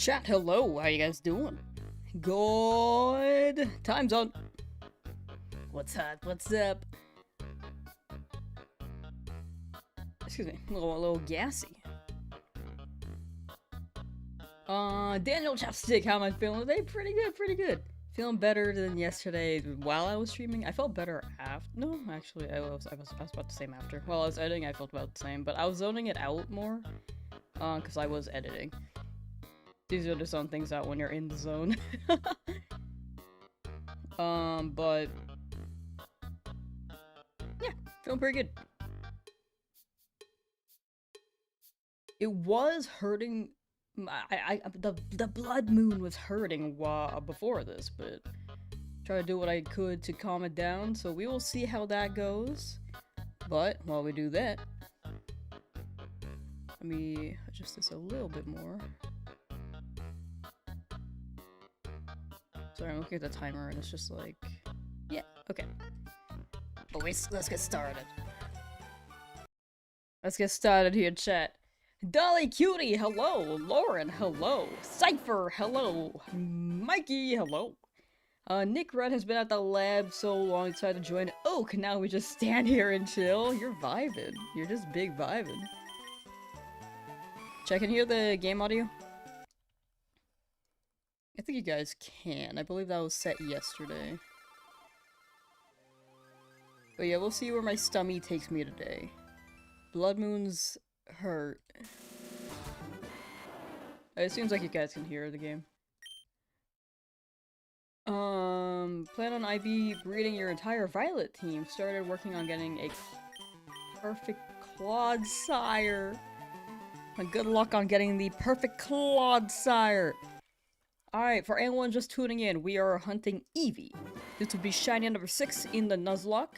Chat, hello, how you guys doing? Good. Time zone. What's up, what's up? Excuse me, a little gassy. Daniel Chapstick, how am I feeling today? Pretty good, pretty good. Feeling better than yesterday while I was streaming. I felt better after. No, actually, I was about the same after. While I was editing, I felt about the same, but I was zoning it out more, because I was editing. These are the zone things out when you're in the zone. But yeah, feeling pretty good. It was hurting. The blood moon was hurting before this, but try to do what I could to calm it down. So we will see how that goes. But while we do that, let me adjust this a little bit more. Sorry, I'm looking at the timer and it's just like, yeah, okay. But let's get started. Let's get started here, chat. Dolly Cutie, hello. Lauren, hello. Cypher, hello. Mikey, hello. Nick Red has been at the lab so long he decided to join Oak. Now we just stand here and chill. You're vibing. You're just big vibing. Chat, can you hear the game audio? I think you guys can. I believe that was set yesterday. But yeah, we'll see where my stummy takes me today. Blood moons hurt. It seems like you guys can hear the game. Plan on Ivy breeding your entire Violet team. Started working on getting a perfect Claude Sire. And good luck on getting the perfect Claude Sire. Alright, for anyone just tuning in, we are hunting Eevee. This would be shiny number 6 in the Nuzlocke.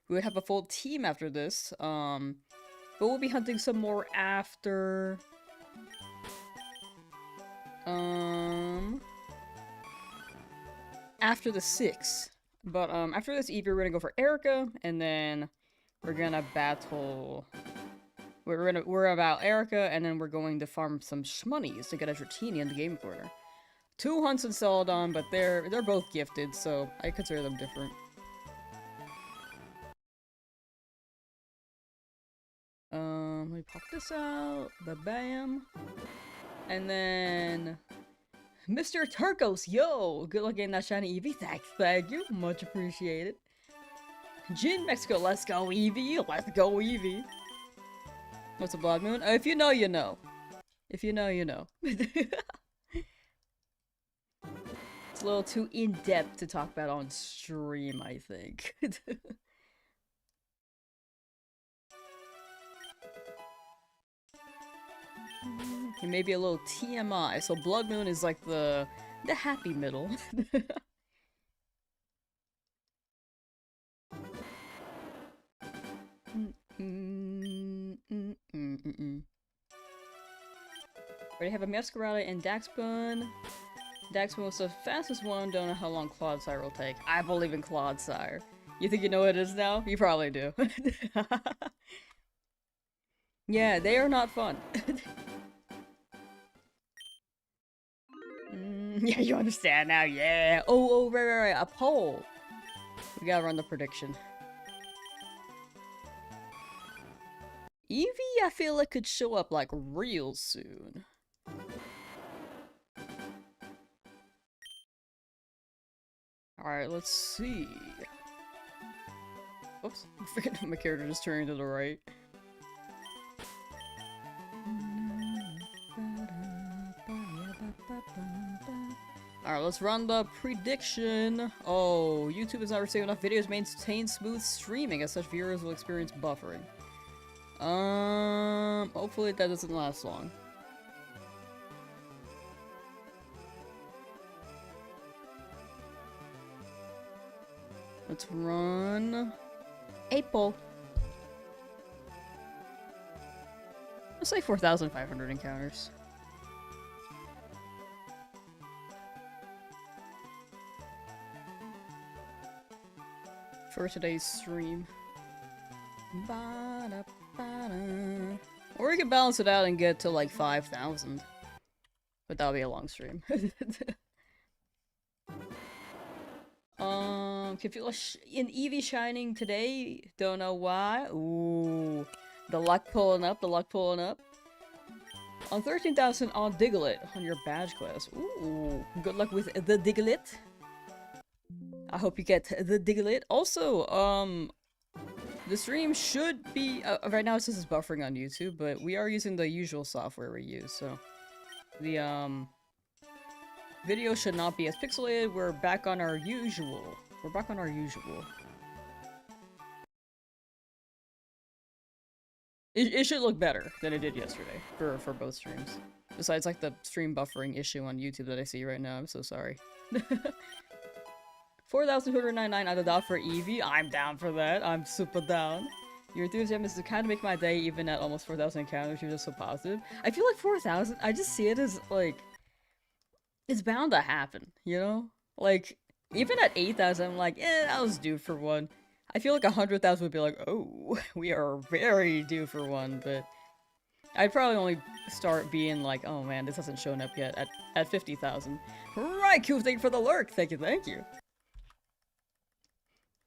We would have a full team after this. But we'll be hunting some more after... after the 6. But, after this Eevee, we're gonna go for Erica, and then we're gonna battle... We're about Erica, and then we're going to farm some shmonies to get a Dratini in the game corner. 2 hunts in Celadon, but they're both gifted, so I consider them different. Let me pop this out. Ba-bam. And then... Mr. Turcos, yo! Good luck getting that shiny Eevee. Thank you. Much appreciated. Jin Mexico, let's go Eevee. Let's go Eevee. What's a blood moon? If you know, you know. If you know, you know. It's a little too in-depth to talk about on stream, I think. And maybe a little TMI. So Blood Moon is like the happy middle. Already have a Masquerade and Daxbun. Daxbun was the fastest one. Don't know how long Claude Sire will take. I believe in Claude Sire. You think you know what it is now? You probably do. Yeah, they are not fun. Yeah, you understand now, yeah. Oh, right, a poll. We gotta run the prediction. Eevee, I feel like could show up like real soon. Alright, let's see. Oops, I forget my character just turning to the right. Alright, let's run the prediction. Oh, YouTube is not receiving enough videos to maintain smooth streaming, as such viewers will experience buffering. Hopefully that doesn't last long. Let's run... April. Let's say 4,500 encounters. For today's stream. Or we could balance it out and get to like 5,000. But that'll be a long stream. Can feel an Eevee shining today. Don't know why. Ooh. The luck pulling up, the luck pulling up. On 13,000 on Diglett on your badge quest. Ooh. Good luck with the Diglett. I hope you get the Diglett. Also, the stream should be, right now it says it's buffering on YouTube, but we are using the usual software we use, so. The, video should not be as pixelated. We're back on our usual. We're back on our usual. It should look better than it did yesterday for both streams. Besides, like, the stream buffering issue on YouTube that I see right now. I'm so sorry. 4,299 out of dot for Eevee. I'm down for that. I'm super down. Your enthusiasm is to kind of make my day even at almost 4,000 encounters. You're just so positive. I feel like 4,000, I just see it as, like, it's bound to happen, you know? Like, even at 8,000, I'm like, I was due for one. I feel like 100,000 would be like, oh, we are very due for one, but I'd probably only start being like, oh man, this hasn't shown up yet at 50,000. Right, cool, thank you for the lurk. Thank you, thank you.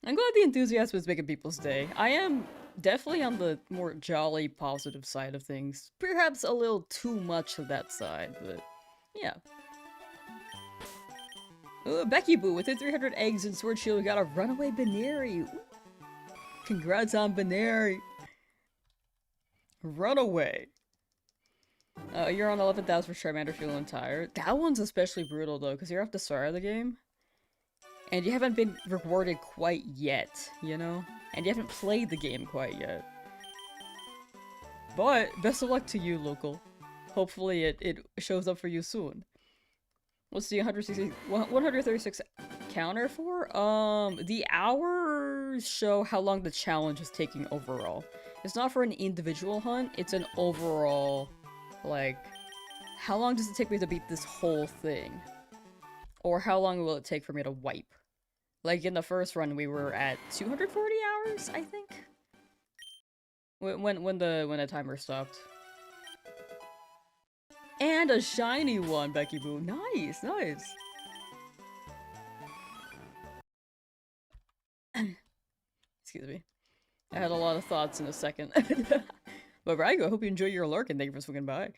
I'm glad the enthusiasm is making people's day. I am definitely on the more jolly, positive side of things. Perhaps a little too much of that side, but yeah. Becky Boo, within 300 eggs and Sword Shield, we got a runaway Baneri. Congrats on Baneri. Runaway. You're on 11,000 for Charmander, feeling tired. That one's especially brutal though, because you're at the start of the game. And you haven't been rewarded quite yet, you know? And you haven't played the game quite yet. But, best of luck to you, local. Hopefully it shows up for you soon. What's the 136 counter for? The hours show how long the challenge is taking overall. It's not for an individual hunt, it's an overall, like, how long does it take me to beat this whole thing? Or how long will it take for me to wipe? Like, in the first run, we were at 240 hours, I think? When the timer stopped. And a shiny one, Becky Boo. Nice, nice. Excuse me. I had a lot of thoughts in a second. But Rago, I hope you enjoy your lurk and thank you for swinging by.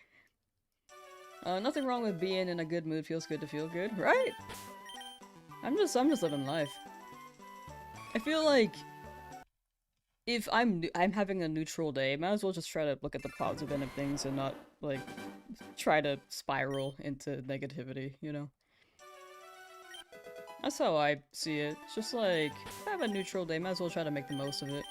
Nothing wrong with being in a good mood. Feels good to feel good, right? I'm just living life. I feel like if I'm having a neutral day, might as well just try to look at the positive end of things and not, like, try to spiral into negativity, you know? That's how I see it. It's just like, if I have a neutral day, might as well try to make the most of it.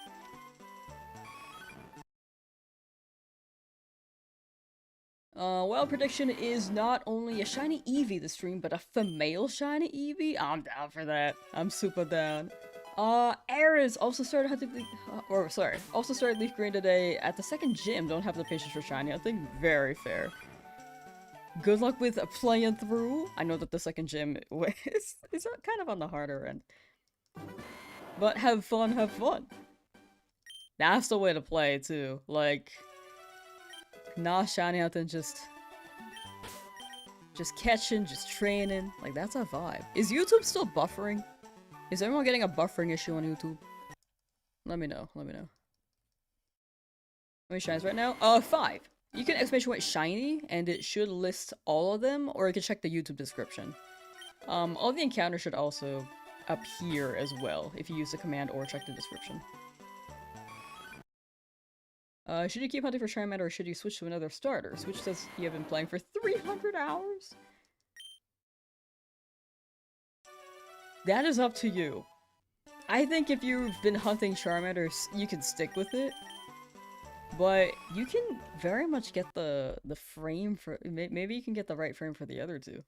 Well, prediction is not only a shiny Eevee this stream, but a female shiny Eevee. I'm down for that. I'm super down. Ares also started hunting also started LeafGreen today at the second gym. Don't have the patience for shiny. I think very fair. Good luck with playing through. I know that the second gym is kind of on the harder end. But have fun, have fun. That's the way to play too. Like, not shiny hunting, just catching, just training. Like, that's a vibe. Is YouTube still buffering? Is everyone getting a buffering issue on YouTube? Let me know, let me know. How many shinies right now? 5. You can exclamation point shiny, and it should list all of them, or you can check the YouTube description. All the encounters should also appear as well, if you use the command or check the description. Should you keep hunting for Charmander, or should you switch to another starter? Switch says you have been playing for 300 hours? That is up to you. I think if you've been hunting Charmander, you can stick with it. But you can very much get the frame for... Maybe you can get the right frame for the other two.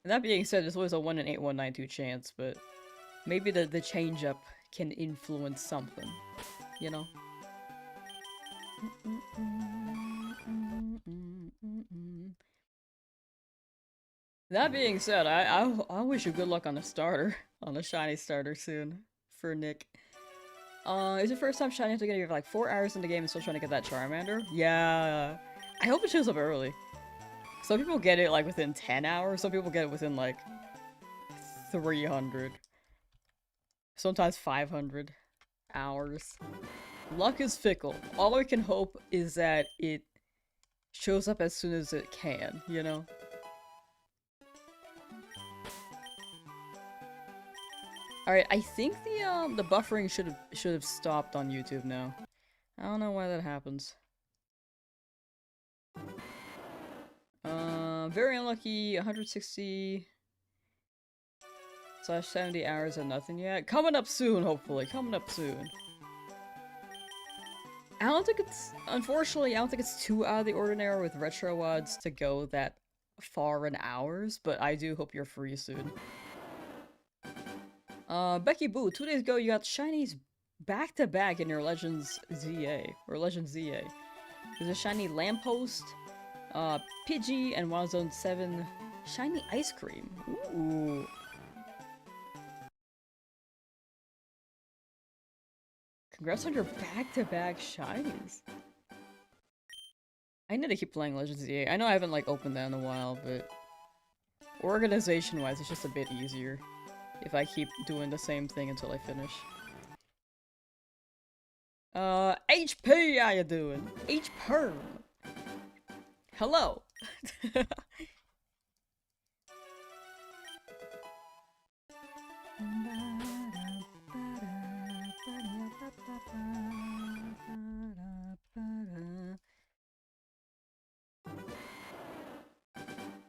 That being said, there's always a 1 in 8, 192 chance, but maybe the change-up can influence something, you know? That being said, I wish you good luck on the starter, on the shiny starter soon, for Nick. Is it first time shiny hunting? You have like 4 hours in the game and still trying to get that Charmander? Yeah. I hope it shows up early. Some people get it like within 10 hours, some people get it within like 300. Sometimes 500 hours. Luck is fickle. All I can hope is that it shows up as soon as it can, you know? Alright, I think the buffering should have stopped on YouTube now. I don't know why that happens. Very unlucky, 160 / 70 hours and nothing yet. Coming up soon, hopefully. Coming up soon. I don't think it's, unfortunately, I don't think it's too out of the ordinary with retro odds to go that far in hours, but I do hope you're free soon. Becky Boo, 2 days ago you got Shinies back-to-back in your Legends ZA, or Legends ZA. There's a shiny Lamppost, Pidgey, and Wild Zone 7 shiny Ice Cream. Ooh. Congrats on your back-to-back shinies. I need to keep playing Legends ZA. I know I haven't like opened that in a while, but organization-wise it's just a bit easier if I keep doing the same thing until I finish. HP, how you doing? H-Perm. Hello.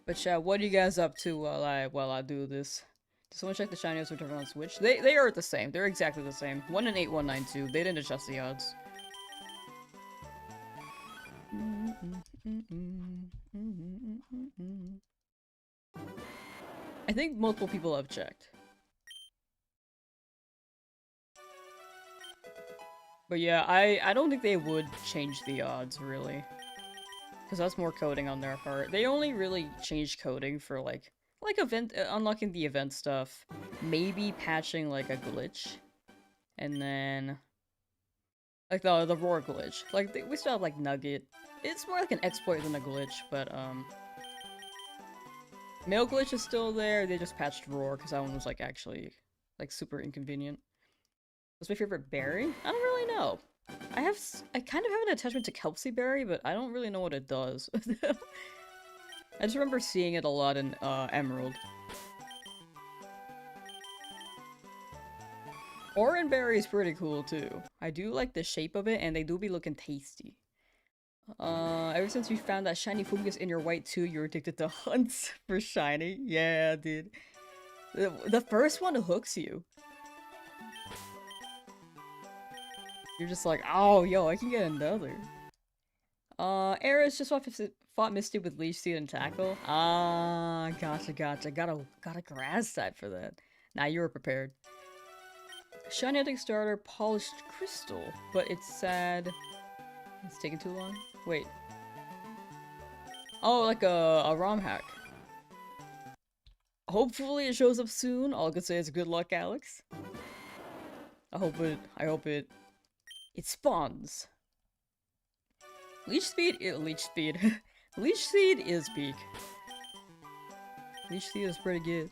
But yeah, what are you guys up to while I do this? Does someone check the shinies which are on Switch? They are the same. They're exactly the same. 1 and 8, 1, 9, 2. They didn't adjust the odds. I think multiple people have checked. But yeah, I don't think they would change the odds, really. Because that's more coding on their part. They only really change coding for, like event, unlocking the event stuff. Maybe patching, like, a glitch. And then... like, the roar glitch. Like, we still have, like, Nugget. It's more like an exploit than a glitch, but, Mail glitch is still there, they just patched roar, because that one was, like, actually, like, super inconvenient. What's my favorite berry? I don't really know. I kind of have an attachment to Kelpsy Berry, but I don't really know what it does. I just remember seeing it a lot in, Emerald. Oran Berry is pretty cool, too. I do like the shape of it, and they do be looking tasty. Ever since you found that shiny fungus in your white too, you're addicted to hunts for shiny. Yeah, dude. The first one hooks you. You're just like, oh, yo, I can get another. Ares just fought Misty with Leech Seed and Tackle. Ah, gotcha. Got a grass type for that. Now you were prepared. Shiny hunting starter, polished crystal, but it's sad. It's taking too long. Wait. Oh, like a ROM hack. Hopefully it shows up soon. All I can say is good luck, Alex. I hope it spawns. Leech speed is peak. Leech speed is pretty good.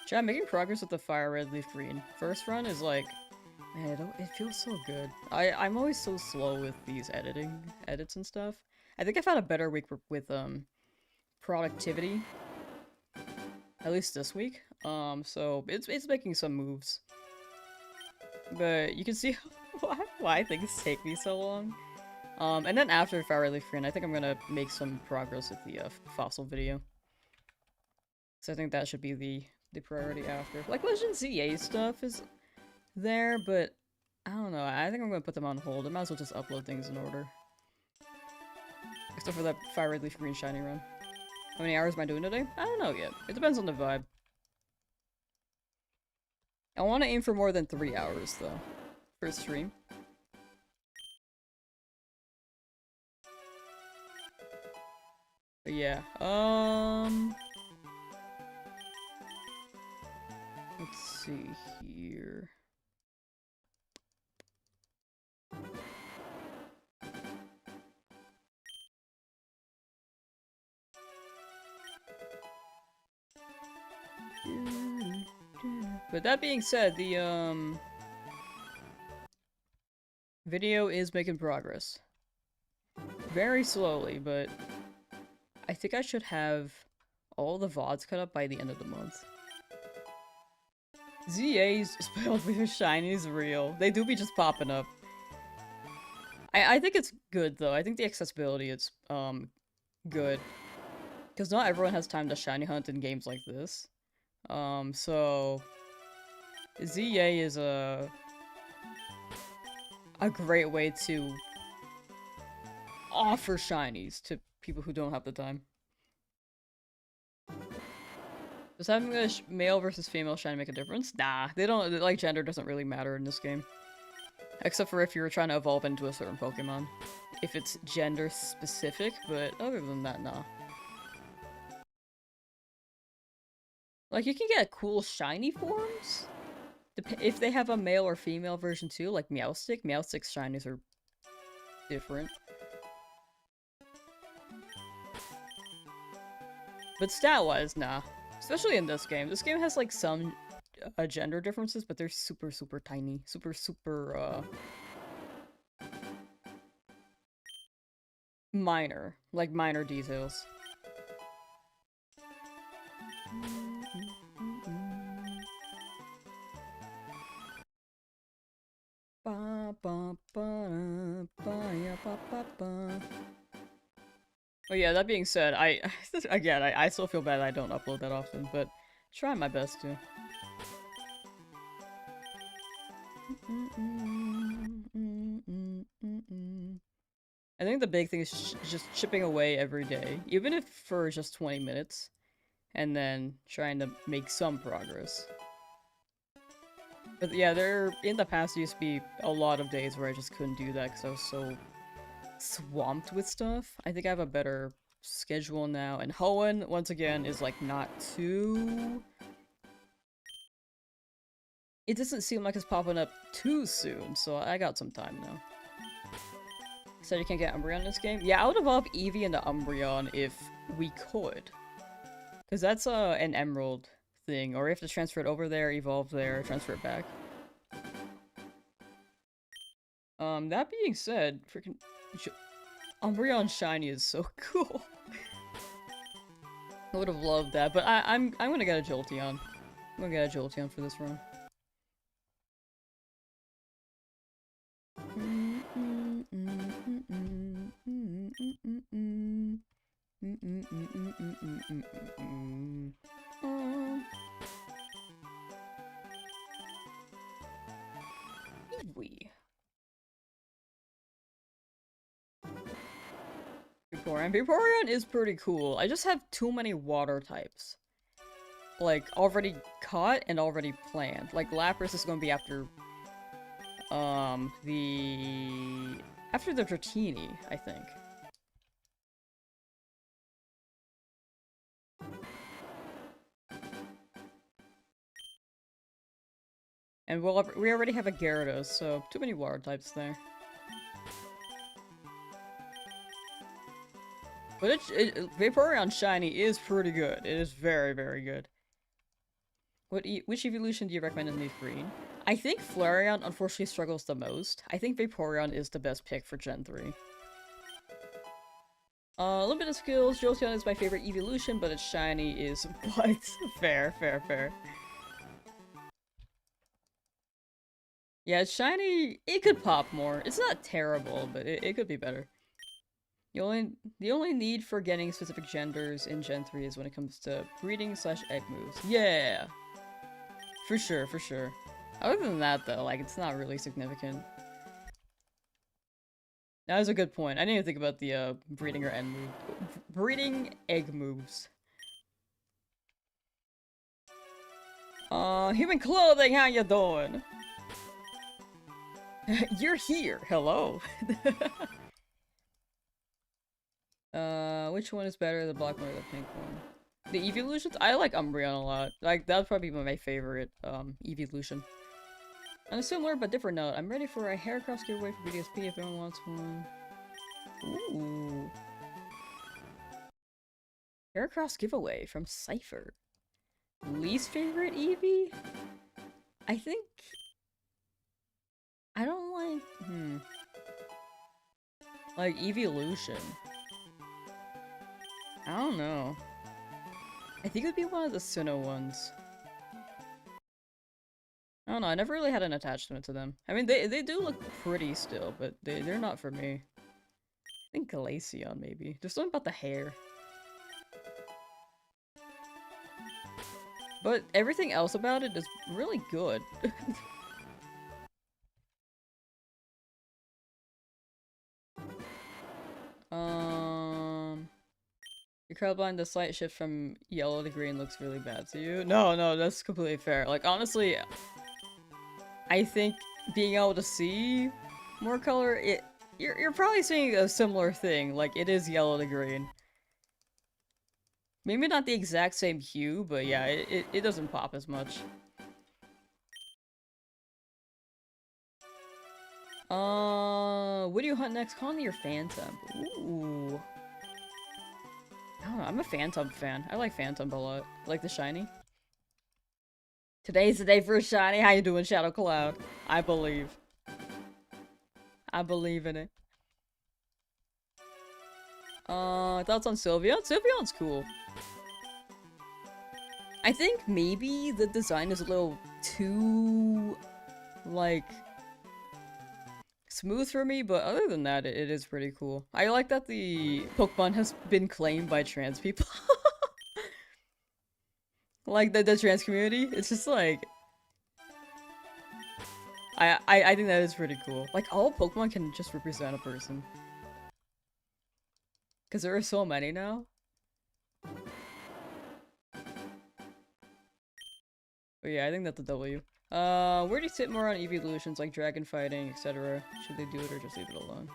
Chat, I'm making progress with the FireRed LeafGreen. First run is like, man, it feels so good. I'm always so slow with these edits and stuff. I think I found a better week with productivity. At least this week. So it's making some moves. But you can see why things take me so long. And then after FireRed LeafGreen, I think I'm gonna make some progress with the fossil video. So I think that should be the priority after. Like, Legend ZA stuff is there, but I don't know. I think I'm gonna put them on hold. I might as well just upload things in order. Except for that FireRed LeafGreen shiny run. How many hours am I doing today? I don't know yet. It depends on the vibe. I want to aim for more than 3 hours, though, for a stream. But yeah, Let's see here. But that being said, the video is making progress. Very slowly, but I think I should have all the VODs cut up by the end of the month. ZA's spelled with Shinies real. They do be just popping up. I think it's good though. I think the accessibility is good. Because not everyone has time to shiny hunt in games like this. So ZA is a great way to offer shinies to people who don't have the time. Does having a male versus female shiny make a difference? Nah, they don't, like, gender doesn't really matter in this game. Except for if you're trying to evolve into a certain Pokemon. If it's gender specific, but other than that, nah. Like, you can get cool shiny forms if they have a male or female version too, like Meowstic. Meowstic's shinies are different. But stat-wise, nah. Especially in this game. This game has, like, some gender differences, but they're super, super tiny. Super, minor. Like, minor details. Oh yeah, that being said, again, I still feel bad I don't upload that often, but try my best to. I think the big thing is just chipping away every day, even if for just 20 minutes, and then trying to make some progress. But yeah, in the past used to be a lot of days where I just couldn't do that because I was so swamped with stuff. I think I have a better schedule now, and Hoenn, once again, is like not too... It doesn't seem like it's popping up too soon, so I got some time now. So you can't get Umbreon in this game? Yeah, I would evolve Eevee into Umbreon if we could. Because that's an Emerald thing, or we have to transfer it over there, evolve there, transfer it back. That being said, freaking Umbreon Shiny is so cool. I would have loved that, but I'm gonna get a Jolteon. I'm gonna get a Jolteon for this run. Eevee. Vaporeon is pretty cool. I just have too many water types. Like, already caught and already planned. Like, Lapras is gonna be after, after the Dratini, I think. And we already have a Gyarados, so too many water types there. But Vaporeon Shiny is pretty good. It is very, very good. Which evolution do you recommend in LeafGreen? I think Flareon unfortunately struggles the most. I think Vaporeon is the best pick for Gen 3. Limited skills, Jolteon is my favorite evolution, but its shiny is what? Fair. Yeah, it's shiny, it could pop more. It's not terrible, but it could be better. The only need for getting specific genders in Gen 3 is when it comes to breeding/egg moves. Yeah! For sure. Other than that, though, like, it's not really significant. That was a good point. I didn't even think about the, breeding or egg move. Breeding egg moves. Human Clothing, how you doing? You're here! Hello! Which one is better, the black one or the pink one? The evolutions? I like Umbreon a lot. Like, that'd probably be my favorite, evolution. On a similar but different note, I'm ready for a Heracross giveaway for BDSP if anyone wants one. Ooh. Heracross giveaway from Cypher. Least favorite Eevee? I think... I don't like... Like, evolution. I don't know. I think it would be one of the Sinnoh ones. I don't know, I never really had an attachment to them. I mean, they do look pretty still, but they're not for me. I think Glaceon, maybe. There's something about the hair. But everything else about it is really good. You're colorblind, the slight shift from yellow to green looks really bad to you. No, that's completely fair. Like, honestly, I think being able to see more color, you're probably seeing a similar thing. Like, it is yellow to green. Maybe not the exact same hue, but yeah, it doesn't pop as much. What do you hunt next? Conley or Phantom? Ooh. I don't know, I'm a Phantom fan. I like Phantom a lot. I like the shiny. Today's the day for a shiny. How you doing, Shadow Cloud? I believe. I believe in it. Thoughts on Sylveon? Sylveon's cool. I think maybe the design is a little too, like, smooth for me, but other than that, it is pretty cool. I like that the Pokemon has been claimed by trans people. Like, the trans community. It's just like... I think that is pretty cool. Like, all Pokemon can just represent a person. Because there are so many now. But yeah, I think that's a W. Where do you sit more on evolutions, like dragon fighting, etc.? Should they do it or just leave it alone?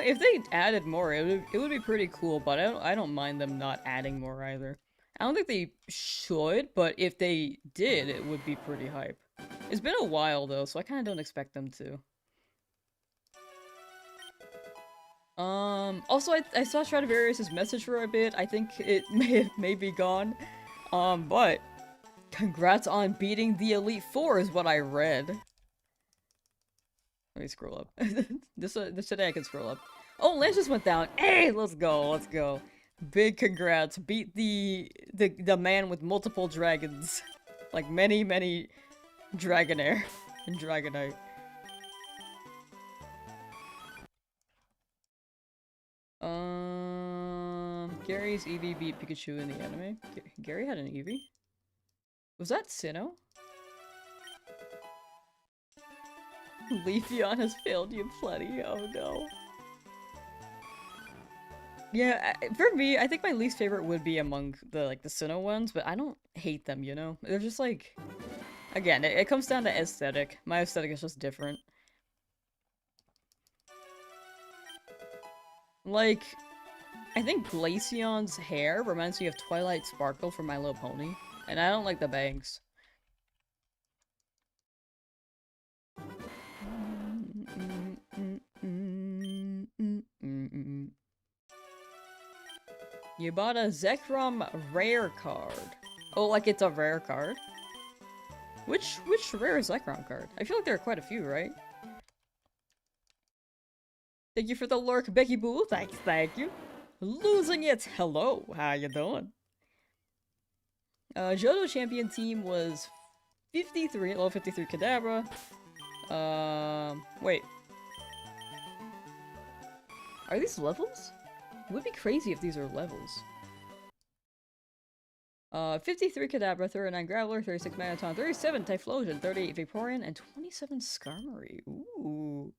If they added more, it would be pretty cool, but I don't mind them not adding more either. I don't think they should, but if they did, it would be pretty hype. It's been a while though, so I kind of don't expect them to. Also I saw Stradivarius' message for a bit. I think it may be gone. But congrats on beating the Elite Four is what I read. Let me scroll up. this today I can scroll up. Oh, Lance just went down. Hey, let's go, let's go. Big congrats. Beat the man with multiple dragons. Like many Dragonair and Dragonite. Gary's Eevee beat Pikachu in the anime. Gary had an Eevee? Was that Sinnoh? Leafeon has failed you plenty. Oh no. Yeah, for me, I think my least favorite would be among the Sinnoh ones, but I don't hate them, you know? They're just like... Again, it comes down to aesthetic. My aesthetic is just different. Like, I think Glaceon's hair reminds me of Twilight Sparkle from My Little Pony, and I don't like the bangs. You bought a Zekrom rare card. Oh, like it's a rare card? Which rare Zekrom card? I feel like there are quite a few, right? Thank you for the lurk, Becky Boo. Thank you. Losing it. Hello. How you doing? Johto champion team was 53, level 53 Kadabra. Wait. Are these levels? It would be crazy if these are levels. 53 Kadabra, 39 Graveler, 36 Magneton, 37 Typhlosion, 38 Vaporeon, and 27 Skarmory. Ooh.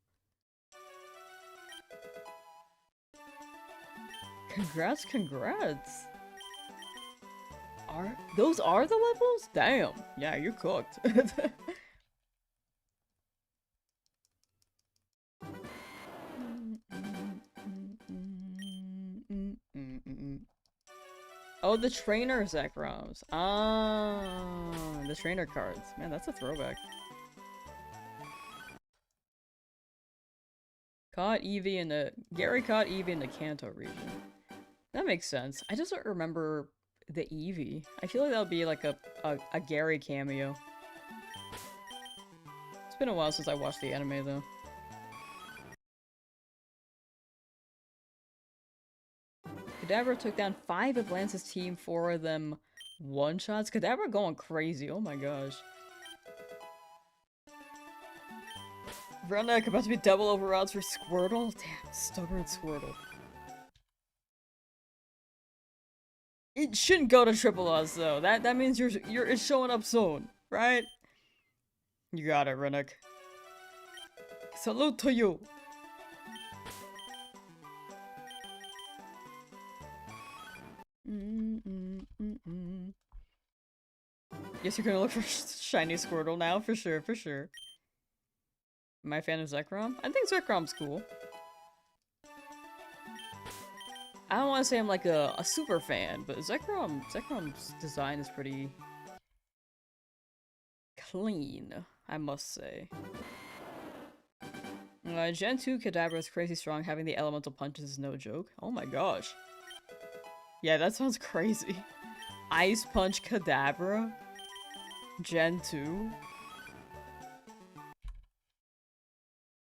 Congrats. Those are the levels? Damn. Yeah, you cooked. Oh, the trainer Zekroms. Ah, the trainer cards. Man, that's a throwback. Caught Eevee in the... Gary caught Eevee in the Kanto region. That makes sense. I just don't remember the Eevee. I feel like that would be like a Gary cameo. It's been a while since I watched the anime, though. Kadabra took down 5 of Lance's team, 4 of them one-shots. Kadabra going crazy, oh my gosh. Redneck about to be double over odds for Squirtle? Damn, stubborn Squirtle. It shouldn't go to triple odds though. That means it's showing up soon, right? You got it, Redneck. Salute to you! Guess you're gonna look for shiny Squirtle now, for sure, for sure. Am I a fan of Zekrom? I think Zekrom's cool. I don't want to say I'm like a super fan, but Zekrom's design is pretty clean, I must say. Gen 2 Kadabra is crazy strong, having the elemental punches is no joke. Oh my gosh. Yeah, that sounds crazy. Ice Punch Kadabra? Gen 2?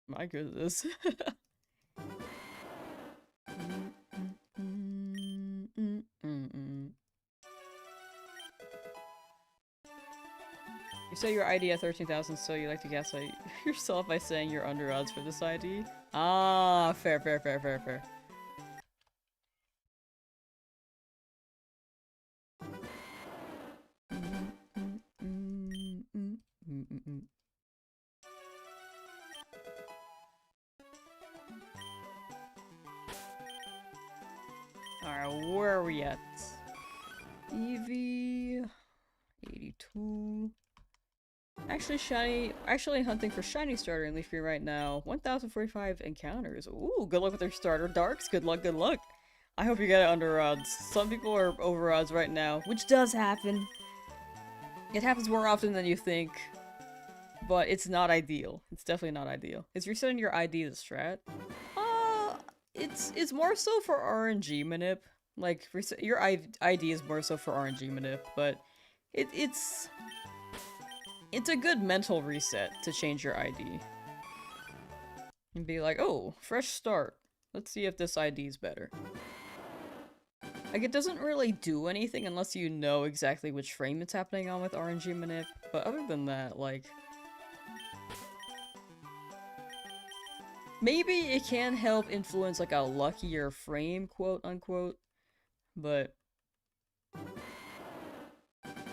My goodness. You say your ID at 13,000, so you like to guess yourself by saying you're under odds for this ID? Ah, fair, fair, fair, fair, fair. Alright, where are we at? Eevee... 82... Actually hunting for shiny starter in LeafGreen right now. 1,045 encounters. Ooh, good luck with their starter darks. Good luck, good luck. I hope you get it under odds. Some people are over odds right now, which does happen. It happens more often than you think, but it's not ideal. It's definitely not ideal. Is resetting your ID the strat? It's more so for RNG manip. Like, your ID is more so for RNG manip, but it's a good mental reset to change your ID. And be like, oh, fresh start. Let's see if this ID is better. Like, it doesn't really do anything unless you know exactly which frame it's happening on with RNG manip, but other than that, like... Maybe it can help influence, like, a luckier frame, quote-unquote, but...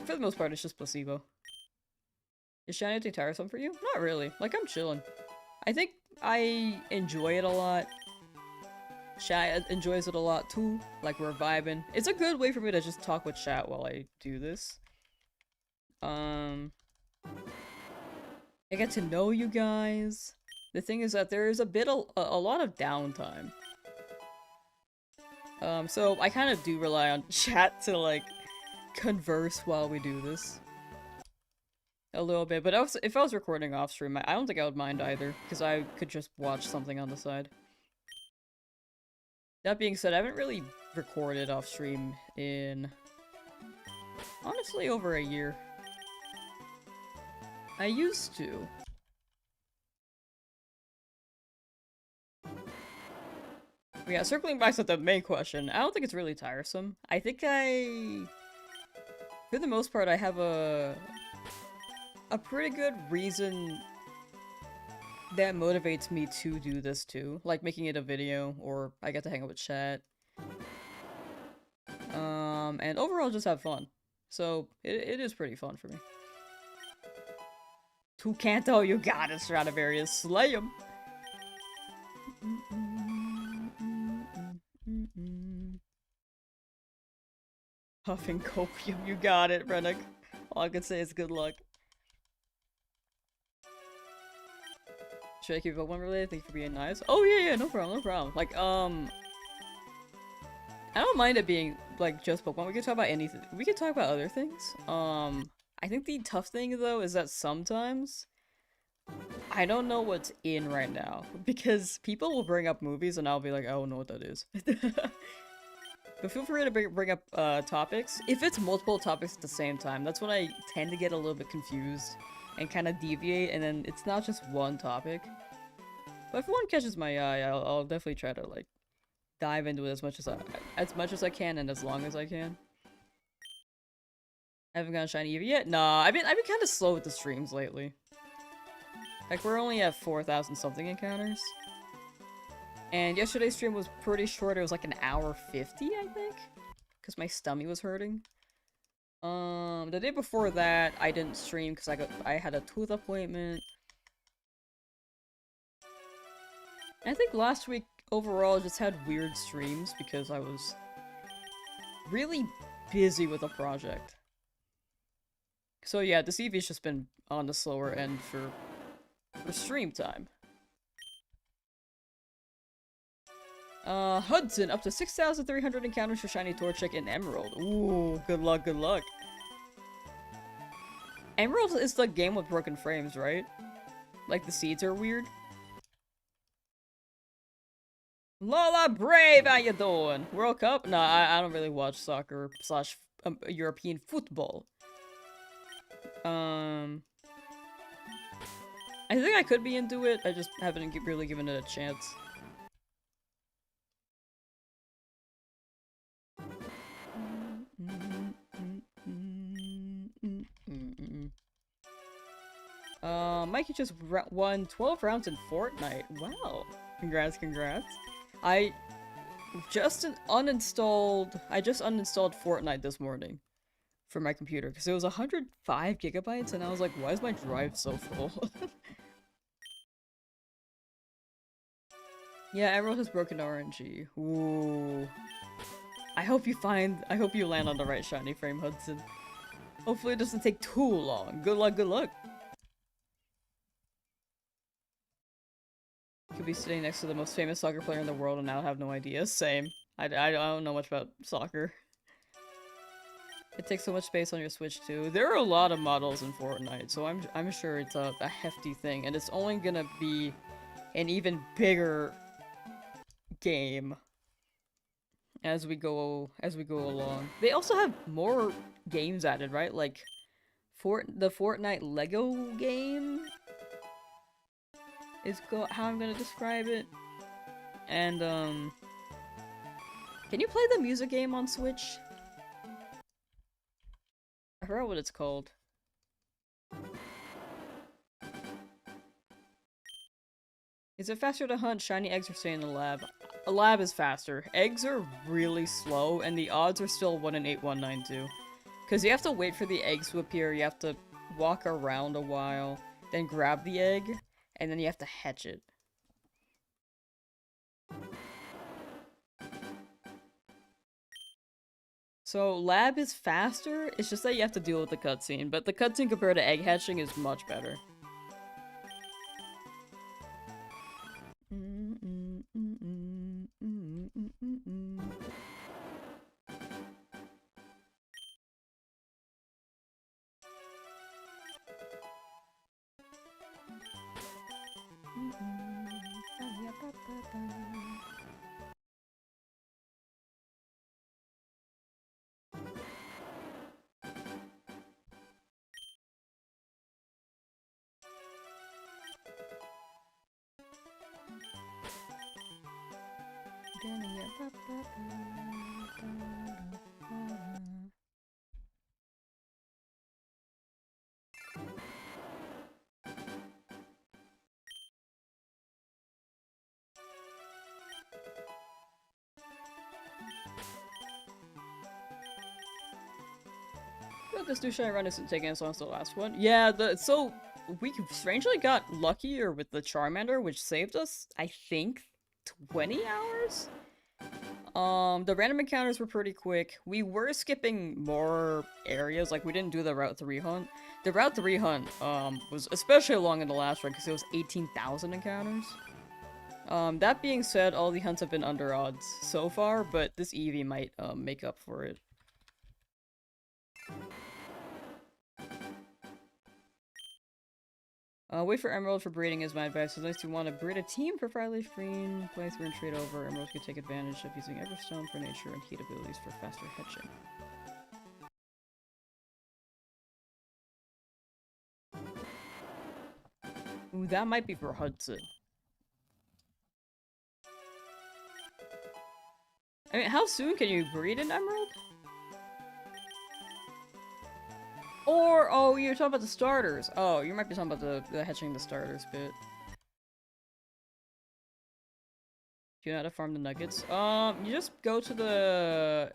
For the most part, it's just placebo. Is shiny anything tiresome for you? Not really. Like, I'm chilling. I think I enjoy it a lot. Chat enjoys it a lot too. Like, we're vibing. It's a good way for me to just talk with chat while I do this. I get to know you guys. The thing is that there is a lot of downtime. So I kind of do rely on chat to, like, converse while we do this. A little bit, but if I was recording off stream, I don't think I would mind either, because I could just watch something on the side. That being said, I haven't really recorded off stream in, honestly, over a year. I used to. Yeah, circling back to the main question, I don't think it's really tiresome. I think for the most part, I have a pretty good reason that motivates me to do this too. Like making it a video, or I get to hang out with chat. And overall just have fun. So, it is pretty fun for me. To Kanto, you got it, Stradivarius. Slay him! Huffing copium, you got it, Rennick. All I can say is good luck. Should I keep it one related? Thank you for being nice. Oh yeah, no problem, no problem. Like, I don't mind it being like just Pokemon. We could talk about anything. We could talk about other things. I think the tough thing though is that sometimes I don't know what's in right now because people will bring up movies and I'll be like, I don't know what that is. But feel free to bring up topics. If it's multiple topics at the same time, that's when I tend to get a little bit confused and kind of deviate, and then it's not just one topic. But if one catches my eye, I'll definitely try to like dive into it as much as I can and as long as I can. I haven't gotten shiny Eevee yet. Nah, I've been kind of slow with the streams lately. Like we're only at 4,000 something encounters. And yesterday's stream was pretty short. It was like an hour 50, I think, because my stomach was hurting. The day before that, I didn't stream because I had a tooth appointment. I think last week overall just had weird streams because I was really busy with a project. So yeah, this Eevee's just been on the slower end for stream time. Hudson, up to 6,300 encounters for Shiny Torchic and Emerald. Ooh, good luck, good luck. Emerald is the game with broken frames, right? Like the seeds are weird. Lola Brave, how you doing? World Cup? No, I don't really watch soccer slash European football. I think I could be into it, I just haven't really given it a chance. Mikey just won 12 rounds in Fortnite. Wow. Congrats, congrats. I just uninstalled Fortnite this morning for my computer because it was 105 gigabytes and I was like, why is my drive so full? Yeah, Emerald has broken RNG. Ooh. I hope you land on the right shiny frame, Hudson. Hopefully it doesn't take too long. Good luck, good luck. Could be sitting next to the most famous soccer player in the world and now have no idea. Same. I don't know much about soccer. It takes so much space on your Switch too. There are a lot of models in Fortnite, so I'm sure it's a hefty thing, and it's only gonna be an even bigger game as we go along. They also have more games added, right? Like the Fortnite Lego game is how I'm gonna describe it. And can you play the music game on Switch? I forgot what it's called. Is it faster to hunt shiny eggs or stay in the lab? A lab is faster. Eggs are really slow, and the odds are still 1 in 8,192. Because you have to wait for the eggs to appear, you have to walk around a while, then grab the egg, and then you have to hatch it. So, lab is faster, it's just that you have to deal with the cutscene, but the cutscene compared to egg hatching is much better. This new shiny run isn't taking as long as the last one. Yeah, so we strangely got luckier with the Charmander, which saved us, I think, 20 hours? The random encounters were pretty quick. We were skipping more areas, like we didn't do the Route 3 hunt. The Route 3 hunt, was especially long in the last run because it was 18,000 encounters. That being said, all the hunts have been under odds so far, but this Eevee might, make up for it. Wait for Emerald for breeding is my advice. It's nice to want to breed a team for LeafGreen. Play through and trade over. Emeralds can take advantage of using Everstone for nature and heat abilities for faster hatching. Ooh, that might be for Hudson. I mean, how soon can you breed an Emerald? Or, oh, you're talking about the starters. Oh, you might be talking about the hatching the starters bit. Do you know how to farm the nuggets? You just go to the...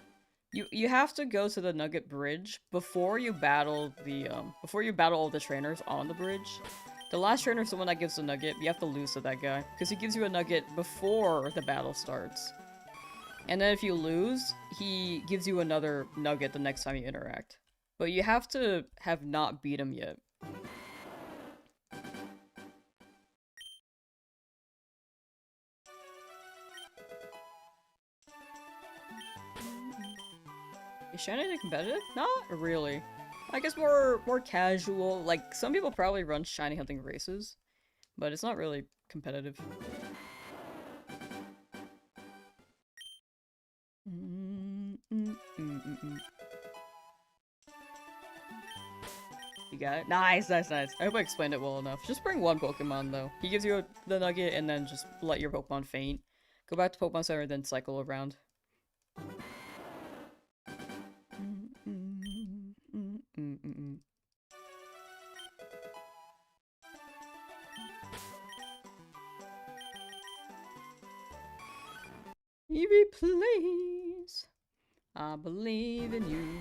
You have to go to the nugget bridge before you battle the, before you battle all the trainers on the bridge. The last trainer is the one that gives the nugget. You have to lose to that guy, because he gives you a nugget before the battle starts. And then if you lose, he gives you another nugget the next time you interact. But you have to have not beat him yet. Is Shiny competitive? Not really. I guess more casual. Like, some people probably run shiny hunting races, but it's not really competitive. You got it? Nice, nice, nice. I hope I explained it well enough. Just bring one Pokemon, though. He gives you the nugget, and then just let your Pokemon faint. Go back to Pokemon Center, then cycle around. Eevee, please! I believe in you.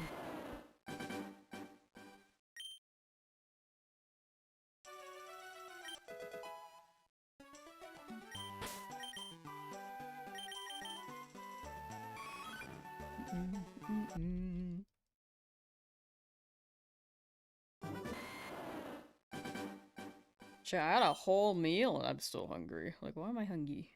Chat, I had a whole meal and I'm still hungry. Like, why am I hungry?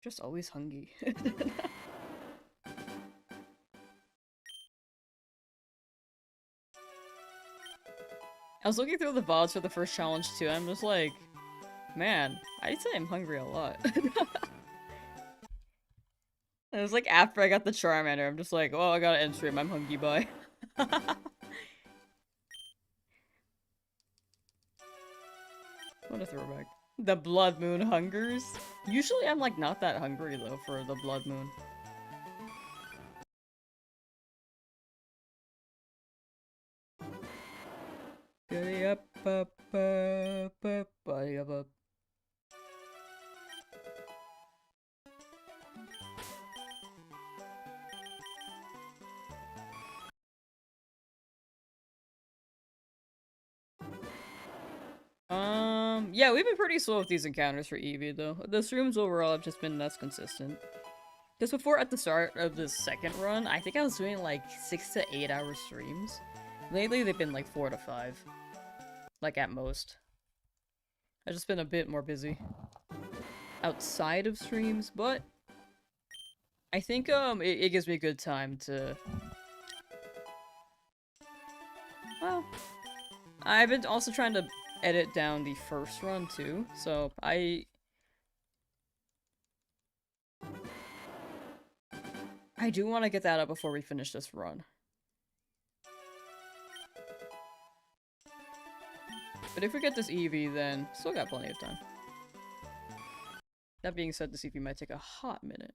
Just always hungry. I was looking through the VODs for the first challenge too, and I'm just like, man, I'd say I'm hungry a lot. It was like after I got the Charmander, I'm just like, oh, I gotta end stream, I'm hungry, bye. What a throwback. The Blood Moon hungers? Usually I'm like not that hungry though for the Blood Moon. Yeah, we've been pretty slow with these encounters for Eevee, though. The streams overall have just been less consistent. Because before, at the start of the second run, I think I was doing like 6 to 8 hour streams. Lately, they've been like 4 to 5. Like, at most. I've just been a bit more busy outside of streams, but I think, it gives me a good time to... Well, I've been also trying to edit down the first run too, so I do want to get that up before we finish this run. But if we get this Eevee, then still got plenty of time. That being said, this Eevee might take a hot minute.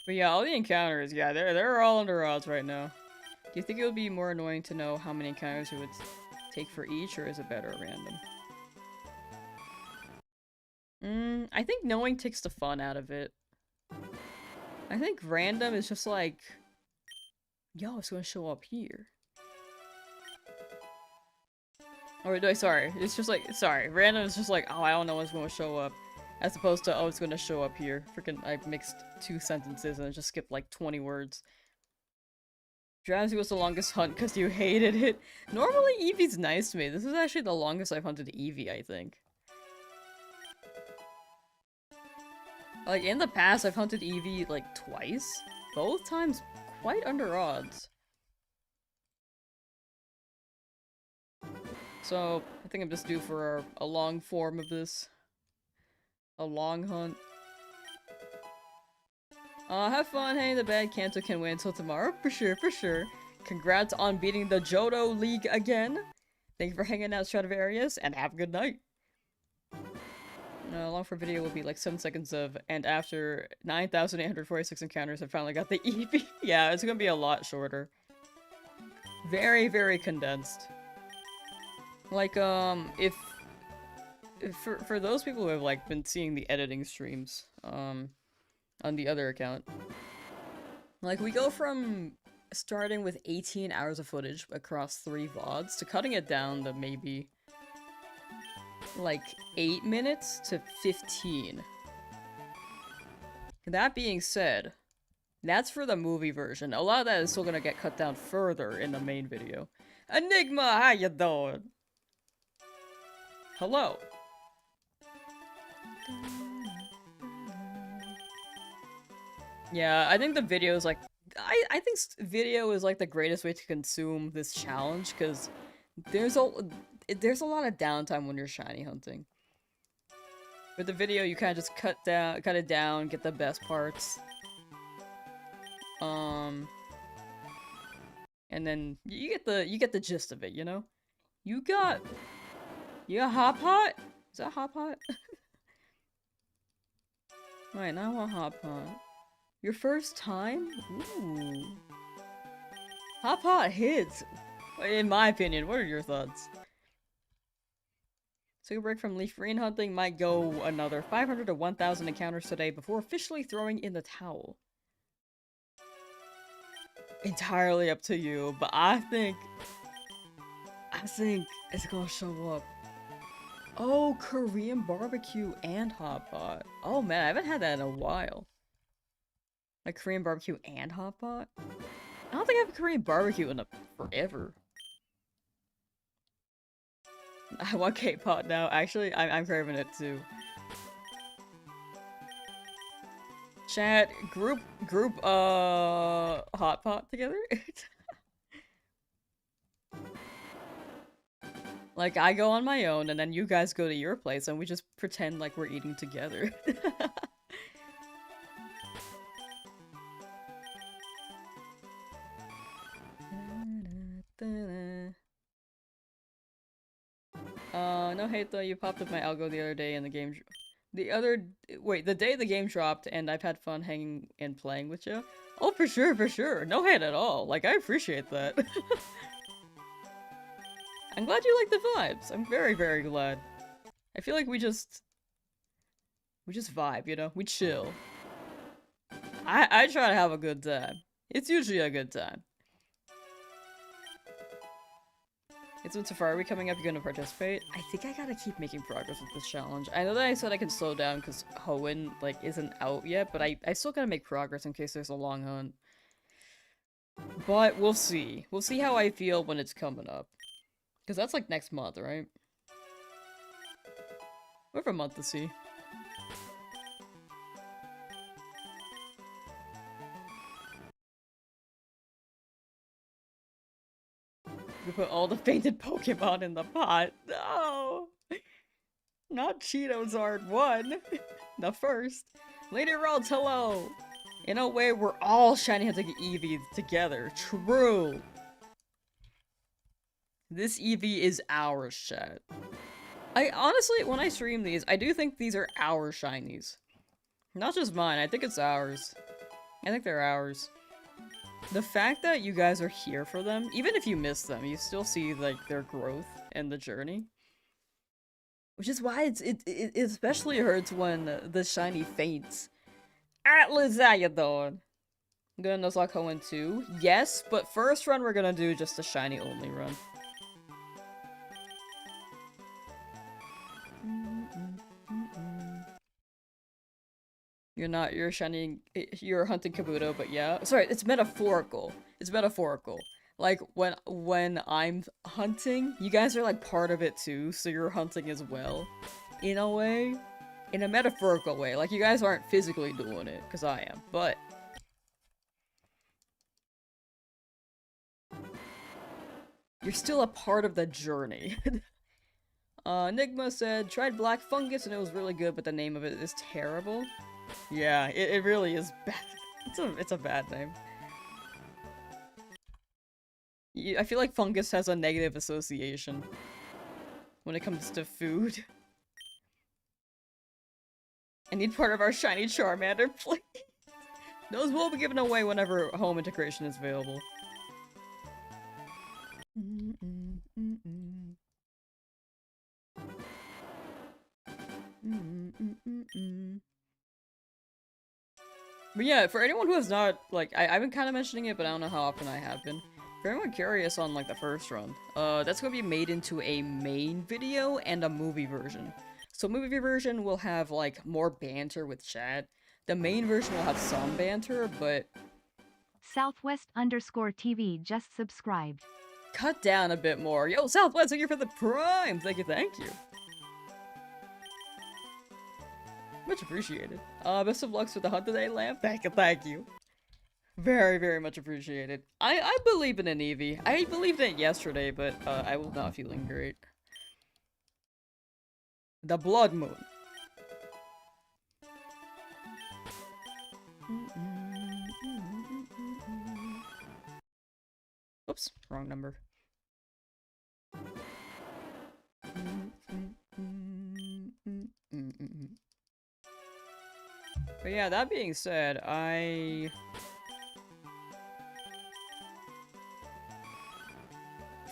But yeah, all the encounters, yeah, they're all under odds right now. Do you think it would be more annoying to know how many encounters it would take for each, or is it better random? I think knowing takes the fun out of it. I think random is just like, yo, it's gonna show up here. Or no, sorry, it's just like, sorry, random is just like, oh, I don't know what's gonna show up. As opposed to, oh, it's gonna show up here. Freaking, I mixed 2 sentences and I just skipped like 20 words. Drowzee was the longest hunt because you hated it. Normally, Eevee's nice to me. This is actually the longest I've hunted Eevee, I think. Like, in the past, I've hunted Eevee, like, twice. Both times quite under odds. So, I think I'm just due for a long form of this. A long hunt. Have fun, hey, the bad Kanto can wait until tomorrow. For sure, for sure. Congrats on beating the Johto League again. Thank you for hanging out, Stradivarius, and have a good night. Long for video will be like 7 seconds of, and after 9,846 encounters, I finally got the Eevee. Yeah, it's gonna be a lot shorter. Very, very condensed. Like, if for those people who have, like, been seeing the editing streams, on the other account, like, we go from starting with 18 hours of footage across 3 VODs to cutting it down to maybe like 8 minutes to 15. That being said, that's for the movie version. A lot of that is still gonna get cut down further in the main video. Enigma, how you doing? Hello. Yeah, I think the video is like, I think video is like the greatest way to consume this challenge, because there's a lot of downtime when you're shiny hunting. With the video, you kind of just cut it down, get the best parts. And then you get the gist of it, you know? You got Hop Hot? Is that Hop Hot? Wait, now I want Hop Hot. Your first time? Ooh. Hop Hot hits! In my opinion, what are your thoughts? Took a break from LeafGreen hunting, might go another 500 to 1,000 encounters today before officially throwing in the towel. Entirely up to you, but I think it's gonna show up. Oh, Korean barbecue and hot pot. Oh man, I haven't had that in a while. Like Korean barbecue and hot pot? I don't think I have a Korean barbecue in forever. I want K-pop now. Actually, I'm craving it too. Chat, group, hot pot together? Like, I go on my own, and then you guys go to your place, and we just pretend like we're eating together. No hate though, you popped up my algo the other day in the game. The day the game dropped, and I've had fun hanging and playing with you. Oh, for sure, for sure. No hate at all. Like, I appreciate that. I'm glad you like the vibes. I'm very, very glad. I feel like we just vibe, you know? We chill. I try to have a good time. It's usually a good time. It's with Safari coming up, you're gonna participate? I think I gotta keep making progress with this challenge. I know that I said I can slow down because Hoenn, like, isn't out yet, but I still gotta make progress in case there's a long hunt. But we'll see. We'll see how I feel when it's coming up. Because that's like next month, right? We have a month to see. We put all the fainted Pokemon in the pot. No! Not Cheetozard 1. The first. Lady Worlds, hello! In a way, we're all shiny hunting Eevee together. True! This Eevee is ours, chat. I honestly, when I stream these, I do think these are our shinies. Not just mine, I think it's ours. I think they're ours. The fact that you guys are here for them, even if you miss them, you still see, like, their growth and the journey. Which is why it especially hurts when the shiny faints. Atlas, how you doing? I'm gonna Nuzlocke Hoenn too. Yes, but first run we're gonna do just a shiny only run. You're shining, you're hunting Kabuto, but yeah. Sorry, it's metaphorical. It's metaphorical. Like, when I'm hunting, you guys are like part of it too, so you're hunting as well. In a way. In a metaphorical way. Like, you guys aren't physically doing it, because I am, but... You're still a part of the journey. Enigma said, tried Black Fungus and it was really good, but the name of it is terrible. Yeah, it really is bad. It's a bad name. I feel like fungus has a negative association when it comes to food. I need part of our shiny Charmander, please. Those will be given away whenever home integration is available. But yeah, for anyone who has not, like, I've been kind of mentioning it, but I don't know how often I have been. For anyone curious on, like, the first run, that's gonna be made into a main video and a movie version. So movie version will have, like, more banter with chat. The main version will have some banter, but... Southwest_TV just subscribed. Cut down a bit more. Yo, Southwest, thank you for the prime! Thank you, thank you. Much appreciated. Best of lucks with the hunt today, Lamp. Thank you, thank you. Very, very much appreciated. I believe in an Eevee. I believed in it yesterday, but I was not feeling great. The Blood Moon. Oops, wrong number. But yeah, that being said, I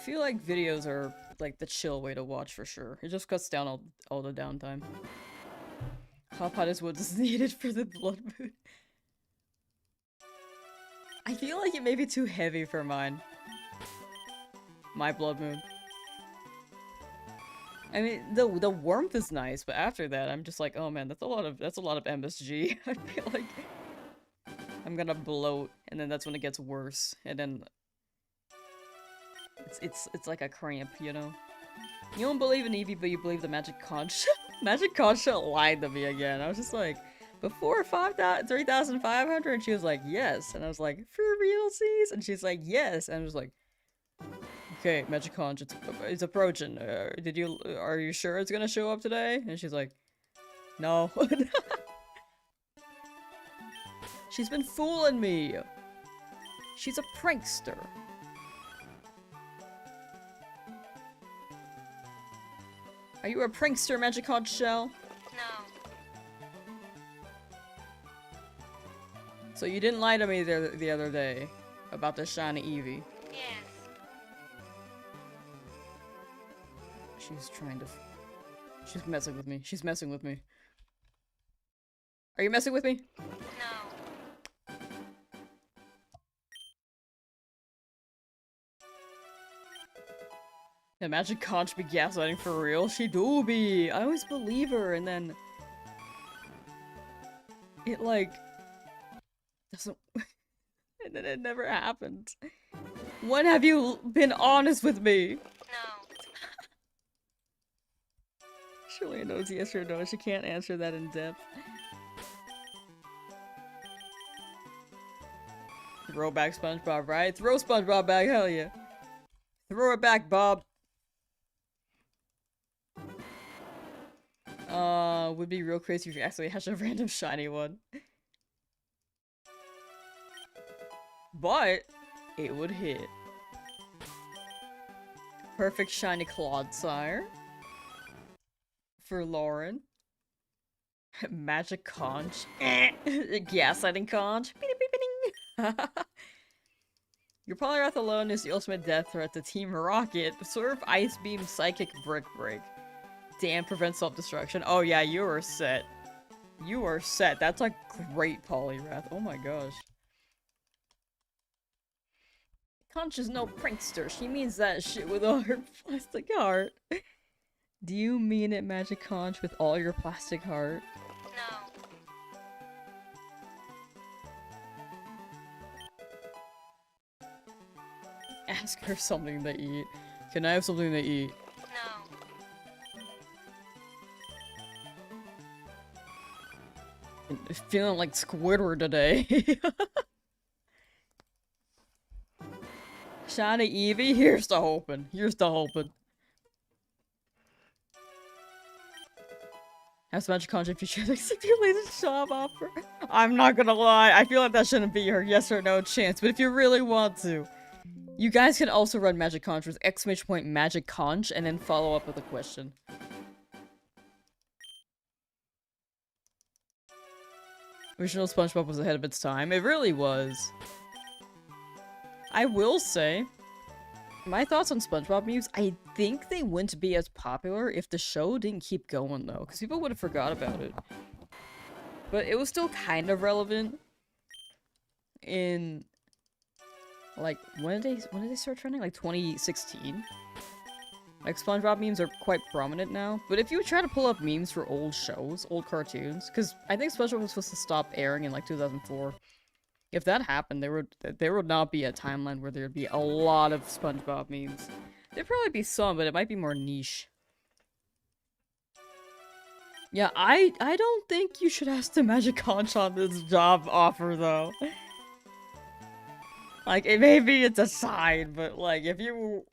feel like videos are like the chill way to watch for sure. It just cuts down all the downtime. Hot pot is what is needed for the Blood Moon. I feel like it may be too heavy for mine. My Blood Moon. I mean, the warmth is nice, but after that, I'm just like, oh man, that's a lot of MSG. I feel like I'm gonna bloat, and then that's when it gets worse, and then it's like a cramp, you know. You don't believe in Eevee, but you believe the Magic Conch. Magic Conch lied to me again. I was just like, before 3,500, and she was like, yes, and I was like, for realsies, and she's like, yes, and I was like. Okay, Magic Conch, it's approaching. Are you sure it's gonna show up today? And she's like, no. She's been fooling me. She's a prankster. Are you a prankster, Magic Conch Shell? No. So you didn't lie to me the other day about the shiny Eevee. Yes. She's messing with me. She's messing with me. Are you messing with me? No. Yeah, Magic Conch be gaslighting for real. She do be. I always believe her, and then it like doesn't. And then it never happens. When have you been honest with me? No. Surely knows yes or no. She can't answer that in depth. Throw back SpongeBob, right? Throw SpongeBob back, hell yeah. Throw it back, Bob. Would be real crazy if you actually hatch a random shiny one. But it would hit. Perfect shiny Clodsire. For Lauren. Magic Conch. Gaslighting Conch. Your Poliwrath alone is the ultimate death threat to Team Rocket. Absorb Ice Beam Psychic Brick Break. Damn, prevent self-destruction. Oh yeah, you are set. You are set. That's a great Poliwrath. Oh my gosh. Conch is no prankster. She means that shit with all her plastic heart. Do you mean it, Magic Conch, with all your plastic heart? No. Ask her something to eat. Can I have something to eat? No. Feeling like Squidward today. Shiny Eevee, here's the hoping. Here's the hoping. Has Magikarp if you choose a stipulated job offer? I'm not gonna lie, I feel like that shouldn't be her yes or no chance, but if you really want to, you guys can also run Magikarp with !Magic and then follow up with a question. Original SpongeBob was ahead of its time. It really was. I will say, my thoughts on SpongeBob memes, I think they wouldn't be as popular if the show didn't keep going though, because people would have forgot about it. But it was still kind of relevant in, like, when did they start trending? Like 2016? Like, SpongeBob memes are quite prominent now, but if you try to pull up memes for old shows, old cartoons, because I think SpongeBob was supposed to stop airing in like 2004. If that happened, there would not be a timeline where there'd be a lot of SpongeBob memes. There'd probably be some, but it might be more niche. Yeah, I don't think you should ask the Magikarp on this job offer though. Like, maybe it's a sign, but like, if you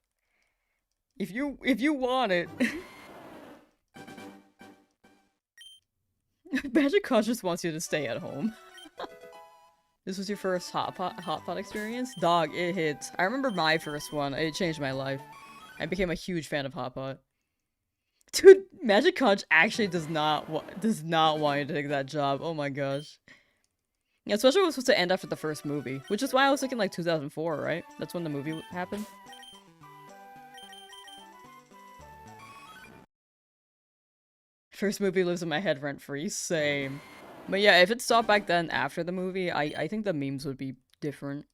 want it. Magikarp just wants you to stay at home. This was your first hot pot experience? Dog, it hits. I remember my first one. It changed my life. I became a huge fan of hot pot. Dude, Magikarp actually does not want you to take that job. Oh my gosh. Yeah, especially when it was supposed to end after the first movie, which is why I was thinking like 2004, right? That's when the movie happened. First movie lives in my head rent-free. Same. But yeah, if it stopped back then after the movie, I think the memes would be different.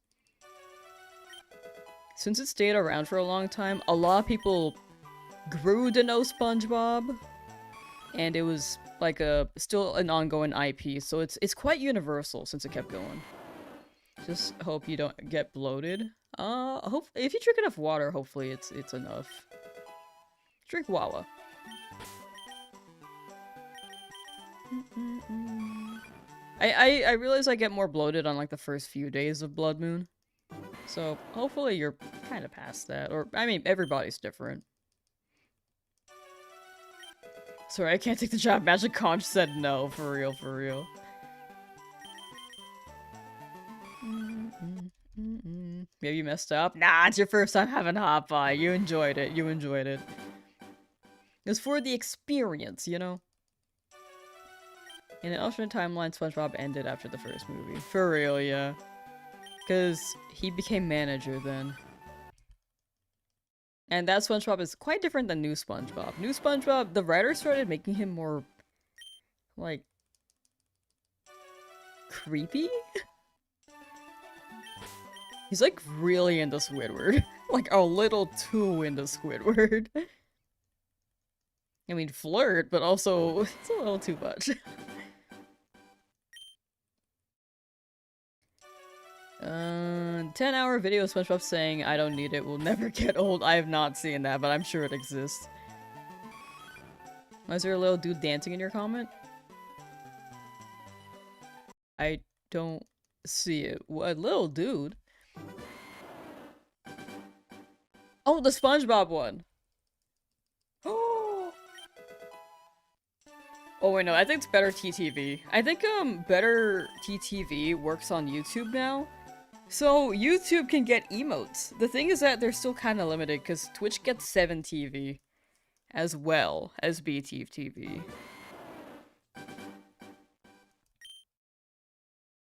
Since it stayed around for a long time, a lot of people grew to know SpongeBob. And it was like still an ongoing IP, so it's quite universal since it kept going. Just hope you don't get bloated. If you drink enough water, hopefully it's enough. Drink Wawa. I realize I get more bloated on like the first few days of Blood Moon. So hopefully you're kind of past that. Or, I mean, everybody's different. Sorry, I can't take the job. Magikarp said no. For real, for real. Maybe you messed up? Nah, it's your first time having hot pie. You enjoyed it. You enjoyed it. It's for the experience, you know? In an alternate timeline, SpongeBob ended after the first movie. For real, yeah. Because he became manager then. And that SpongeBob is quite different than new SpongeBob. New SpongeBob, the writers started making him more, like, creepy? He's like really into Squidward. Like a little too into Squidward. I mean, flirt, but also it's a little too much. 10-hour video of SpongeBob saying, "I don't need it, will never get old." I have not seen that, but I'm sure it exists. Was there a little dude dancing in your comment? I don't see it. What little dude? Oh, the SpongeBob one. Oh wait, no, I think it's Better TTV. I think Better TTV works on YouTube now. So YouTube can get emotes. The thing is that they're still kind of limited because Twitch gets 7TV as well as BTV.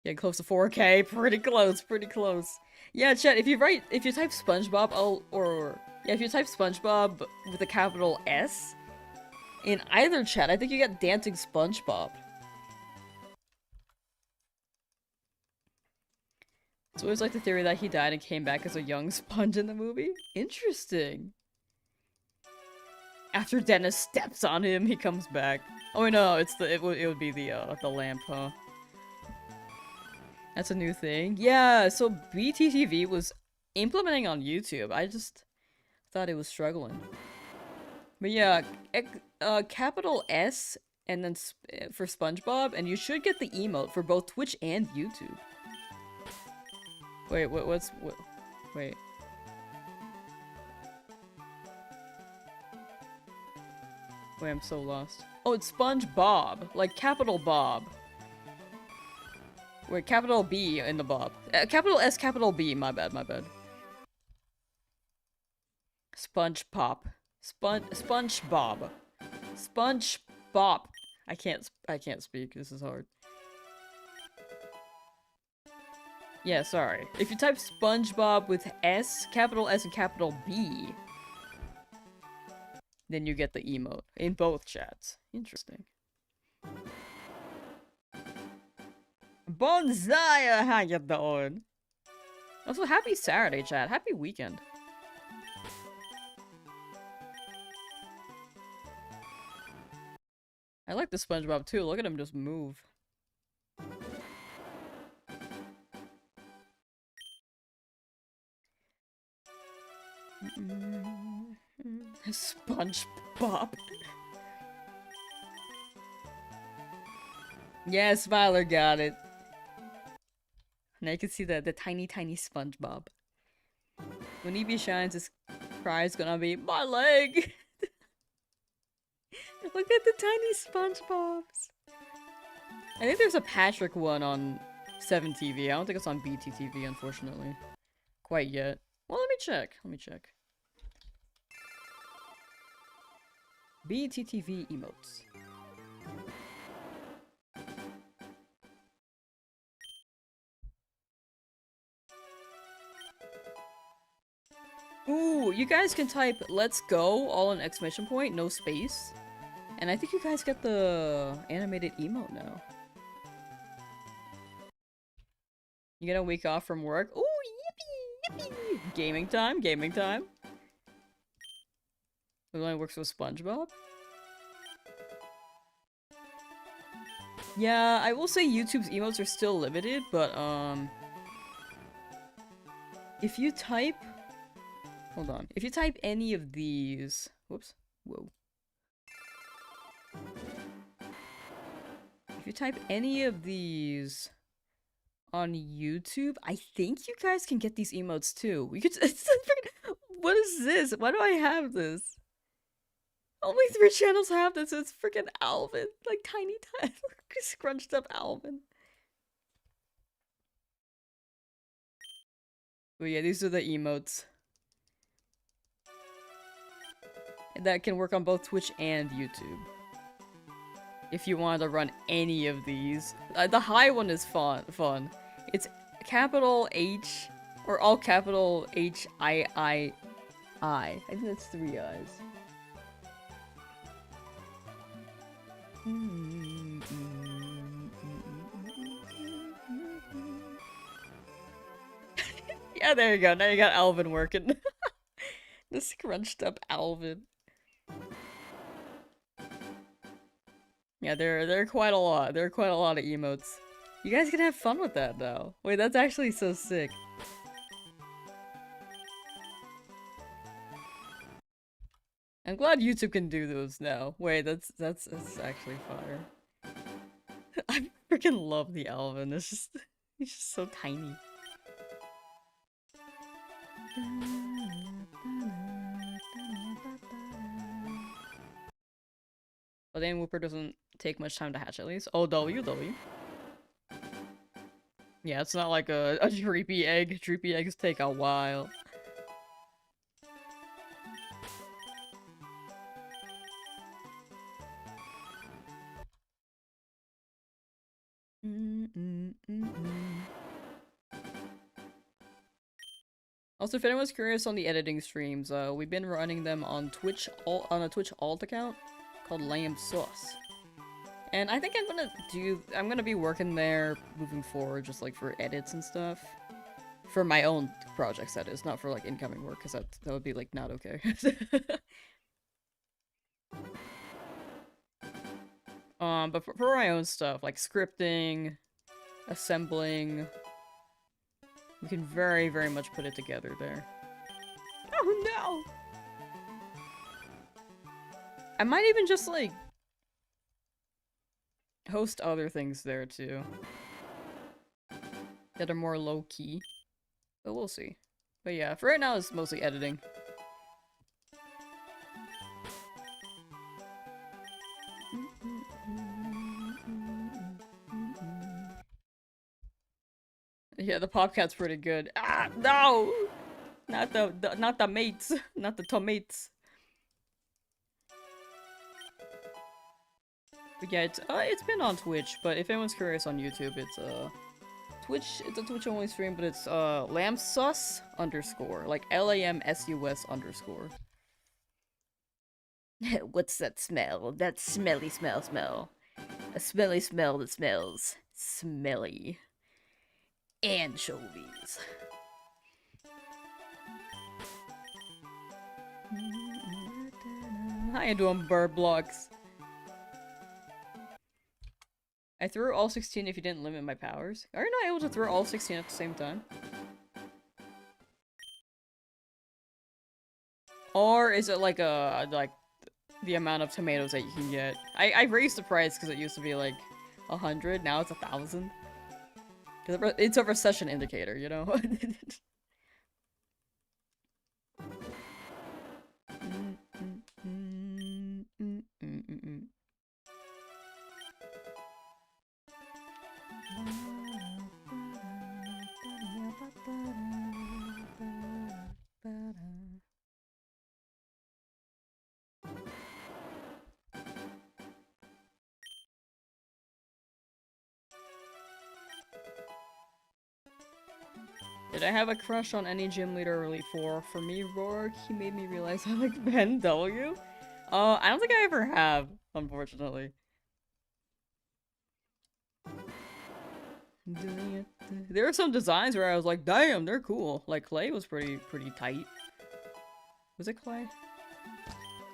Yeah, close to 4K. Pretty close, pretty close. Yeah, chat, if you type SpongeBob, if you type SpongeBob with a capital S in either chat, I think you get Dancing SpongeBob. It's always like the theory that he died and came back as a young Sponge in the movie. Interesting. After Dennis steps on him, he comes back. Oh no, it would be the lamp, huh? That's a new thing. Yeah, so BTTV was implementing on YouTube. I just thought it was struggling. But yeah, capital S and then for SpongeBob, and you should get the emote for both Twitch and YouTube. Wait, what? Wait. Wait, I'm so lost. Oh, it's SpongeBob, like capital Bob. Wait, capital B in the Bob. Capital S, capital B. My bad, my bad. SpongeBob. SpongeBob. SpongeBob. I can't speak. This is hard. Yeah, sorry. If you type SpongeBob with S, capital S and capital B, then you get the emote in both chats. Interesting. Bonsai, how you doing? Also, happy Saturday, chat. Happy weekend. I like the SpongeBob too. Look at him just move. SpongeBob. Yes, Smiler got it. And I can see the tiny SpongeBob. When Eevee shines, his cry is gonna be my leg. Look at the tiny SpongeBobs. I think there's a Patrick one on 7TV. I don't think it's on BTTV, unfortunately. Quite yet. Well, let me check. BTTV emotes. Ooh, you guys can type "let's go" all in exclamation point, no space. And I think you guys get the animated emote now. You get a week off from work. Ooh, yippee! Gaming time. It only works with SpongeBob. Yeah, I will say YouTube's emotes are still limited, but if you type... Hold on. If you type any of these... Whoops. Whoa. If you type any of these on YouTube, I think you guys can get these emotes too. We could... What is this? Why do I have this? Only 3 channels have this. It's freaking Alvin. Like tiny scrunched up Alvin. But yeah, these are the emotes that can work on both Twitch and YouTube. If you wanted to run any of these. The high one is fun. It's capital H, or all capital H-I-I-I. I think that's 3 I's. Yeah, there you go. Now you got Alvin working. The scrunched up Alvin. Yeah, there are quite a lot. There are quite a lot of emotes. You guys can have fun with that though. Wait, that's actually so sick. I'm glad YouTube can do those now. Wait, that's actually fire. I freaking love the Alvin. He's just so tiny. But then Whooper doesn't take much time to hatch at least. Oh, W. Yeah, it's not like a Dreepy egg. Dreepy eggs take a while. Also, if anyone's curious on the editing streams, we've been running them on Twitch, on a Twitch alt account called Lamsauce. And I think I'm gonna be working there moving forward, just like for edits and stuff. For my own projects, that is, not for like incoming work, because that would be like not okay. But for my own stuff, like scripting, assembling, We can very, very much put it together there. Oh no! I might even just, like, host other things there, too. That are more low-key. But we'll see. But yeah, for right now, it's mostly editing. Yeah, the Popcat's pretty good. Ah, no! Not the mates. Not the tomates. But yeah, it's been on Twitch, but if anyone's curious on YouTube, it's Twitch, it's a Twitch only stream, but it's Lamsauce _ like LAMSUS_. What's that smell? That smelly smell. A smelly smell that smells smelly. Anchovies. How you doing, bird blocks? I threw all 16 if you didn't limit my powers. Are you not able to throw all 16 at the same time? Or is it like the amount of tomatoes that you can get? I raised the price because it used to be like 100, now it's 1,000. It's a recession indicator, you know? Did I have a crush on any gym leader early for? For me, Rourke, he made me realize I like Ben W. I don't think I ever have, unfortunately. There are some designs where I was like, damn, they're cool. Like, Clay was pretty tight. Was it Clay?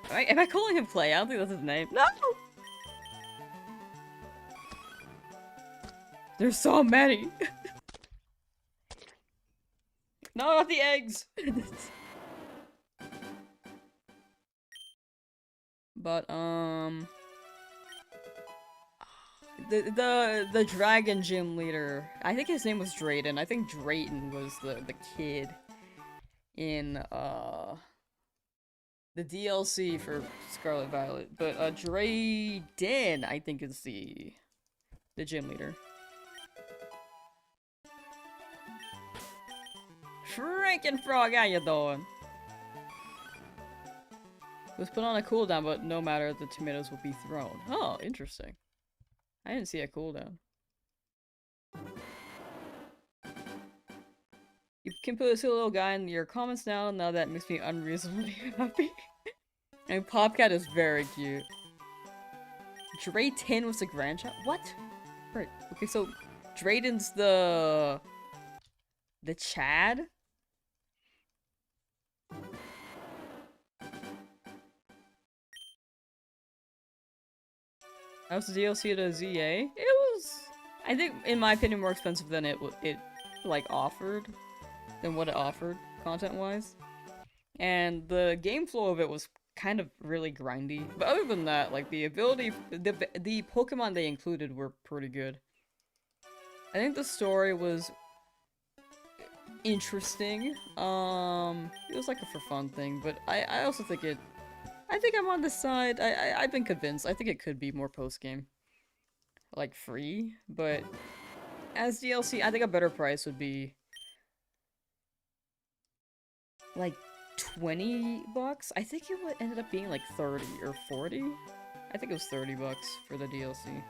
Am I calling him Clay? I don't think that's his name. No! There's so many! No, not the eggs! But, the dragon gym leader, I think his name was Drayden. I think Drayton was the kid in, the DLC for Scarlet Violet. But, Drayden, I think, is the gym leader. Frankenfrog, how you doing? It was put on a cooldown, but no matter, the tomatoes will be thrown. Oh, interesting. I didn't see a cooldown. You can put this little guy in your comments now that makes me unreasonably happy. And Popcat is very cute. Drayton was the grandchild? What? Right, okay, so Drayden's the Chad? That was the DLC to ZA? It was, I think, in my opinion, more expensive than it like, offered. Than what it offered, content-wise. And the game flow of it was kind of really grindy. But other than that, like, the ability, the Pokemon they included were pretty good. I think the story was interesting. It was like a for fun thing, but I also think I think I'm on this side. I've been convinced. I think it could be more post-game. Like, free, but as DLC, I think a better price would be like 20 bucks? I think it ended up being like 30 or 40. I think it was 30 bucks for the DLC.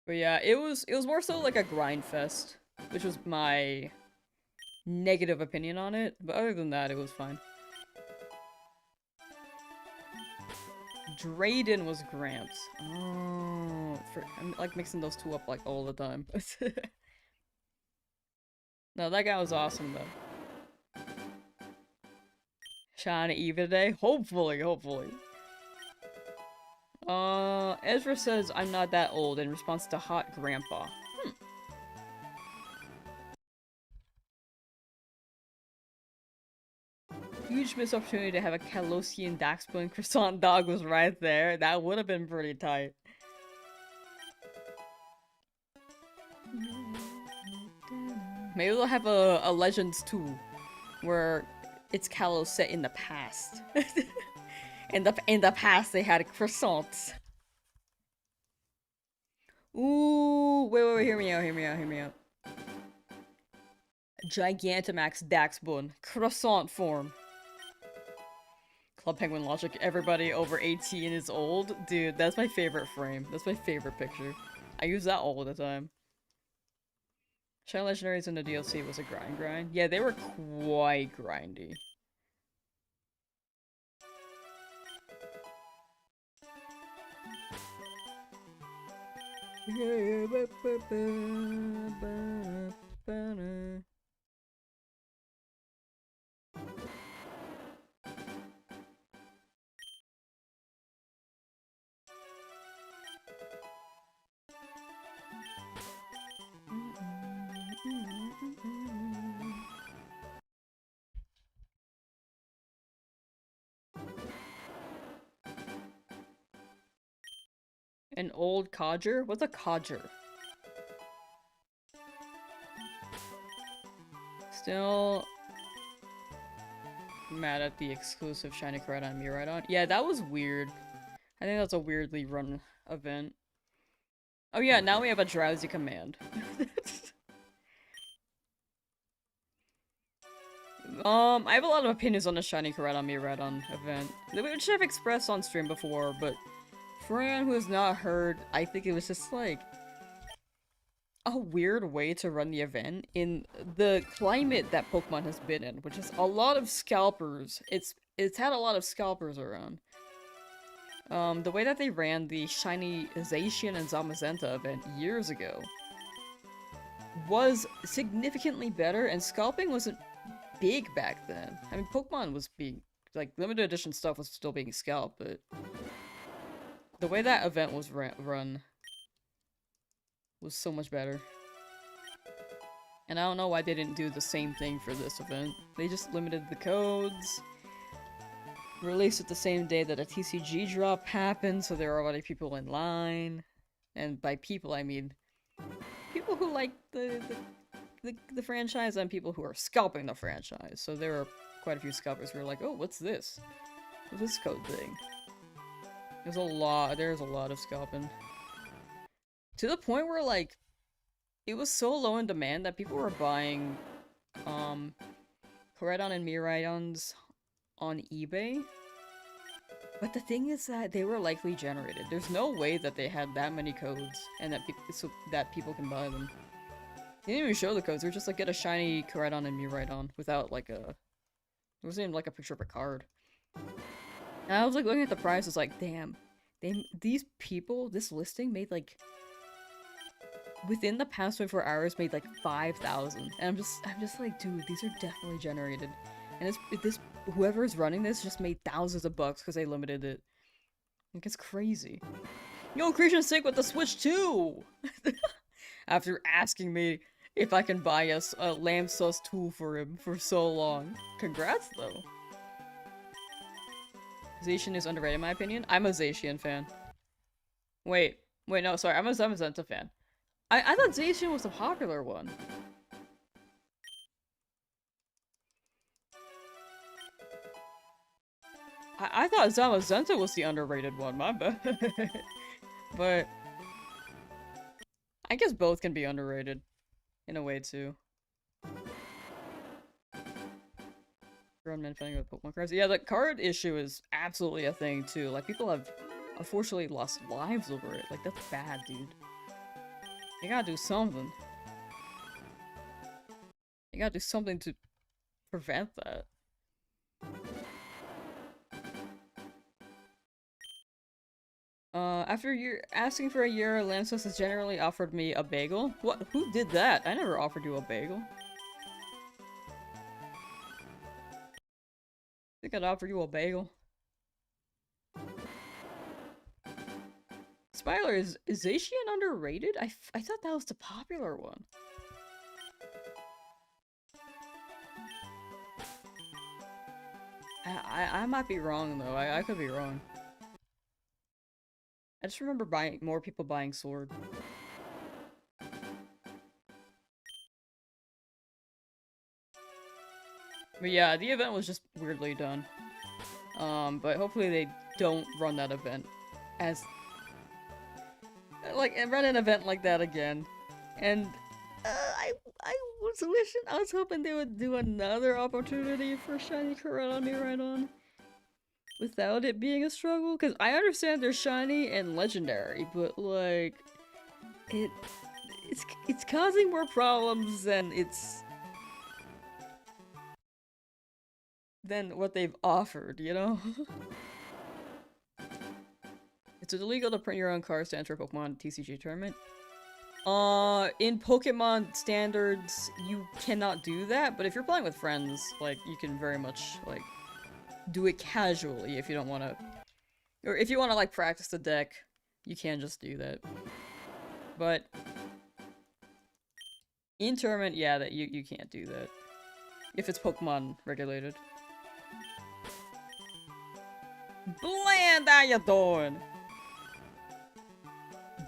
But yeah, it was more so like a grind fest, which was my negative opinion on it, but other than that, it was fine. Drayden was Gramps. Oh, I'm like mixing those two up like all the time. No, that guy was awesome though. Shiny Eevee today? Hopefully. Ezra says I'm not that old in response to Hot Grandpa. Huge missed opportunity to have a Calosian Daxbone croissant dog was right there. That would have been pretty tight. Maybe they'll have a Legends 2 where it's Kalos set in the past. in the past they had croissants. Ooh, wait, hear me out. Gigantamax Daxbone, croissant form. Club Penguin logic, everybody over 18 is old. Dude, that's my favorite frame. That's my favorite picture. I use that all the time. Shiny Legendaries in the DLC was a grind. Yeah, they were quite grindy. An old codger? What's a codger? Still mad at the exclusive Shiny Coretta on Miraidon. Yeah, that was weird. I think that's a weirdly run event. Oh yeah, now we have a Drowzee command. I have a lot of opinions on the Shiny Coretta on Miraidon event. We should have expressed on stream before, but for anyone who has not heard, I think it was just like a weird way to run the event in the climate that Pokemon has been in, which is a lot of scalpers. It's had a lot of scalpers around. The way that they ran the Shiny Zacian and Zamazenta event years ago was significantly better, and scalping wasn't big back then. I mean, Pokemon was being, like, limited edition stuff was still being scalped, but the way that event was run was so much better. And I don't know why they didn't do the same thing for this event. They just limited the codes, released it the same day that a TCG drop happened, so there were already people in line. And by people, I mean people who like the franchise and people who are scalping the franchise. So there were quite a few scalpers who were like, oh, what's this? What's this code thing? There's a lot of scalping. To the point where, like, it was so low in demand that people were buying, Koraidon and Miraidons on eBay. But the thing is that they were likely generated. There's no way that they had that many codes and that people can buy them. They didn't even show the codes, they were just like, get a shiny Koraidon and Miraidon without, like, it wasn't even like a picture of a card. And I was like looking at the price, it's like, damn, these people, this listing made like, within the past 24 hours made like 5,000. And I'm just like, dude, these are definitely generated. And whoever's running this just made thousands of bucks because they limited it. Like, it's crazy. Yo, Creation Sync with the Switch too! After asking me if I can buy a Lamsauce tool for him for so long. Congrats though. Zacian is underrated in my opinion. I'm a Zacian fan. Wait, no, sorry, I'm a Zamazenta fan. I thought Zacian was the popular one. I thought Zamazenta was the underrated one, my bad. But I guess both can be underrated in a way too. Grown men fighting with Pokemon cards. Yeah, the card issue is absolutely a thing too. Like, people have unfortunately lost lives over it. Like, that's bad, dude. You gotta do something. You gotta do something to prevent that. After asking for a year, Lamsauce has generally offered me a bagel. What? Who did that? I never offered you a bagel. I think I'd offer you a bagel. Spyler, is Zacian underrated? I thought that was the popular one. I might be wrong though. I could be wrong. I just remember more people buying Sword. But yeah, the event was just weirdly done. But hopefully they don't run that event as like run an event like that again. And I was hoping they would do another opportunity for Shiny Miraidon without it being a struggle. Because I understand they're shiny and legendary, but like it's causing more problems than what they've offered, you know? It's illegal to print your own cards to enter a Pokemon TCG tournament. In Pokemon standards, you cannot do that, but if you're playing with friends, like, you can very much, like, do it casually if you don't want to. Or if you want to, like, practice the deck, you can just do that. But in tournament, yeah, that you can't do that. If it's Pokemon regulated. Bland, how you doing?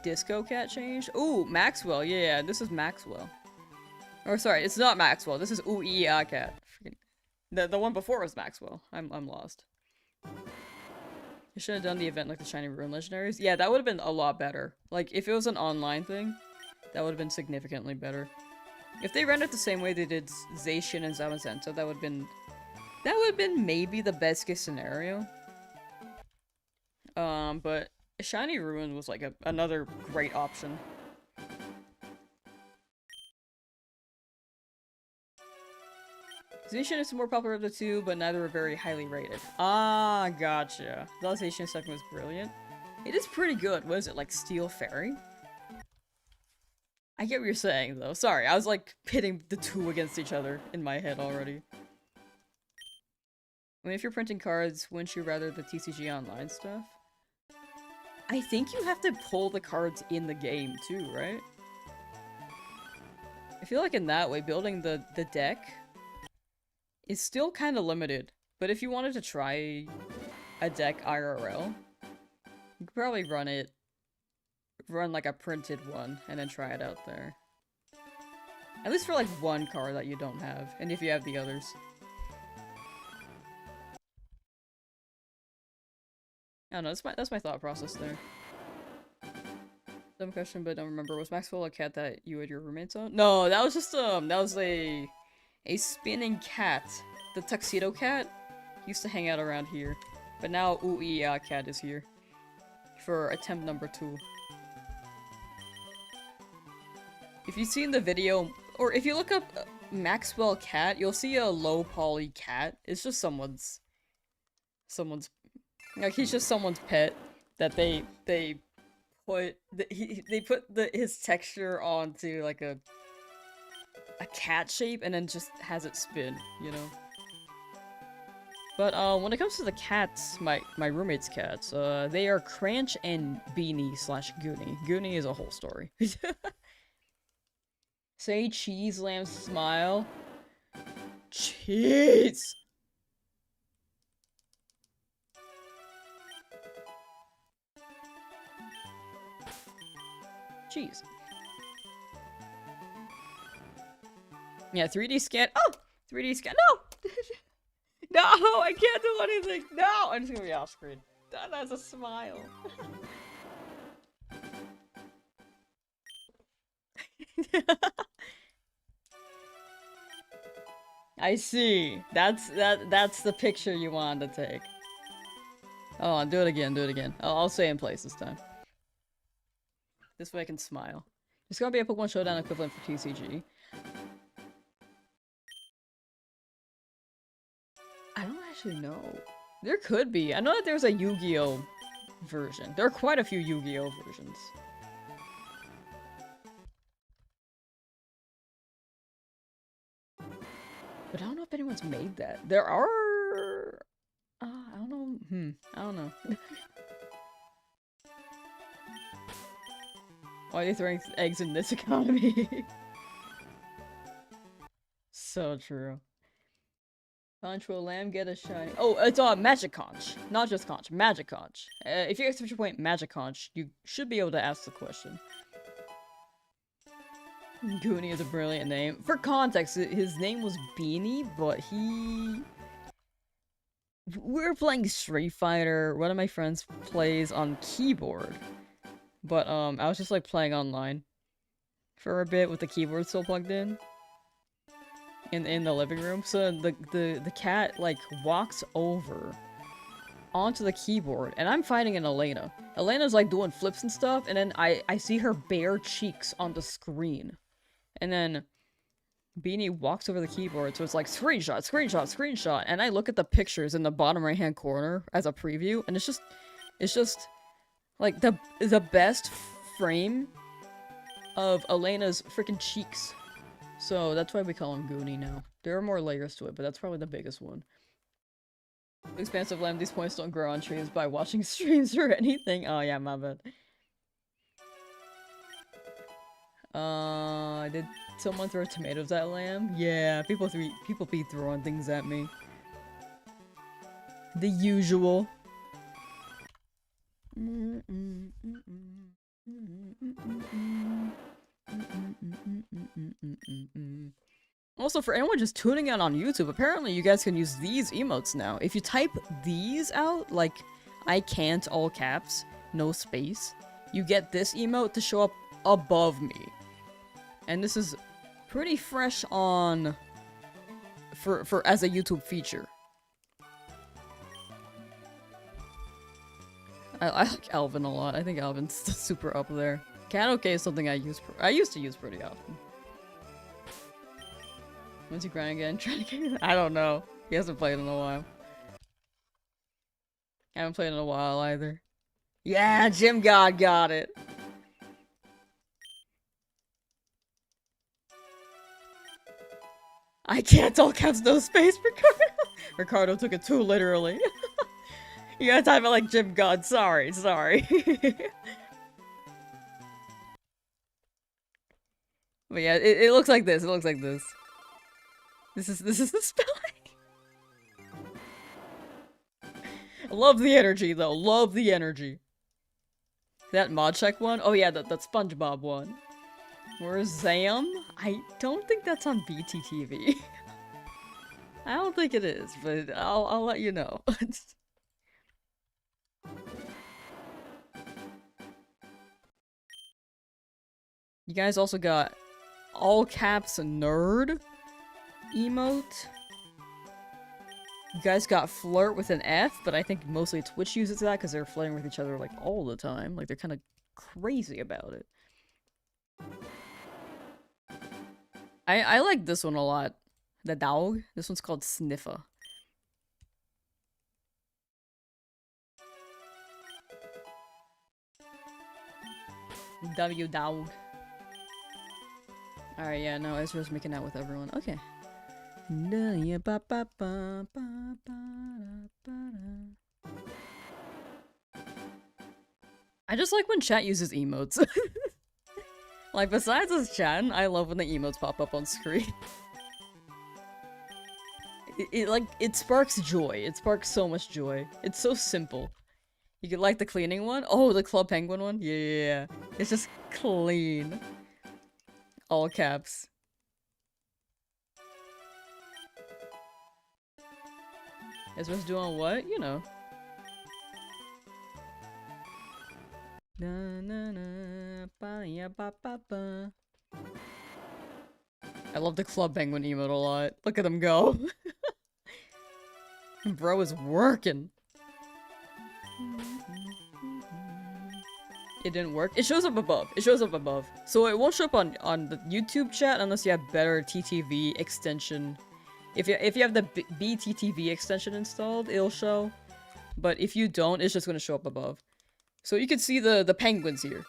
Disco Cat changed? Ooh, Maxwell, yeah, this is Maxwell. Or sorry, it's not Maxwell, this is Cat. The one before was Maxwell. I'm lost. You should have done the event like the Shiny Ruin Legendaries. Yeah, that would have been a lot better. Like, if it was an online thing, that would have been significantly better. If they ran it the same way they did Zacian and Zamazenta, that would have been maybe the best case scenario. But Shiny Ruin was like another great option. Zacian is more popular of the two, but neither are very highly rated. Ah, gotcha. The Zacian second was brilliant. It is pretty good. What is it, like Steel Fairy? I get what you're saying, though. Sorry, I was like pitting the two against each other in my head already. I mean, if you're printing cards, wouldn't you rather the TCG Online stuff? I think you have to pull the cards in the game, too, right? I feel like in that way, building the deck is still kind of limited. But if you wanted to try a deck IRL, you could probably run like a printed one, and then try it out there. At least for like one card that you don't have, and if you have the others. I don't know, that's my thought process there. Dumb question, but I don't remember. Was Maxwell a cat that you had your roommates on? No, that was just, that was a spinning cat. The tuxedo cat used to hang out around here. But now Cat is here. For attempt number 2. If you've seen the video, or if you look up Maxwell cat, you'll see a low poly cat. It's just someone's, like, he's just someone's pet that they put his texture onto like a cat shape and then just has it spin, you know. But when it comes to the cats, my roommate's cats, they are Cranch and Beanie / Goonie. Goonie is a whole story. Say cheese, lamb, smile. Cheese! Cheese. Yeah, 3D scan. Oh! 3D scan. No! No! I can't do anything! No! I'm just gonna be off screen. That's a smile. I see. That's the picture you wanted to take. Oh, do it again. I'll stay in place this time. This way I can smile. There's gonna be a Pokemon Showdown equivalent for TCG. I don't actually know. There could be. I know that there's a Yu-Gi-Oh! Version. There are quite a few Yu-Gi-Oh! Versions. But I don't know if anyone's made that. There are... I don't know. I don't know. Why are they throwing eggs in this economy? So true. Control Lamb, get a shiny. Oh, it's Magiconch. Not just Conch, Magiconch. If you get switch point Magiconch, you should be able to ask the question. Goonie is a brilliant name. For context, his name was Beanie, but we were playing Street Fighter. One of my friends plays on keyboard. But, I was just, like, playing online for a bit with the keyboard still plugged in the living room. So the cat, like, walks over onto the keyboard, and I'm fighting an Elena. Elena's, like, doing flips and stuff, and then I see her bare cheeks on the screen. And then Beanie walks over the keyboard, so it's like, screenshot, screenshot, screenshot, and I look at the pictures in the bottom right-hand corner as a preview, and it's just, like, the best frame of Elena's freaking cheeks. So that's why we call him Goonie now. There are more layers to it, but that's probably the biggest one. Expansive Lamb, these points don't grow on trees by watching streams or anything. Oh yeah, my bad. Did someone throw tomatoes at Lamb? Yeah, people be throwing things at me. The usual. Also, for anyone just tuning in on YouTube, apparently you guys can use these emotes now. If you type these out, like, I can't all caps, no space, you get this emote to show up above me. And this is pretty fresh on for as a YouTube feature. I like Alvin a lot. I think Alvin's super up there. Cat OK is something I used to use pretty often. When's he crying again? Trying to get I don't know. He hasn't played in a while. I haven't played in a while either. Yeah, Gym God got it. I can't all caps no space, Ricardo. Ricardo took it too literally. You gotta type it like Gym God. Sorry. But yeah, it looks like this. It looks like this. This is the spelling. I love the energy though. Love the energy. That mod check one? Oh yeah, that SpongeBob one. Where's Zam? I don't think that's on BTTV. I don't think it is, but I'll let you know. You guys also got all caps nerd emote. You guys got flirt with an F, but I think mostly Twitch uses that because they're flirting with each other like all the time. Like they're kind of crazy about it. I like this one a lot. The dog. This one's called Sniffer. W dog. Alright, yeah, no, Ezra's making out with everyone. Okay. I just like when chat uses emotes. Like, besides us chatting, I love when the emotes pop up on screen. It sparks joy. It sparks so much joy. It's so simple. You could like the cleaning one? Oh, the Club Penguin one? Yeah. It's just clean. All caps. Ezra's doing what? You know. I love the Club Penguin emote a lot. Look at him go. Bro is working. It didn't work. It shows up above. It shows up above. So it won't show up on the YouTube chat unless you have better TTV extension. If you have the BTTV extension installed, it'll show. But if you don't, it's just gonna show up above. So you can see the penguins here.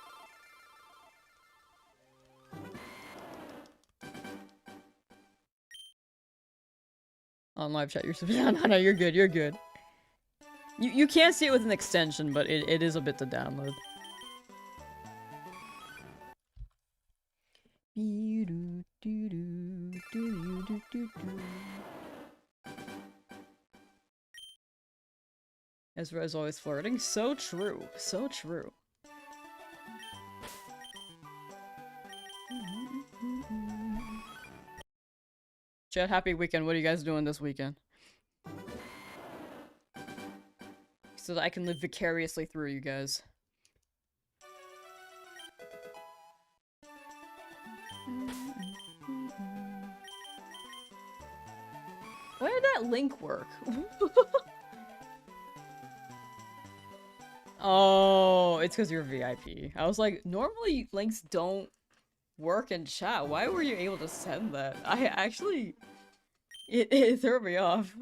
On live chat, no, you're good, you're good. You can't see it with an extension, but it is a bit to download. Ezra is always flirting. So true. So true. Chat, happy weekend. What are you guys doing this weekend? So that I can live vicariously through you guys. Why did that link work? Oh, it's because you're VIP. I was like, normally links don't work in chat. Why were you able to send that? I actually... It threw me off.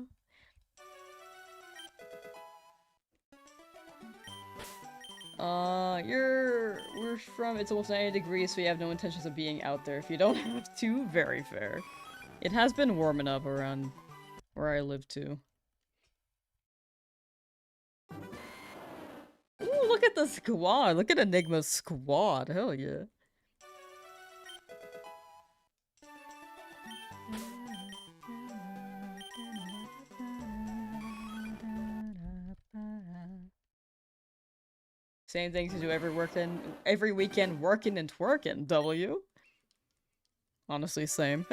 We're from, it's almost 90 degrees, so you have no intentions of being out there. If you don't have to, very fair. It has been warming up around where I live too. Ooh, look at the squad! Look at Enigma's squad! Hell yeah. Same thing to do every weekend, working and twerking, W. Honestly, same.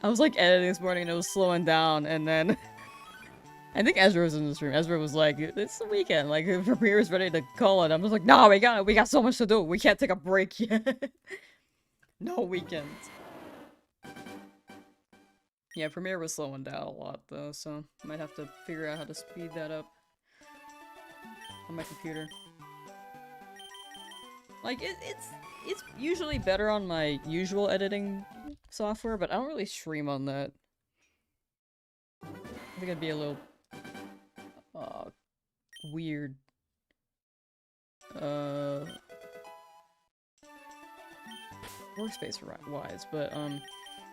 I was like editing this morning and it was slowing down, and then I think Ezra was in the stream. Ezra was like, "It's the weekend, like Premiere's ready to call it." I'm just like, "No, we got so much to do. We can't take a break yet." No weekends. Yeah, Premiere was slowing down a lot though, so might have to figure out how to speed that up on my computer. Like it's usually better on my usual editing software, but I don't really stream on that. I think it'd be a little weird. Workspace wise, but when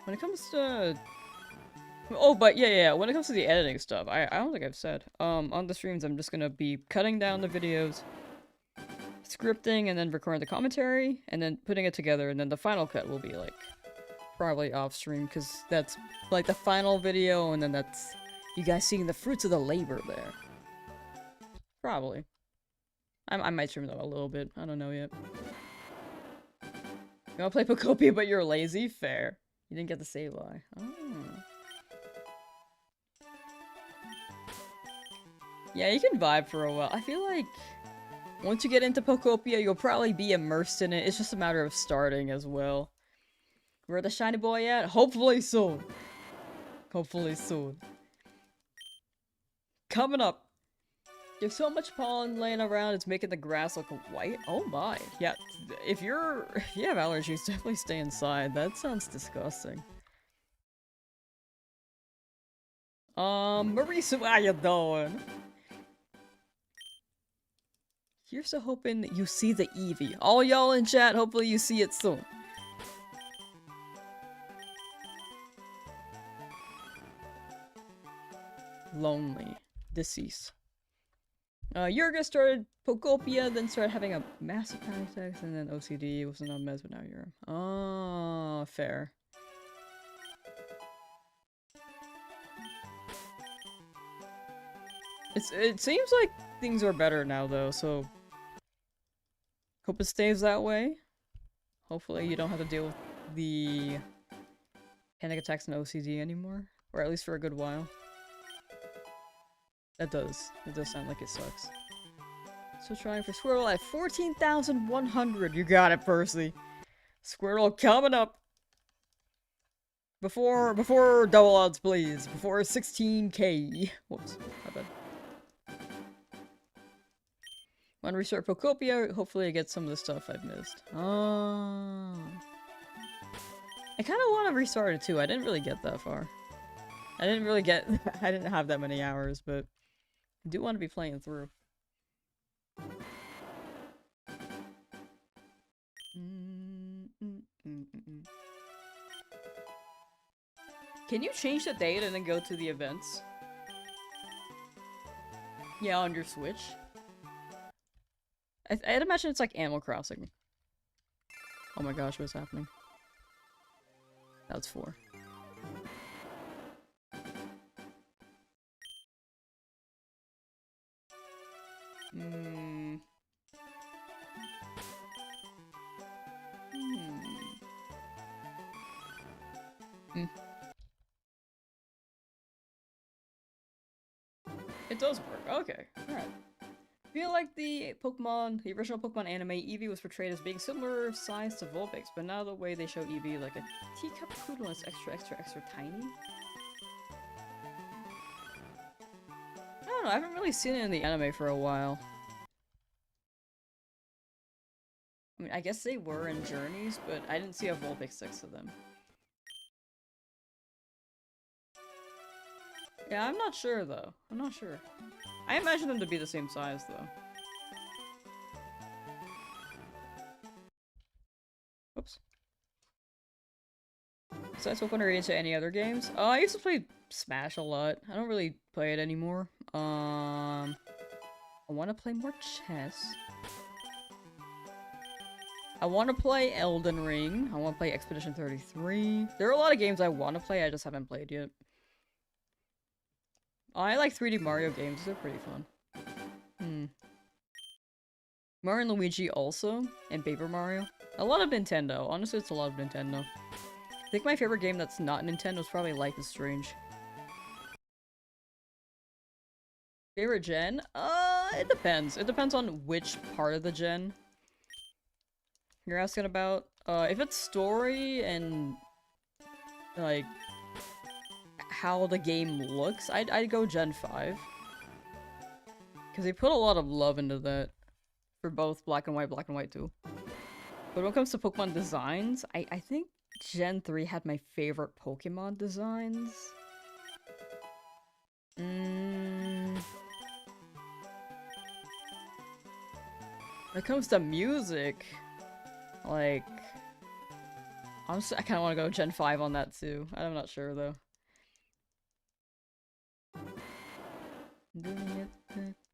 it comes to but yeah, when it comes to the editing stuff, I don't think I've said on the streams I'm just gonna be cutting down the videos, scripting, and then recording the commentary, and then putting it together, and then the final cut will be like probably off stream, because that's like the final video, and then that's you guys seeing the fruits of the labor there. Probably. I might stream though a little bit. I don't know yet. You wanna play Pocopia but you're lazy? Fair. You didn't get the save lie. Oh. Yeah, you can vibe for a while. I feel like once you get into Pocopia, you'll probably be immersed in it. It's just a matter of starting as well. Where the shiny boy at? Hopefully soon. Hopefully soon. Coming up. There's so much pollen laying around, it's making the grass look white. Oh my. Yeah, if you have allergies, definitely stay inside. That sounds disgusting. Marisa, how you doing? Here's to hoping that you see the Eevee. All y'all in chat, hopefully you see it soon. Lonely. Deceased. Yurga started Pocopia, then started having a massive panic attacks, and then OCD wasn't on meds, but now you're... Oh, fair. It seems like things are better now, though, so... Hope it stays that way. Hopefully you don't have to deal with the panic attacks and OCD anymore. Or at least for a good while. It does sound like it sucks. So trying for Squirrel at 14,100. You got it, Percy. Squirrel coming up. Before double odds, please. Before 16k. Whoops, my bad. When I restart Pocopia, hopefully I get some of the stuff I've missed. Oh. I kind of want to restart it too. I didn't really get that far. I didn't have that many hours, but I do want to be playing through. Can you change the date and then go to the events? Yeah, on your Switch. I'd imagine it's like Animal Crossing. Oh my gosh, what's happening? That's 4. It does work. Okay. Alright. I feel like the original Pokemon anime, Eevee was portrayed as being similar size to Vulpix, but now the way they show Eevee like a teacup poodle is extra tiny. I don't know, I haven't really seen it in the anime for a while. I mean, I guess they were in Journeys, but I didn't see a Vulpix next to them. Yeah, I'm not sure though. I'm not sure. I imagine them to be the same size though. Oops. Besides Pokemon, are you into any other games? I used to play Smash a lot. I don't really play it anymore. I want to play more chess. I want to play Elden Ring. I want to play Expedition 33. There are a lot of games I want to play, I just haven't played yet. I like 3D Mario games, they're pretty fun. Mario and Luigi also, and Paper Mario. A lot of Nintendo. Honestly, it's a lot of Nintendo. I think my favorite game that's not Nintendo is probably Life is Strange. Favorite gen? It depends. It depends on which part of the gen you're asking about. If it's story and, like, how the game looks, I'd go Gen 5. Because they put a lot of love into that. For both Black and White 2. But when it comes to Pokemon designs, I think Gen 3 had my favorite Pokemon designs. When it comes to music, like, honestly, I kind of want to go Gen 5 on that too. I'm not sure though.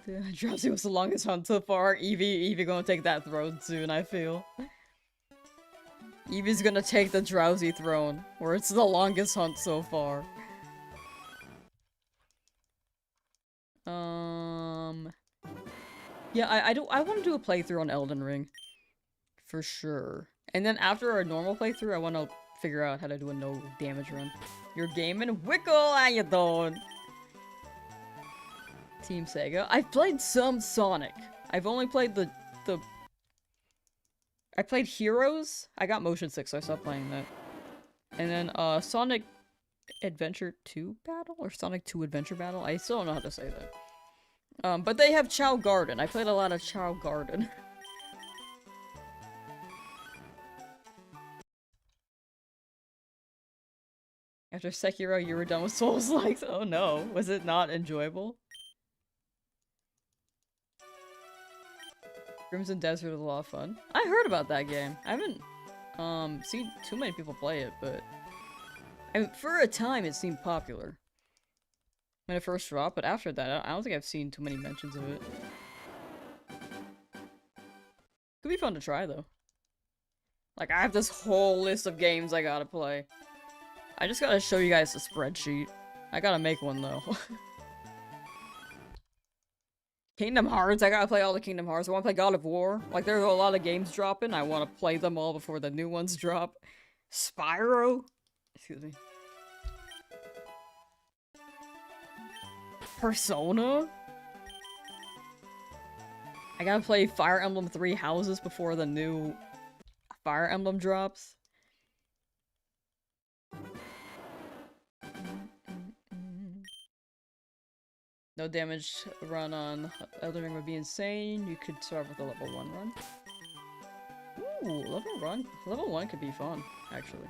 Drowzee was the longest hunt so far. Eevee gonna take that throne soon, I feel. Eevee's gonna take the Drowzee throne, where it's the longest hunt so far. Yeah, I want to do a playthrough on Elden Ring. For sure. And then after a normal playthrough, I want to figure out how to do a no damage run. You're gaming? Wickle, how you doing? Team Sega. I've played some Sonic. I've only played I played Heroes. I got motion sick, so I stopped playing that. And then, Sonic Adventure 2 Battle? Or Sonic 2 Adventure Battle? I still don't know how to say that. But they have Chao Garden. I played a lot of Chao Garden. After Sekiro, you were done with Souls-likes? Oh no. Was it not enjoyable? Crimson Desert was a lot of fun. I heard about that game. I haven't, seen too many people play it, but... I mean, for a time, it seemed popular. When it first dropped, but after that, I don't think I've seen too many mentions of it. Could be fun to try, though. Like, I have this whole list of games I gotta play. I just gotta show you guys the spreadsheet. I gotta make one, though. Kingdom Hearts, I gotta play all the Kingdom Hearts. I wanna play God of War. Like, there's a lot of games dropping. I wanna play them all before the new ones drop. Spyro? Excuse me. Persona? I gotta play Fire Emblem 3 Houses before the new Fire Emblem drops. No damage run on Elden Ring would be insane. You could start with a level 1 run. Ooh, level 1 could be fun, actually.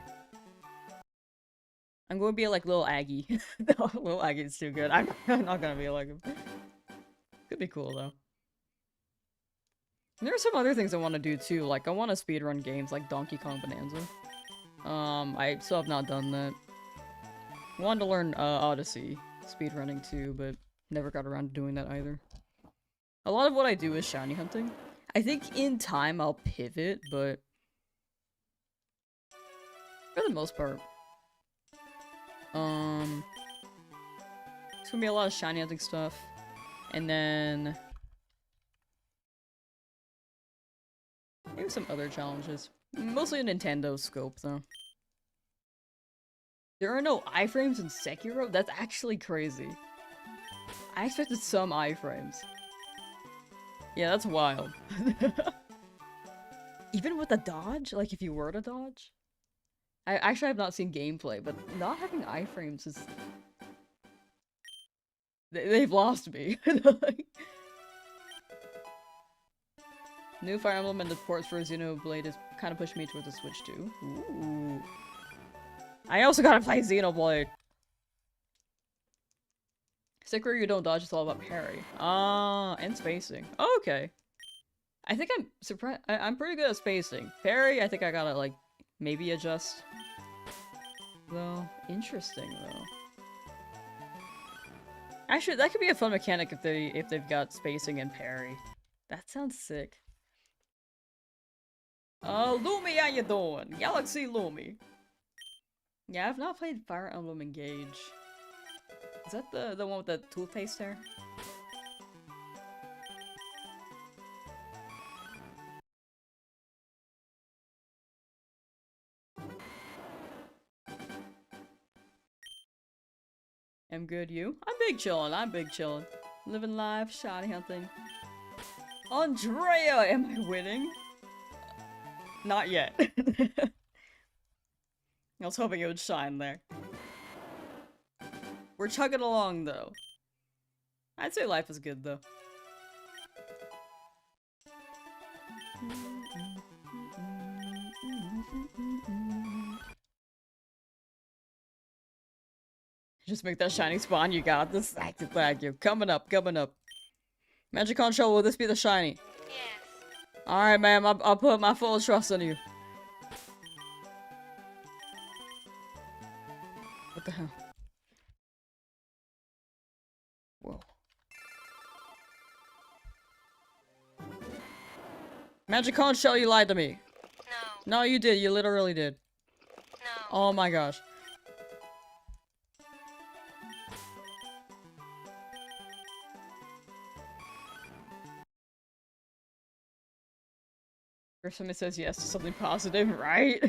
I'm going to be like Lil Aggie. No, Lil Aggie's too good. I'm not going to be like him. Could be cool, though. And there are some other things I want to do, too. Like, I want to speedrun games like Donkey Kong Bonanza. I still have not done that. I wanted to learn, Odyssey speedrunning, too, but never got around to doing that either. A lot of what I do is shiny hunting. I think in time I'll pivot, but... for the most part. It's gonna be a lot of shiny hunting stuff. And then... maybe some other challenges. Mostly a Nintendo scope, though. There are no iframes in Sekiro? That's actually crazy. I expected some iframes. Yeah, that's wild. Even with the dodge? Like, if you were to dodge? I actually have not seen gameplay, but not having iframes is... They've lost me. Like... New Fire Emblem and the ports for Xenoblade is kind of pushing me towards the Switch too. Ooh. I also gotta play Xenoblade. Sticker, you don't dodge, it's all about parry. And spacing. Oh, okay. I think I'm surprised. I'm pretty good at spacing. Parry, I think I gotta, like, maybe adjust. Though, interesting, though. Actually, that could be a fun mechanic if they've got spacing and parry. That sounds sick. Lumi, how you doing? Galaxy Lumi. Yeah, I've not played Fire Emblem Engage. Is that the one with the toothpaste hair? I'm good, you? I'm big chillin'. Living life, shiny hunting. Andrea, am I winning? Not yet. I was hoping it would shine there. We're chugging along, though. I'd say life is good, though. Just make that shiny spawn, you got this. Thank you. Coming up. Magicon show, will this be the shiny? Yes. Alright, ma'am, I'll put my full trust in you. What the hell? Whoa. Magicon shell, you lied to me. No. No, you did. You literally did. No. Oh my gosh. Or somebody says yes to something positive, right?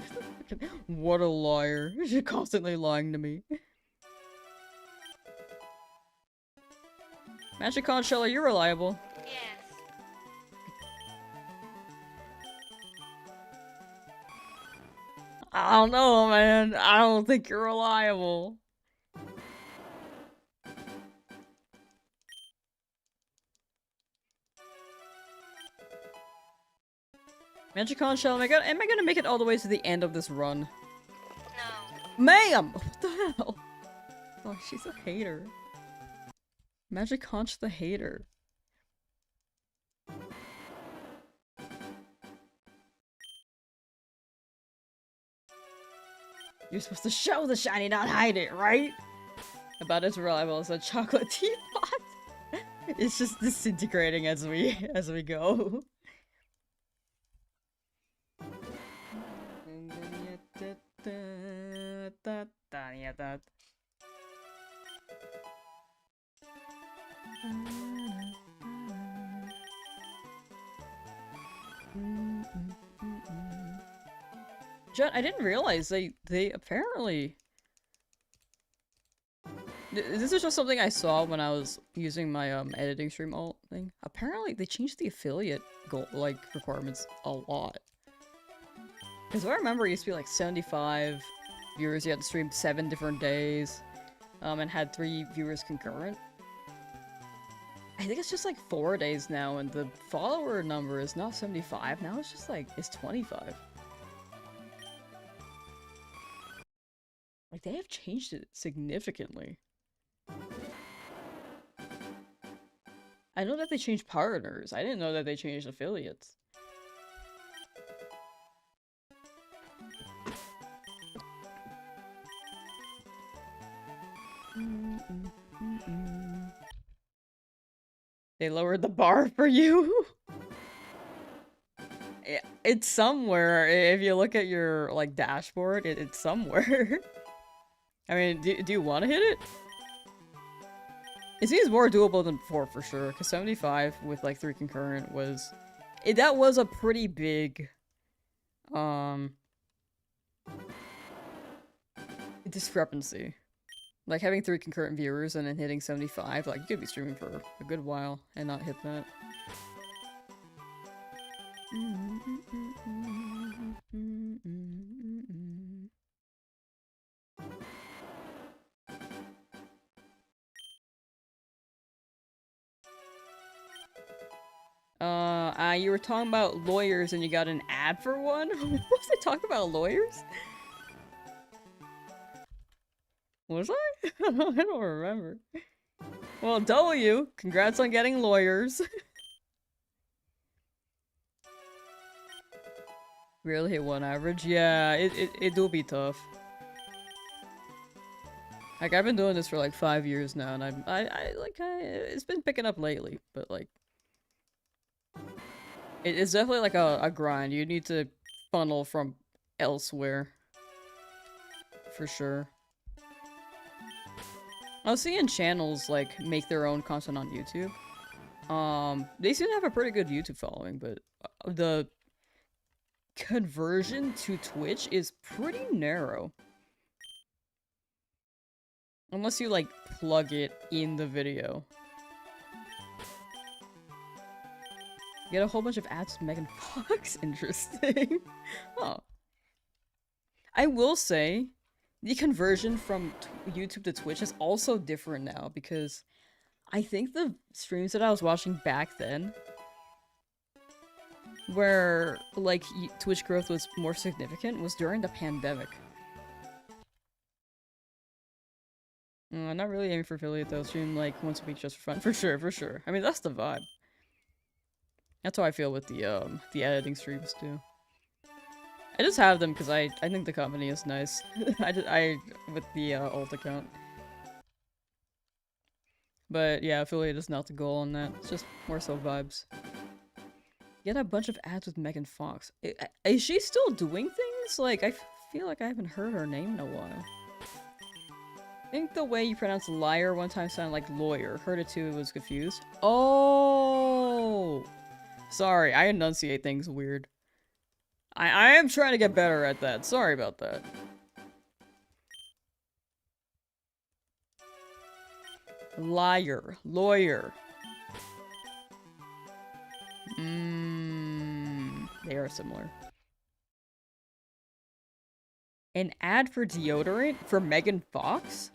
What a liar. She's constantly lying to me. Magicon Shell, you're reliable. Yes. I don't know, man. I don't think you're reliable. Magicon Shell, am I gonna make it all the way to the end of this run? No. Ma'am! What the hell? Oh, she's a hater. Magiconch the hater. You're supposed to show the shiny, not hide it, right? About as reliable as a chocolate teapot. It's just disintegrating as we go. Jen, I didn't realize they apparently... This is just something I saw when I was using my editing stream alt thing. Apparently they changed the affiliate goal requirements a lot. Because I remember it used to be like 75 viewers, you had to stream 7 different days, and had 3 viewers concurrent. I think it's just like 4 days now, and the follower number is not 75, now it's just like, it's 25. Like, they have changed it significantly. I know that they changed partners, I didn't know that they changed affiliates. They lowered the bar for you? It's somewhere. If you look at your, like, dashboard, it's somewhere. I mean, do you want to hit it? It seems more doable than before, for sure. Because 75 with, like, 3 concurrent was... that was a pretty big... discrepancy. Like, having 3 concurrent viewers and then hitting 75, like, you could be streaming for a good while and not hit that. You were talking about lawyers and you got an ad for one? Was I talking about lawyers? Was I? I don't remember. Well, W, congrats on getting lawyers. Really hit 1 average? Yeah, it do be tough. Like, I've been doing this for like 5 years now, and it's been picking up lately, but like, it's definitely like a grind. You need to funnel from elsewhere. For sure. I was seeing channels like make their own content on YouTube. They seem to have a pretty good YouTube following, but the conversion to Twitch is pretty narrow. Unless you like plug it in the video. You get a whole bunch of ads with Megan Fox? Interesting. Oh. I will say, the conversion from YouTube to Twitch is also different now, because I think the streams that I was watching back then, where, like, Twitch growth was more significant, was during the pandemic. Not really aiming for affiliate though, stream like once a week just for fun. For sure, for sure. I mean, that's the vibe. That's how I feel with the editing streams too. I just have them because I think the company is nice. with the alt account. But yeah, affiliate is not the goal on that. It's just more so vibes. Get a bunch of ads with Megan Fox. Is she still doing things? Like, I feel like I haven't heard her name in a while. I think the way you pronounce liar one time sounded like lawyer. Heard it too, was confused. Oh! Sorry, I enunciate things weird. I am trying to get better at that. Sorry about that. Liar. Lawyer. They are similar. An ad for deodorant for Megan Fox?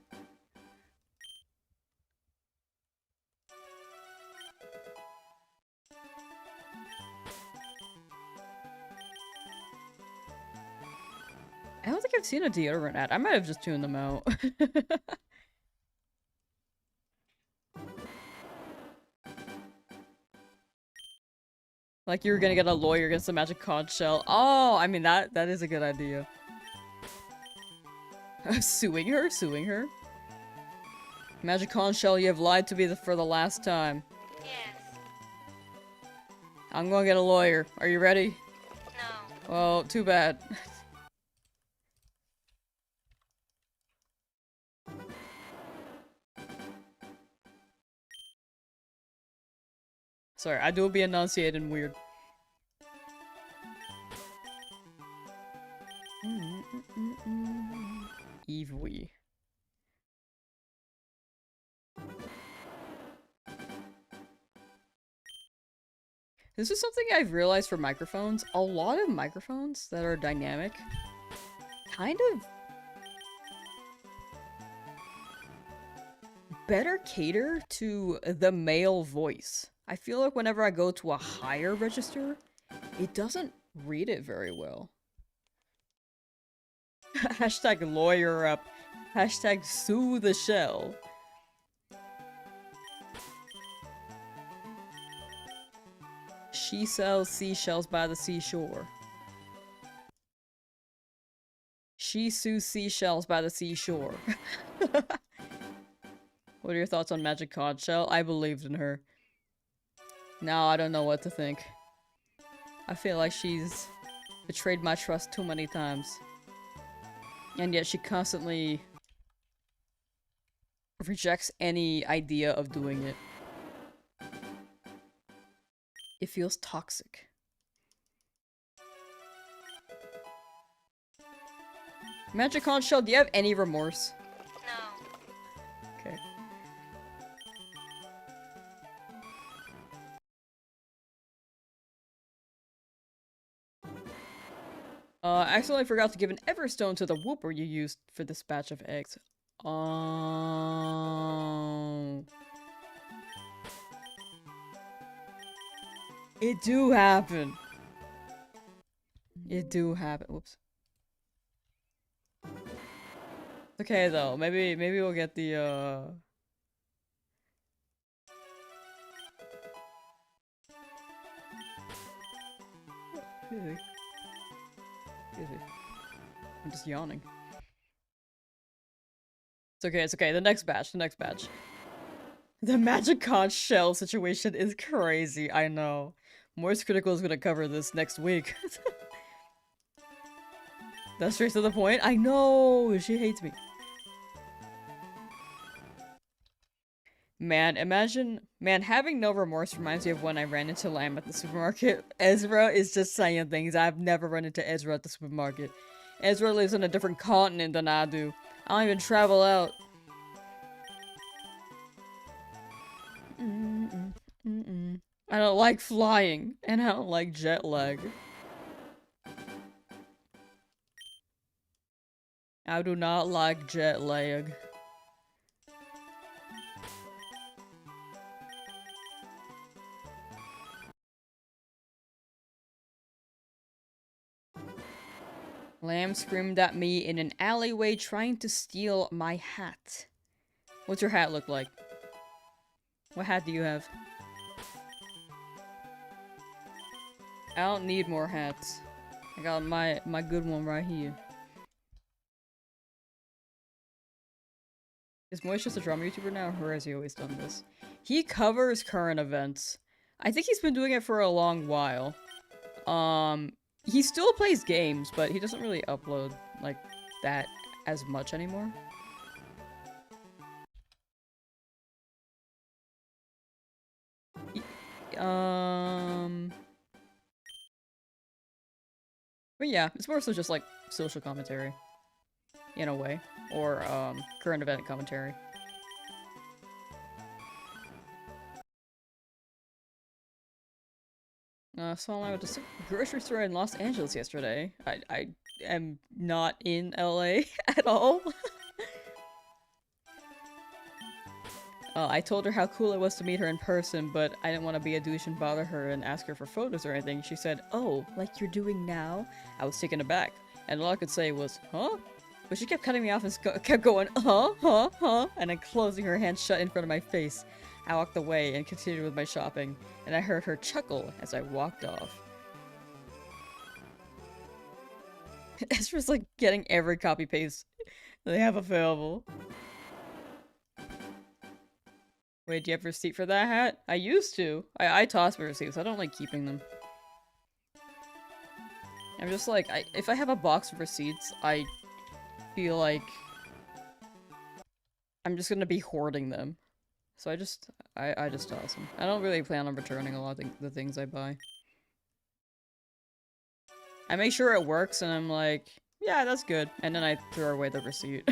I don't think I've seen a deodorant ad. I might have just tuned them out. Like you were gonna get a lawyer against the magic conch shell. Oh, I mean that is a good idea. Suing her? Suing her? Magic conch shell, you have lied to me for the last time. Yes. I'm gonna get a lawyer. Are you ready? No. Well, too bad. Sorry, I do be enunciating weird. Eevee. This is something I've realized for microphones. A lot of microphones that are dynamic kind of better cater to the male voice. I feel like whenever I go to a higher register, it doesn't read it very well. Hashtag lawyer up. Hashtag sue the shell. She sells seashells by the seashore. She sues seashells by the seashore. What are your thoughts on Magic Conch Shell? I believed in her. Now I don't know what to think. I feel like she's betrayed my trust too many times. And yet she constantly rejects any idea of doing it. It feels toxic. Magic Conch Shell, do you have any remorse? No. I accidentally forgot to give an Everstone to the Whooper you used for this batch of eggs. It do happen. It do happen. Whoops. Okay though, maybe we'll get the Excuse me. I'm just yawning. It's okay, the next batch. The Magikarp shell situation is crazy, I know. Moist Critical is gonna cover this next week. That's straight to the point? I know! She hates me. Man, having no remorse reminds me of when I ran into Lamb at the supermarket. Ezra is just saying things. I've never run into Ezra at the supermarket. Ezra lives on a different continent than I do. I don't even travel out. I don't like flying, and I don't like jet lag. I do not like jet lag. Lamb screamed at me in an alleyway trying to steal my hat. What's your hat look like? What hat do you have? I don't need more hats. I got my good one right here. Is Moist just a drama YouTuber now, or has he always done this? He covers current events. I think he's been doing it for a long while. He still plays games, but he doesn't really upload like that as much anymore. But yeah, it's more so just like social commentary. In a way. Or, current event commentary. So I went to the grocery store in Los Angeles yesterday. I am not in LA at all. I told her how cool it was to meet her in person, but I didn't want to be a douche and bother her and ask her for photos or anything. She said, "Oh, like you're doing now?" I was taken aback, and all I could say was, "Huh?" But she kept cutting me off and kept going, huh, and then closing her hand shut in front of my face. I walked away and continued with my shopping, and I heard her chuckle as I walked off. Ezra's like getting every copy-paste they have available. Wait, do you have a receipt for that hat? I used to. I toss my receipts. I don't like keeping them. I'm just like, if I have a box of receipts, I feel like I'm just gonna be hoarding them. So I just toss them. I don't really plan on returning a lot of the things I buy. I make sure it works and I'm like, yeah, that's good. And then I throw away the receipt.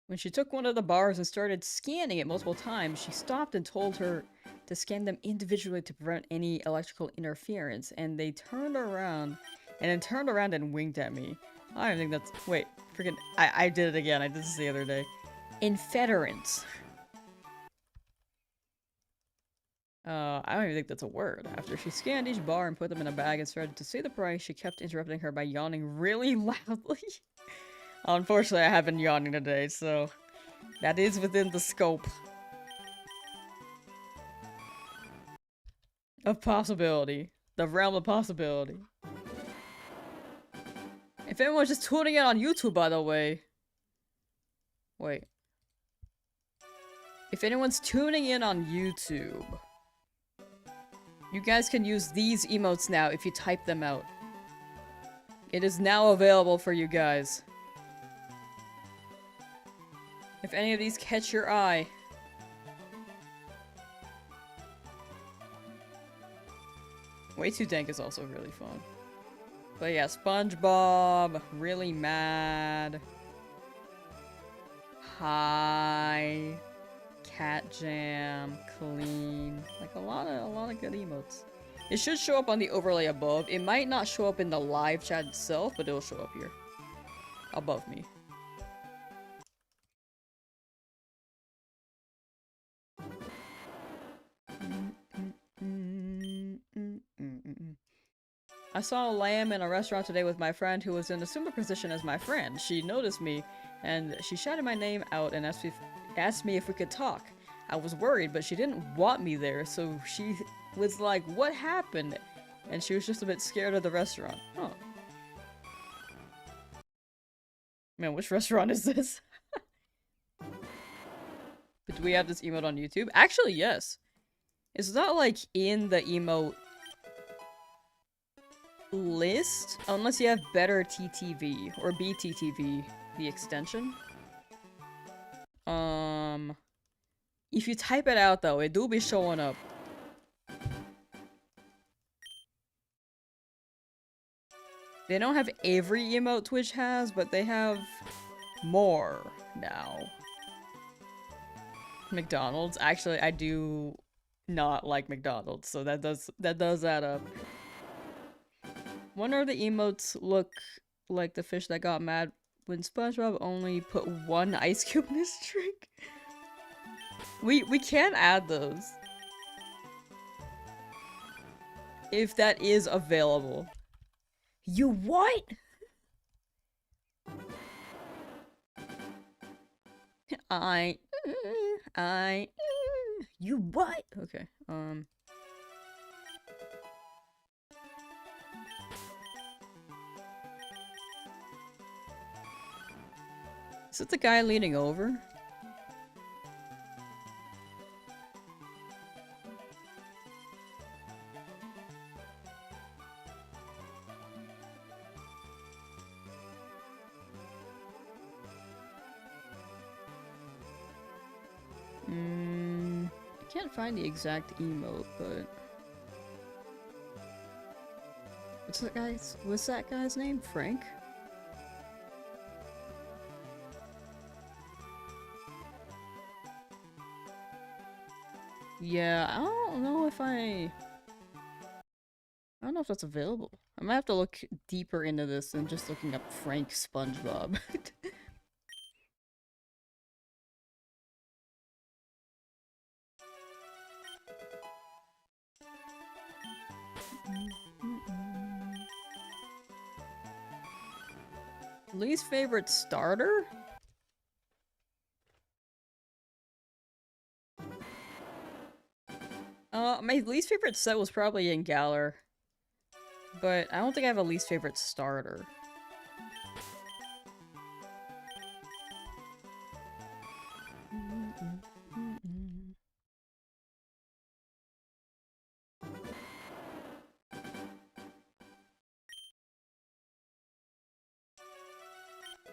When she took one of the bars and started scanning it multiple times, she stopped and told her to scan them individually to prevent any electrical interference, and they turned around and winked at me. I don't think that's- wait, freaking- I did it again, I did this the other day. Infederence. I don't even think that's a word. After she scanned each bar and put them in a bag and started to say the price, she kept interrupting her by yawning really loudly. Unfortunately, I have been yawning today, so that is within the scope of possibility. The realm of possibility. If anyone's just tuning in on YouTube, by the way. Wait. If anyone's tuning in on YouTube, you guys can use these emotes now if you type them out. It is now available for you guys. If any of these catch your eye, Way Too Dank is also really fun. But yeah, SpongeBob, really mad. Hi. Cat Jam, clean. Like a lot of good emotes. It should show up on the overlay above. It might not show up in the live chat itself, but it'll show up here. Above me. I saw a lamb in a restaurant today with my friend who was in a similar position as my friend. She noticed me, and she shouted my name out and asked me if we could talk. I was worried, but she didn't want me there, so she was like, "What happened?" And she was just a bit scared of the restaurant. Huh. Man, which restaurant is this? But do we have this emote on YouTube? Actually, yes. It's not like in the emote list, unless you have better TTV or BTTV, the extension. If you type it out though, it do be showing up. They don't have every emote Twitch has, but they have more now. McDonald's. Actually, I do not like McDonald's, so that does add up. Wonder if the emotes look like the fish that got mad when SpongeBob only put one ice cube in his drink. We can add those. If that is available. You what? You what? Okay, is it the guy leaning over? I can't find the exact emote, but what's that guy's name? Frank? Yeah, I don't know if that's available. I might have to look deeper into this than just looking up Frank SpongeBob. Least favorite starter? My least favorite set was probably in Galar. But I don't think I have a least favorite starter.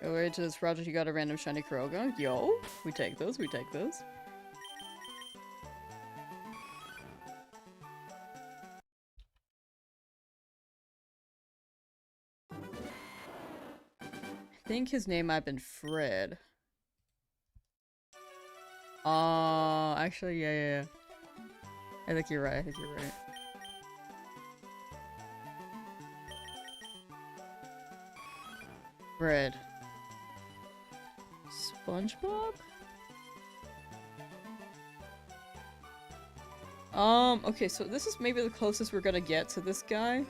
Related to this project, you got a random shiny Krogan. Yo, we take those, we take those. I think his name might have been Fred. Actually, yeah. I think you're right, Fred. SpongeBob? Okay, so this is maybe the closest we're gonna get to this guy.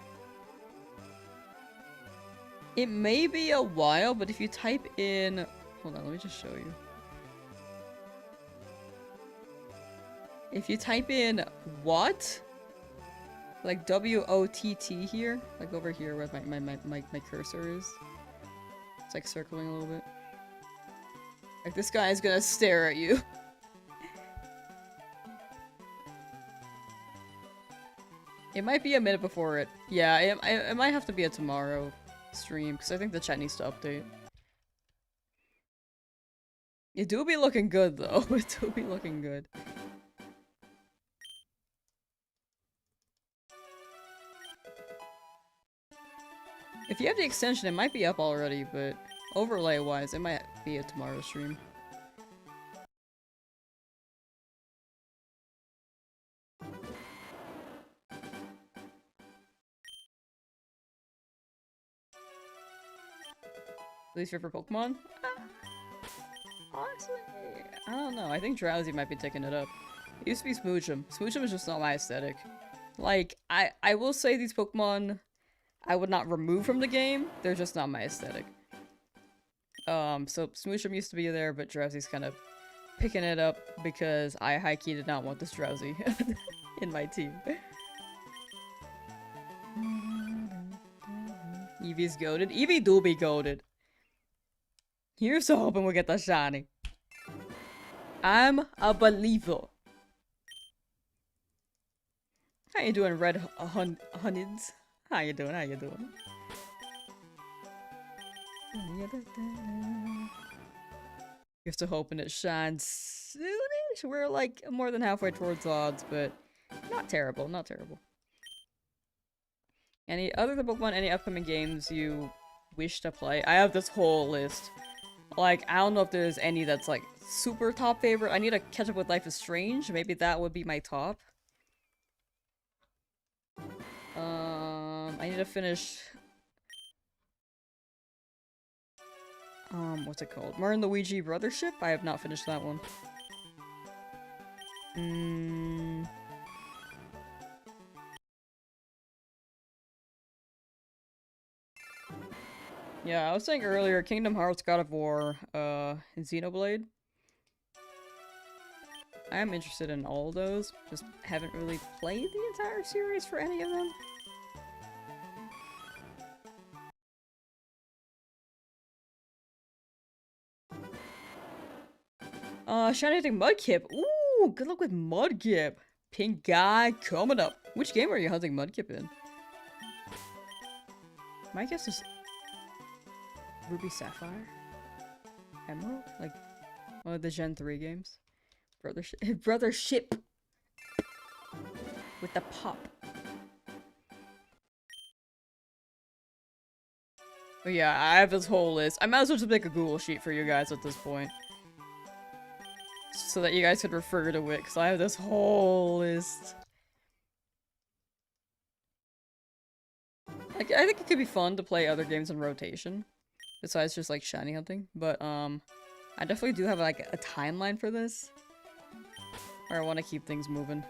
It may be a while, but if you type in... Hold on, let me just show you. If you type in what? Like W-O-T-T here, like over here where my cursor is. It's like circling a little bit. Like this guy is gonna stare at you. It might be a minute before it. Yeah, it might have to be a tomorrow stream, because I think the chat needs to update. It do be looking good, though. It do be looking good. If you have the extension, it might be up already, but overlay-wise, it might be a tomorrow stream. Least favorite Pokemon? Honestly, I don't know. I think Drowzee might be taking it up. It used to be Smoochum. Smoochum is just not my aesthetic. Like, I will say these Pokemon I would not remove from the game. They're just not my aesthetic. So Smoochum used to be there, but Drowzee's kind of picking it up because I high-key did not want this Drowzee in my team. Eevee's goated. Eevee do be goated. Here's to hoping we get the shiny. I'm a believer. How you doing, Red Hunids? How you doing? How you doing? Here's to hoping it shines soonish. We're like more than halfway towards odds, but not terrible, not terrible. Any other than Pokemon, any upcoming games you wish to play? I have this whole list. Like, I don't know if there's any that's like super top favorite. I need to catch up with Life is Strange. Maybe that would be my top. I need to finish what's it called? Mario and Luigi Brothership? I have not finished that one. Yeah, I was saying earlier, Kingdom Hearts, God of War, and Xenoblade. I am interested in all of those, just haven't really played the entire series for any of them. Shiny hunting Mudkip. Ooh, good luck with Mudkip. Pink guy coming up. Which game are you hunting Mudkip in? My guess is Ruby Sapphire? Emerald? Like, one of the Gen 3 games? Brothership. With the pop. But yeah, I have this whole list. I might as well just make a Google sheet for you guys at this point. So that you guys could refer to it, because I have this whole list. Like, I think it could be fun to play other games in rotation. Besides just, like, shiny hunting. But, I definitely do have, like, a timeline for this. Where I want to keep things moving.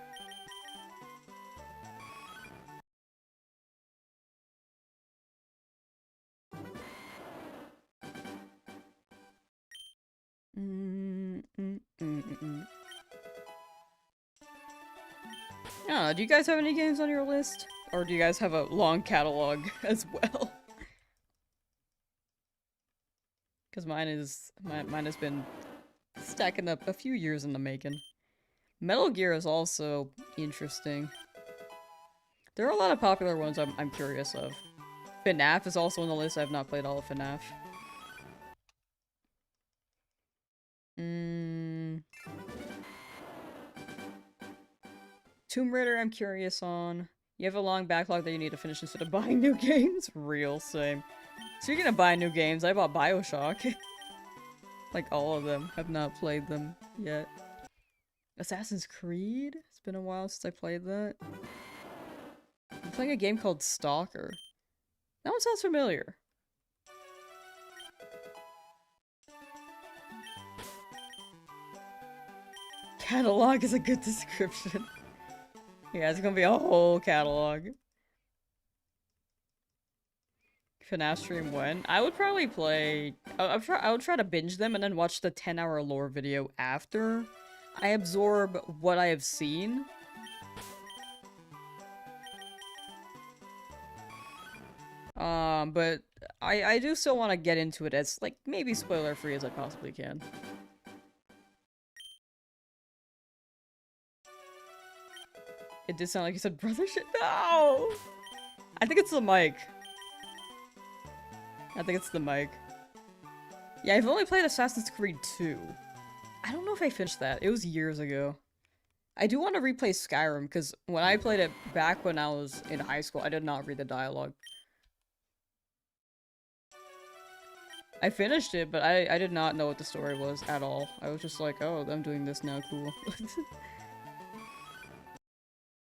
Yeah, do you guys have any games on your list? Or do you guys have a long catalog as well? Because mine has been stacking up a few years in the making. Metal Gear is also interesting. There are a lot of popular ones I'm curious of. FNAF is also on the list. I have not played all of FNAF. Tomb Raider I'm curious on. You have a long backlog that you need to finish instead of buying new games? Real same. Speaking of buying new games, I bought BioShock. Like all of them. Have not played them yet. Assassin's Creed? It's been a while since I played that. I'm playing a game called Stalker. That one sounds familiar. Catalog is a good description. Yeah, it's gonna be a whole catalog. FNAF stream when? I would probably play... I would try to binge them and then watch the 10-hour lore video after I absorb what I have seen. But I do still want to get into it as, like, maybe spoiler-free as I possibly can. It did sound like you said brother shit. No! I think it's the mic. I think it's the mic. Yeah, I've only played Assassin's Creed 2. I don't know if I finished that. It was years ago. I do want to replay Skyrim, because when I played it back when I was in high school, I did not read the dialogue. I finished it, but I did not know what the story was at all. I was just like, oh, I'm doing this now, cool.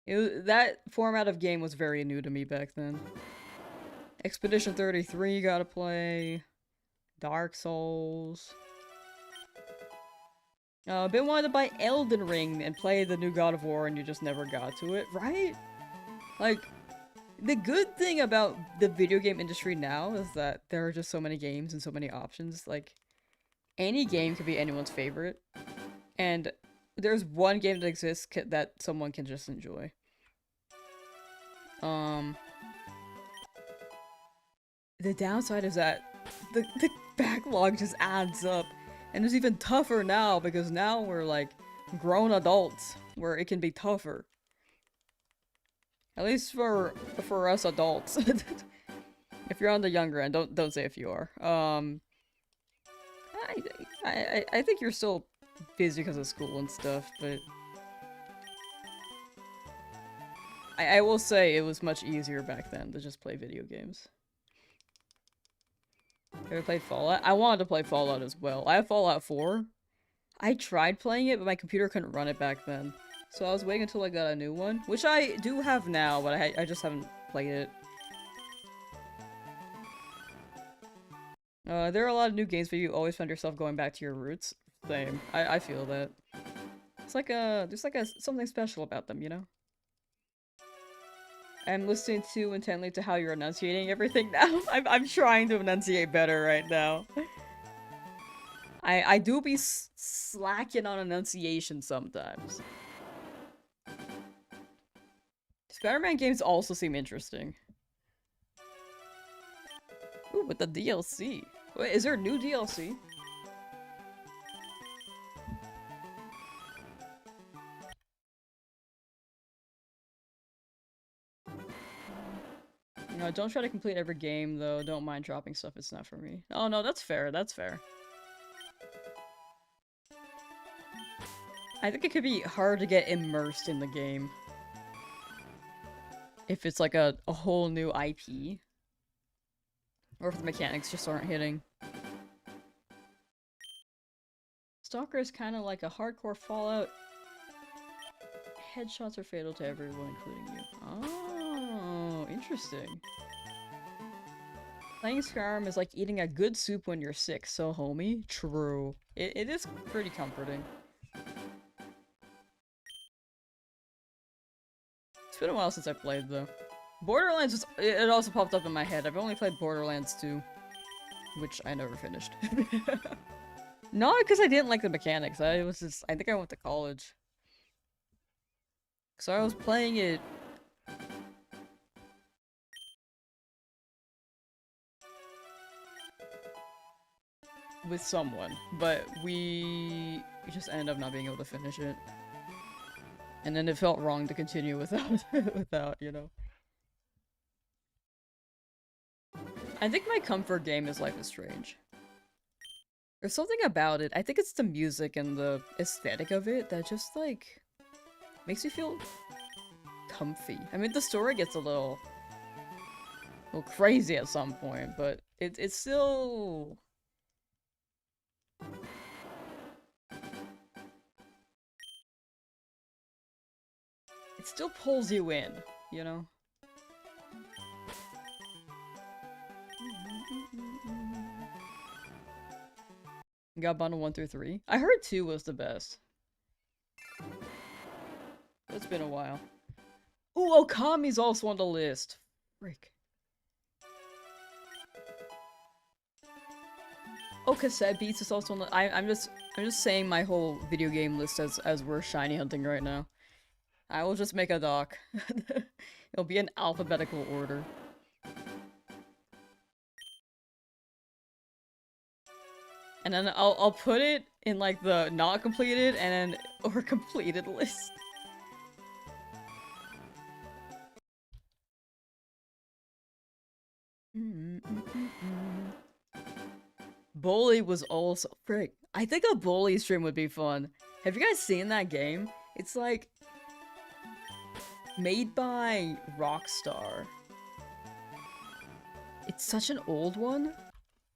That format of game was very new to me back then. Expedition 33 gotta play. Dark Souls. Been wanting to buy Elden Ring and play the new God of War and you just never got to it, right? Like, the good thing about the video game industry now is that there are just so many games and so many options. Like, any game could be anyone's favorite. And there's one game that exists that someone can just enjoy. The downside is that the backlog just adds up. And it's even tougher now because now we're like grown adults where it can be tougher. At least for us adults. If you're on the younger end, don't say if you are. I think you're still busy because of school and stuff, but I will say it was much easier back then to just play video games. Ever played Fallout? I wanted to play Fallout as well. I have Fallout 4. I tried playing it, but my computer couldn't run it back then. So I was waiting until I got a new one, which I do have now, but I just haven't played it. There are a lot of new games, but you always find yourself going back to your roots. Same. I feel that. It's like there's like something special about them, you know? I'm listening too intently to how you're enunciating everything now. I'm trying to enunciate better right now. I do be slacking on enunciation sometimes. Spider-Man games also seem interesting. Ooh, with the DLC. Wait, is there a new DLC? No, don't try to complete every game, though. Don't mind dropping stuff. It's not for me. Oh, no, that's fair. That's fair. I think it could be hard to get immersed in the game. If it's like a whole new IP. Or if the mechanics just aren't hitting. Stalker is kind of like a hardcore Fallout. Headshots are fatal to everyone, including you. Oh, interesting. Playing Skyrim is like eating a good soup when you're sick, so homie. True. It is pretty comforting. It's been a while since I played, though. Borderlands, it also popped up in my head. I've only played Borderlands 2, which I never finished. Not because I didn't like the mechanics. I think I went to college. So I was playing it with someone, but we just ended up not being able to finish it. And then it felt wrong to continue without, you know. I think my comfort game is Life is Strange. There's something about it. I think it's the music and the aesthetic of it that just, like, makes me feel comfy. I mean, the story gets a little crazy at some point, but it's still... It still pulls you in, you know? You got bundle 1 through 3? I heard 2 was the best. It's been a while. Ooh, Okami's also on the list. Frick. Oh, Cassette Beats is also on the- I'm just saying my whole video game list as we're shiny hunting right now. I will just make a doc. It'll be in alphabetical order. And then I'll put it in like the not completed and then or completed list. Bully was also frick. I think a Bully stream would be fun. Have you guys seen that game? It's like made by Rockstar. It's such an old one.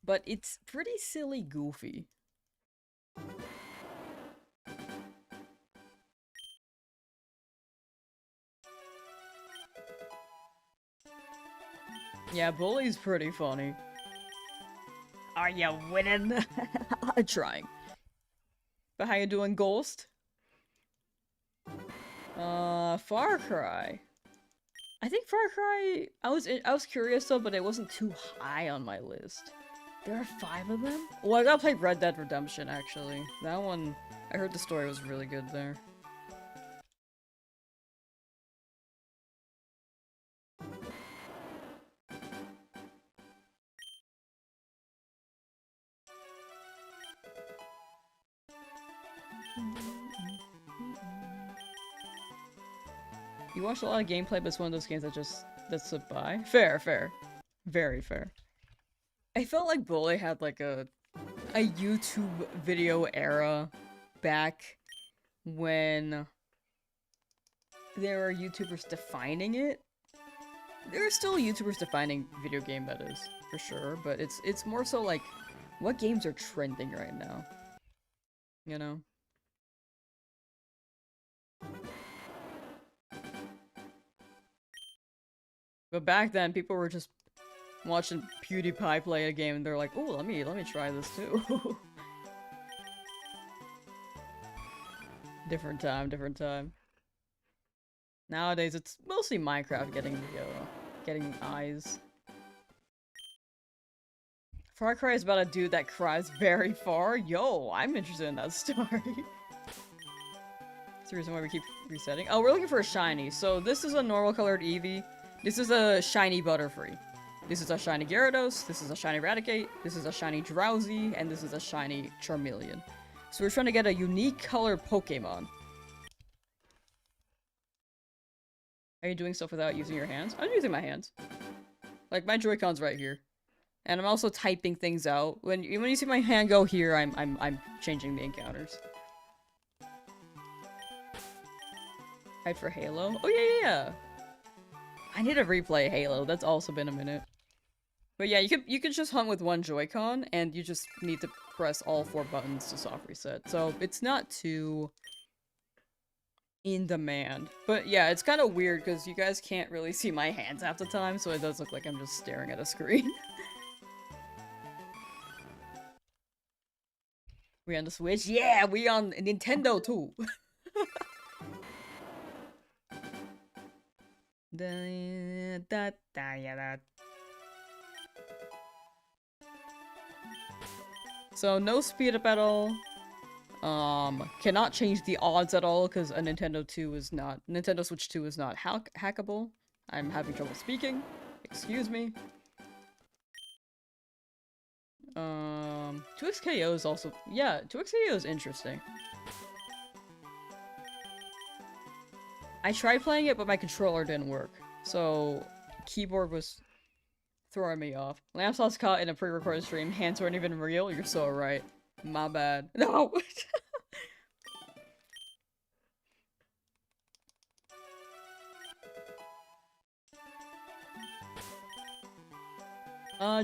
but it's pretty silly goofy. Yeah, Bully's pretty funny. Are you winning? I'm trying. But how you doing, Ghost? Far Cry. I think Far Cry, I was curious though, but it wasn't too high on my list. There are 5 of them? Well, I gotta play Red Dead Redemption, actually. That one, I heard the story was really good there. You watch a lot of gameplay, but it's one of those games that slip by. Fair, fair. Very fair. I felt like Bully had like a YouTube video era back when there were YouTubers defining it. There are still YouTubers defining video game metas, for sure, but it's more so like, what games are trending right now? You know? But back then, people were just watching PewDiePie play a game and they're like, "Oh, let me try this too." Different time, different time. Nowadays, it's mostly Minecraft getting eyes. Far Cry is about a dude that cries very far. Yo, I'm interested in that story. That's the reason why we keep resetting. Oh, we're looking for a shiny. So this is a normal colored Eevee. This is a shiny Butterfree. This is a shiny Gyarados. This is a shiny Raticate. This is a shiny Drowzee. And this is a shiny Charmeleon. So we're trying to get a unique colored Pokemon. Are you doing stuff without using your hands? I'm using my hands. Like, my Joy-Con's right here. And I'm also typing things out. When you see my hand go here, I'm changing the encounters. Hype for Halo? Oh yeah. I need to replay Halo. That's also been a minute. But yeah, you could just hunt with one Joy-Con, and you just need to press all 4 buttons to soft reset. So it's not too in demand. But yeah, it's kind of weird because you guys can't really see my hands half the time, so it does look like I'm just staring at a screen. We on the Switch? Yeah, we on Nintendo too. So no speed up at all. Cannot change the odds at all because a Nintendo Switch 2 is not hackable. I'm having trouble speaking. Excuse me. 2xKO is also, yeah, 2xKO is interesting. I tried playing it, but my controller didn't work. So, keyboard was throwing me off. Lamsauce caught in a pre-recorded stream. Hands weren't even real. You're so right. My bad. No!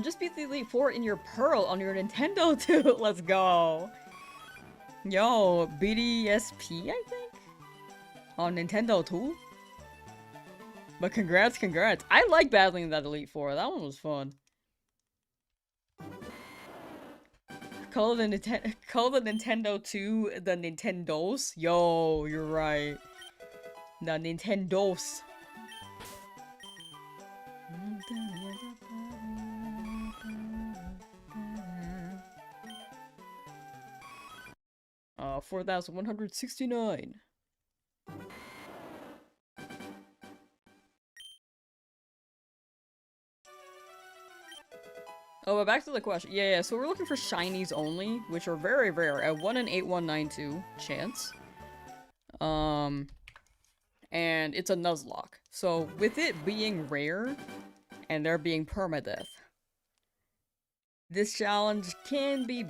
Just beat the Elite Four in your Pearl on your Nintendo too. Let's go. Yo, BDSP, I think? On Nintendo too? But congrats. I like battling that Elite Four. That one was fun. Call the Nintendo 2 the Nintendos? Yo, you're right. The Nintendos. 4,169. Oh, but back to the question. Yeah, so we're looking for Shinies Only, which are very rare, at 1 in 8192 chance. And it's a Nuzlocke. So, with it being rare, and there being Permadeath, this challenge can be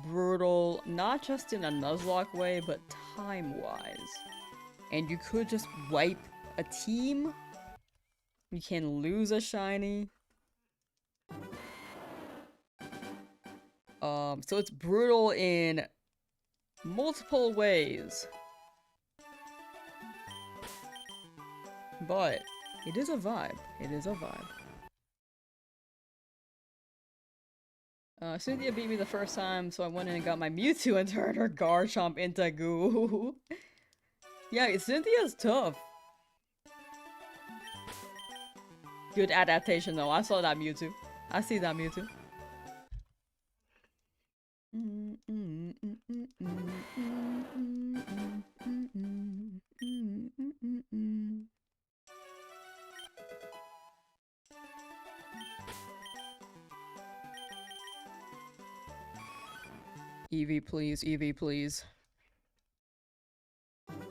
brutal, not just in a Nuzlocke way, but time-wise. And you could just wipe a team. You can lose a shiny. So it's brutal in multiple ways. But it is a vibe. It is a vibe. Cynthia beat me the first time, so I went in and got my Mewtwo and turned her Garchomp into goo. Yeah, Cynthia's tough. Good adaptation though. I saw that Mewtwo. I see that Mewtwo. Eevee, please. Eevee, please.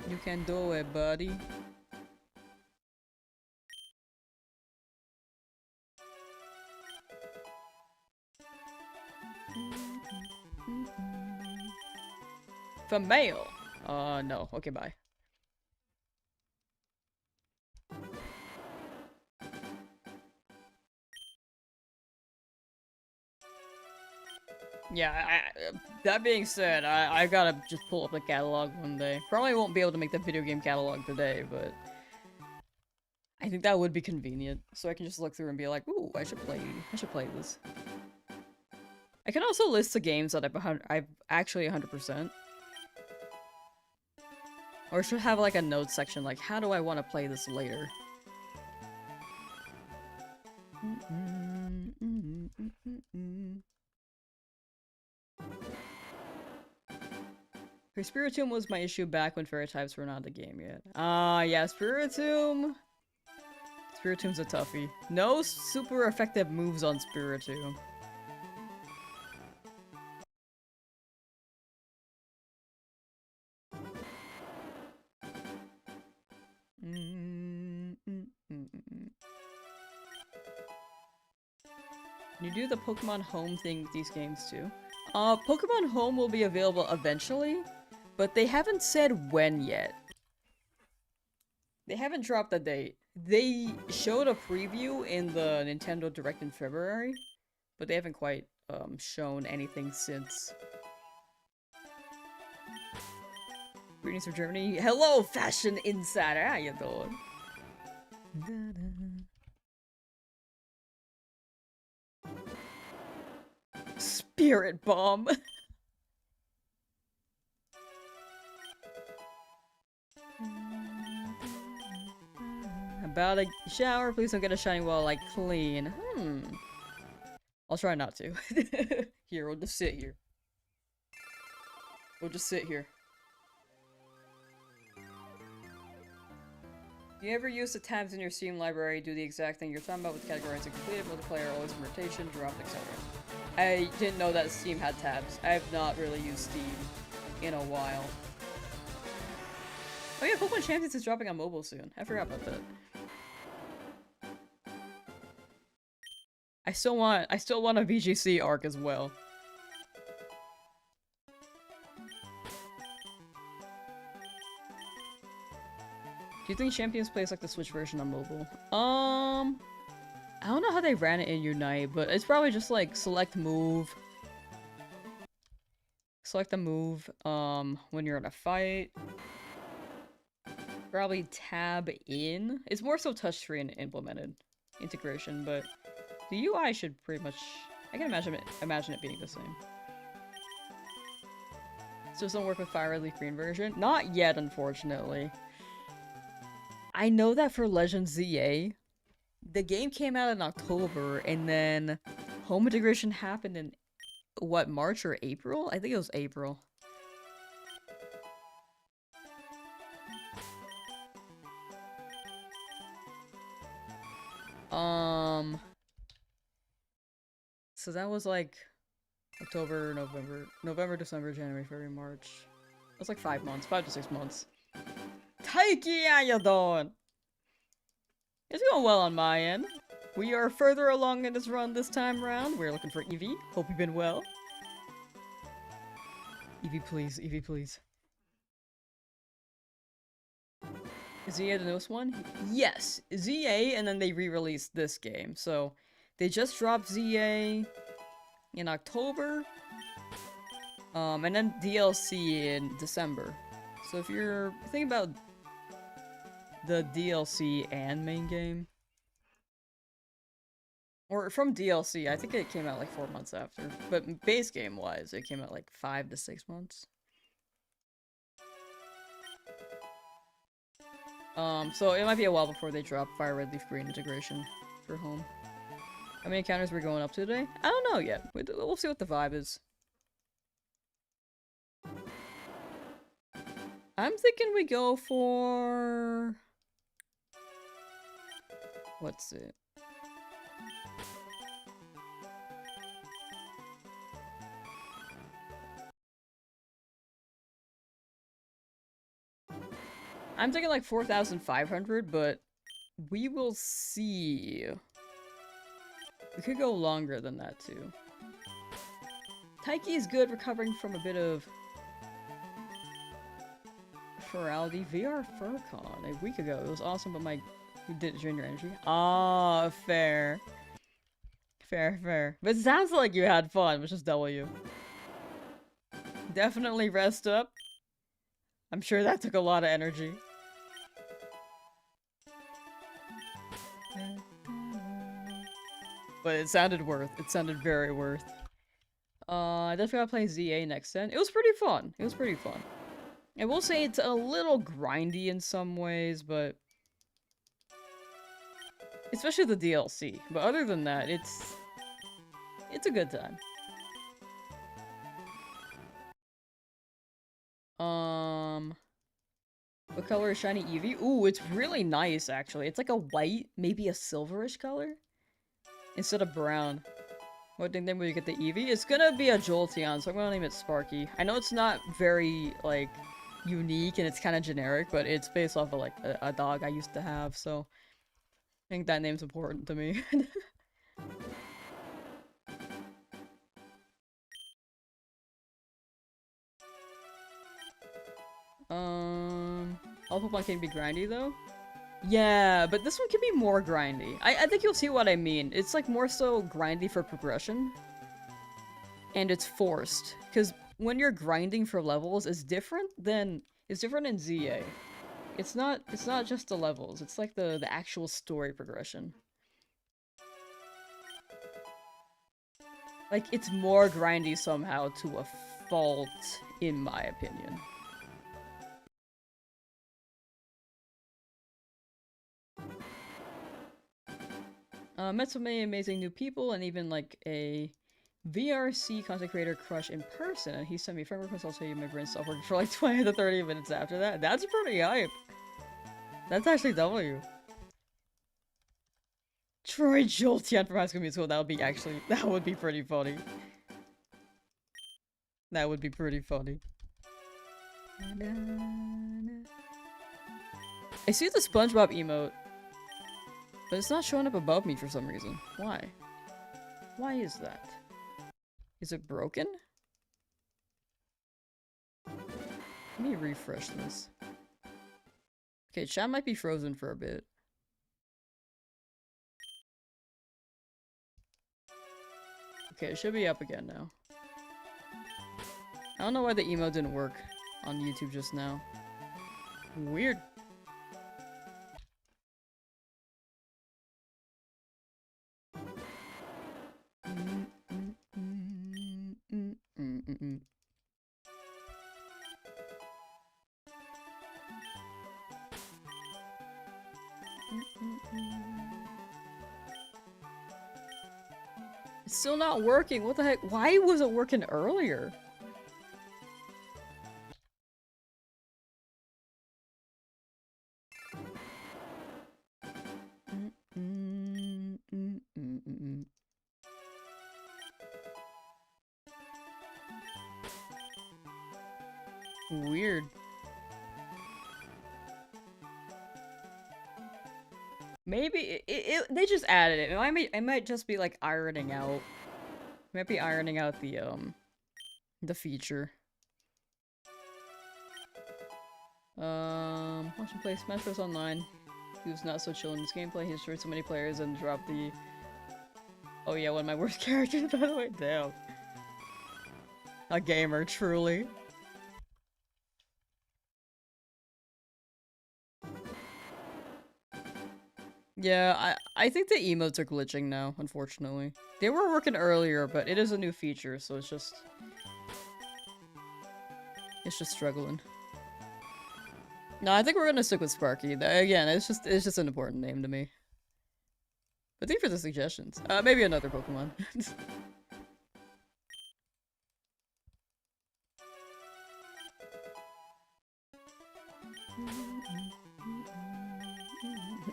You can do it, buddy. For mail? No. Okay, bye. Yeah, that being said, I gotta just pull up the catalog one day. Probably won't be able to make the video game catalog today, but I think that would be convenient. So I can just look through and be like, ooh, I should play this. I can also list the games that I've actually 100%. Or should have like a notes section, like, how do I want to play this later? Her Spiritomb was my issue back when fairy types were not in the game yet. Yeah, Spiritomb. Spiritomb's a toughie. No super effective moves on Spiritomb. You do the Pokemon Home thing with these games too. Pokemon Home will be available eventually, but they haven't said when yet. They haven't dropped a date. They showed a preview in the Nintendo Direct in February, but they haven't quite shown anything since. Greetings from Germany. Hello, Fashion Insider. How you doing? Spirit Bomb. About a shower, please don't get a shiny while I clean. I'll try not to. Here, we'll just sit here. We'll just sit here. Do you ever use the tabs in your Steam library, do the exact thing you're talking about with categorizing completed, multiplayer, always in rotation, dropped, etc.? I didn't know that Steam had tabs. I have not really used Steam in a while. Oh yeah, Pokemon Champions is dropping on mobile soon. I forgot about that. I still want a VGC arc as well. Do you think Champions plays like the Switch version on mobile? I don't know how they ran it in Unite, but it's probably just like select move. Select the move, when you're in a fight. Probably tab in. It's more so touchscreen implemented integration, but the UI should pretty much, I can imagine it being the same. Still doesn't work with FireRed LeafGreen version? Not yet, unfortunately. I know that for Legends ZA, the game came out in October, and then home integration happened in, what, March or April? I think it was April. So that was like October, November, December, January, February, March. That's like 5 months, 5 to 6 months. Taiki, how you doing? It's going well on my end. We are further along in this run this time around. We're looking for Eevee. Hope you've been well. Eevee, please. Eevee, please. ZA the newest one? Yes, ZA, and then they re-released this game. So they just dropped ZA. in October. And then DLC in December. So if you're thinking about the DLC and main game, or from DLC, I think it came out like 4 months after. But base game wise, it came out like 5 to 6 months. So it might be a while before they drop FireRed LeafGreen integration for home. How many encounters we're going up to today? I don't know yet. We'll see what the vibe is. I'm thinking we go for... What's it? I'm thinking like 4,500, but we will see. We could go longer than that too. Taiki is good, recovering from a bit of ferality. VR FurCon a week ago. It was awesome, but my... We did drain your energy. Ah, fair. Fair. But it sounds like you had fun, which is W. Definitely rest up. I'm sure that took a lot of energy. But it sounded worth. It sounded very worth. I definitely gotta play ZA next then. It was pretty fun. I will say it's a little grindy in some ways, but... Especially the DLC. But other than that, it's a good time. What color is shiny Eevee? Ooh, it's really nice, actually. It's like a white, maybe a silverish color? Instead of brown. What nickname will you get the Eevee? It's gonna be a Jolteon, so I'm gonna name it Sparky. I know it's not very, like, unique and it's kind of generic, but it's based off of, like, a dog I used to have, so... I think that name's important to me. All Pokemon can be grindy though? Yeah, but this one can be more grindy. I think you'll see what I mean. It's like more so grindy for progression. And it's forced. Because when you're grinding for levels, it's different in ZA. It's not just the levels, it's like the actual story progression. Like, it's more grindy somehow to a fault, in my opinion. Met so many amazing new people and even like a VRC content creator crush in person, and he sent me a friend request. I'll tell you my brain stopped working for like 20 to 30 minutes after that. That's pretty hype. That's actually W. Troy Jolteon from High School Musical. That would be pretty funny. That would be pretty funny. I see the SpongeBob emote, but it's not showing up above me for some reason. Why? Why is that? Is it broken? Let me refresh this. Okay, chat might be frozen for a bit. Okay, it should be up again now. I don't know why the emote didn't work on YouTube just now. Weird. It's still not working. What the heck? Why was it working earlier? Weird. Maybe they just added it. It might just be like ironing out. Might be ironing out the feature. Watching play Smash Bros. Online. He was not so chill in his gameplay. He destroyed so many players and dropped the... Oh yeah, one of my worst characters, by the way. Damn. A gamer, truly. Yeah, I think the emotes are glitching now, unfortunately. They were working earlier, but it is a new feature, so it's just struggling. No, I think we're gonna stick with Sparky. Again, it's just an important name to me. But thank you for the suggestions. Maybe another Pokemon.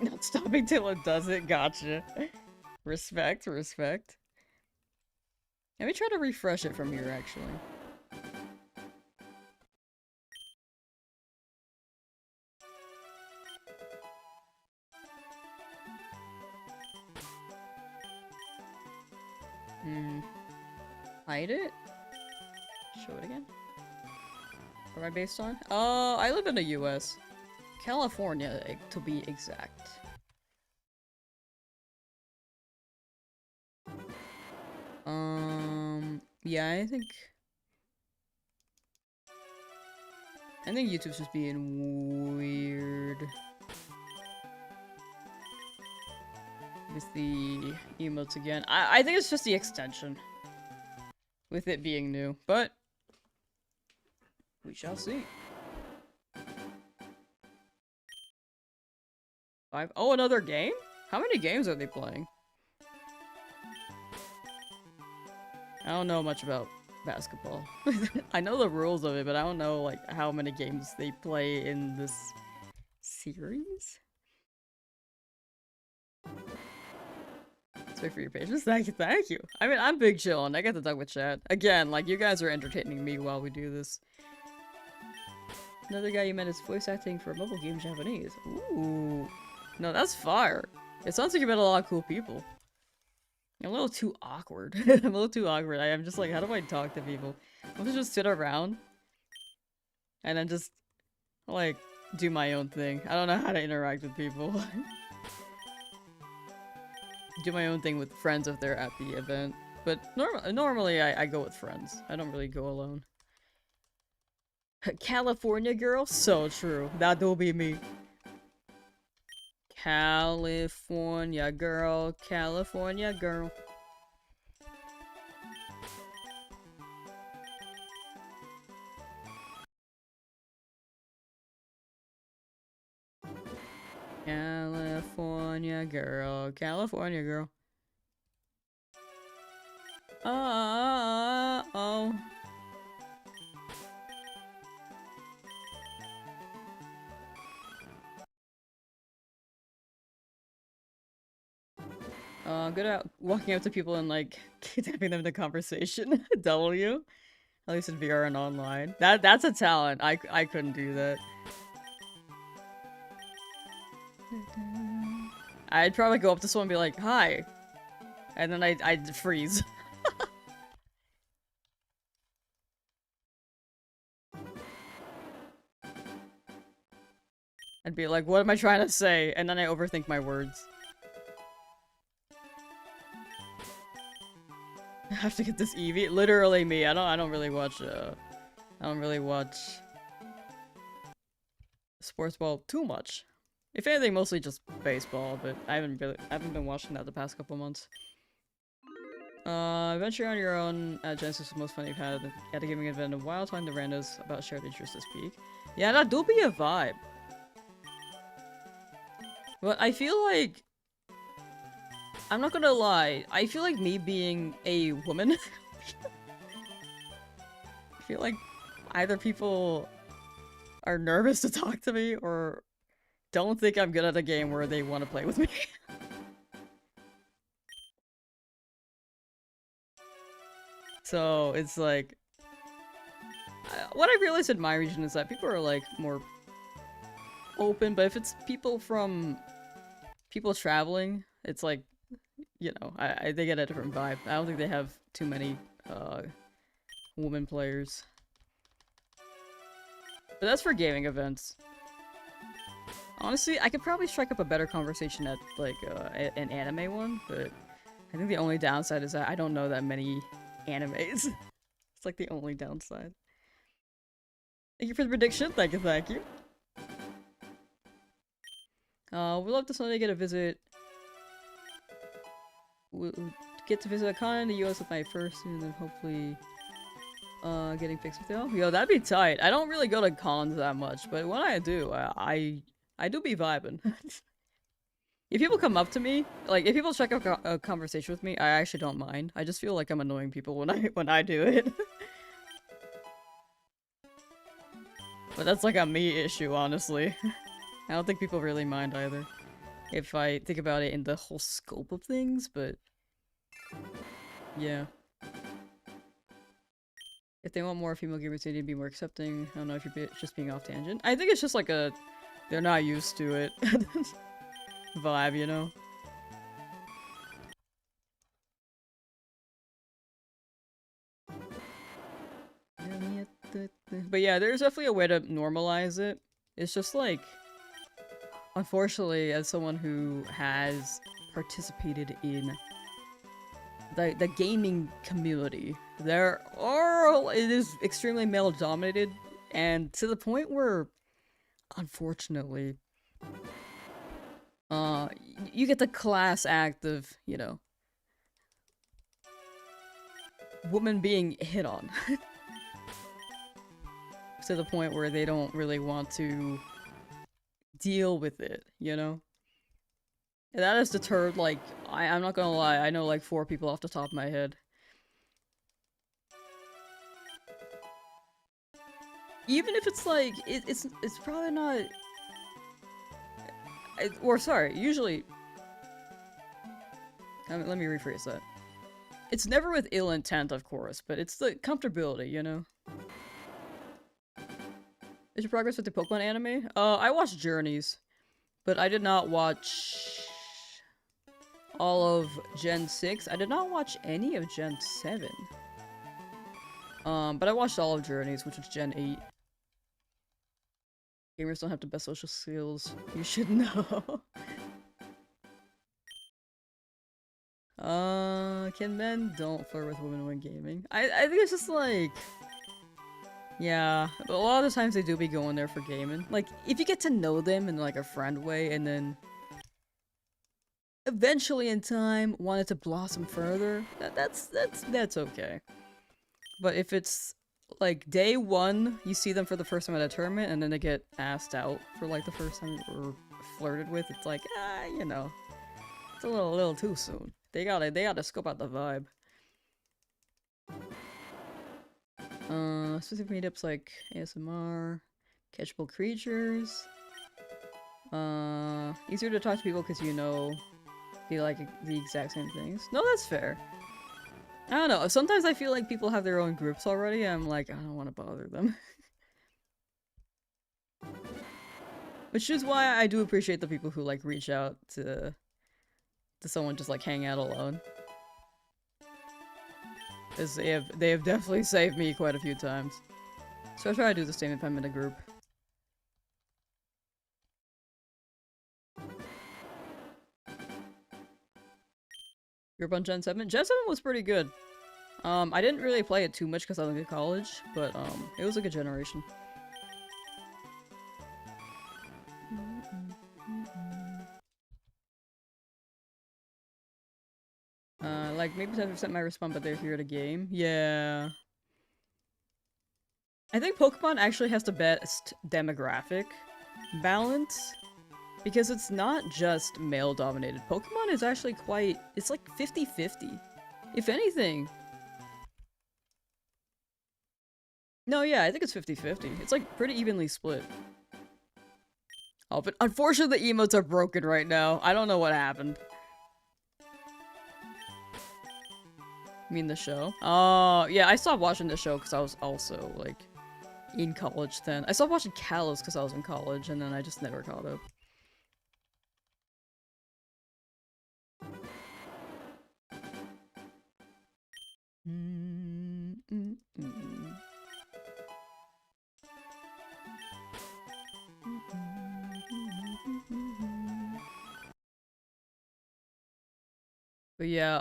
Not stopping till it does it, gotcha. Respect, respect. Let me try to refresh it from here, actually. Hide it? Show it again? Where am I based on? Oh, I live in the US. California, to be exact. Yeah, I think YouTube's just being weird. With the emotes again. I think it's just the extension. With it being new, but we shall see. Oh, another game? How many games are they playing? I don't know much about basketball. I know the rules of it, but I don't know like how many games they play in this series. Let's wait for your patience. Thank you. I mean, I'm big chill and I get to talk with chat. Again, like you guys are entertaining me while we do this. Another guy you met is voice acting for a mobile game in Japanese. Ooh. No, that's fire. It sounds like you met a lot of cool people. I'm a little too awkward. I'm a little too awkward. I'm just like, how do I talk to people? I'm gonna just sit around and then just like do my own thing. I don't know how to interact with people. Do my own thing with friends if they're at the event. But normally I go with friends. I don't really go alone. California girl? So true. That'll be me. California girl. California girl. California girl. California girl. Oh. Good at walking up to people and like tapping them into conversation. W. At least in VR and online. That's a talent. I couldn't do that. I'd probably go up to someone and be like, hi. And then I'd freeze. I'd be like, what am I trying to say? And then I overthink my words. I have to get this Eevee. Literally me. I don't really watch sports ball too much. If anything, mostly just baseball, but I haven't been watching that the past couple months. Adventure on your own at Genesis is the most fun you've had at a gaming event in a while. Time the randos about shared interests to speak. Yeah, that do be a vibe. But I feel like, I'm not gonna lie, I feel like me being a woman, I feel like either people are nervous to talk to me or don't think I'm good at a game where they want to play with me. So it's like, what I realized in my region is that people are like more open, but if it's people traveling, it's like, you know, they get a different vibe. I don't think they have too many woman players. But that's for gaming events. Honestly, I could probably strike up a better conversation at like an anime one, but I think the only downside is that I don't know that many animes. It's like the only downside. Thank you for the prediction. Thank you, thank you. We'd love to someday get a visit. We'll get to visit a con in the US with my first, and then hopefully, getting fixed with y'all. Yo, that'd be tight. I don't really go to cons that much, but when I do, I do be vibing. If people come up to me, like, if people check out a conversation with me, I actually don't mind. I just feel like I'm annoying people when I do it. But that's like a me issue, honestly. I don't think people really mind either. If I think about it in the whole scope of things, but... yeah. If they want more female gamers, they need to be more accepting. I don't know if you're just being off tangent. I think it's just like a... they're not used to it. Vibe, you know? But yeah, there's definitely a way to normalize it. It's just like... unfortunately, as someone who has participated in the gaming community, it is extremely male dominated, and to the point where, unfortunately, you get the class act of, you know, women being hit on. To the point where they don't really want to deal with it, you know? And that has deterred, like, I'm not gonna lie, I know like 4 people off the top of my head. Even if it's like, it's probably not... or sorry, usually... let me rephrase that. It's never with ill intent, of course, but it's the comfortability, you know? Is your progress with the Pokemon anime? I watched Journeys, but I did not watch all of Gen 6. I did not watch any of Gen 7. But I watched all of Journeys, which was Gen 8. Gamers don't have the best social skills. You should know. Can men don't flirt with women when gaming? I think it's just like... yeah, but a lot of the times they do be going there for gaming. Like, if you get to know them in like a friend way, and then eventually in time want it to blossom further, that's okay. But if it's like day 1, you see them for the first time at a tournament, and then they get asked out for like the first time or flirted with, it's like, you know, it's a little too soon. They gotta scope out the vibe. Specific meetups like ASMR, catchable creatures. Easier to talk to people because you know they like the exact same things. No, that's fair. I don't know. Sometimes I feel like people have their own groups already. I'm like, I don't want to bother them. Which is why I do appreciate the people who like reach out to someone just like hang out alone. Because they have definitely saved me quite a few times. So I try to do the same if I'm in a group. Group on Gen 7? Gen 7 was pretty good. I didn't really play it too much because I went to college, but it was a good generation. Like, maybe 10% might respond, but they're here to game. Yeah. I think Pokemon actually has the best demographic balance. Because it's not just male-dominated. Pokemon is actually quite... it's like 50-50. If anything. No, yeah, I think it's 50-50. It's like pretty evenly split. Oh, but unfortunately the emotes are broken right now. I don't know what happened. You mean the show? Oh, yeah, I stopped watching the show because I was also, like, in college then. I stopped watching Kalos because I was in college, and then I just never caught up. But yeah,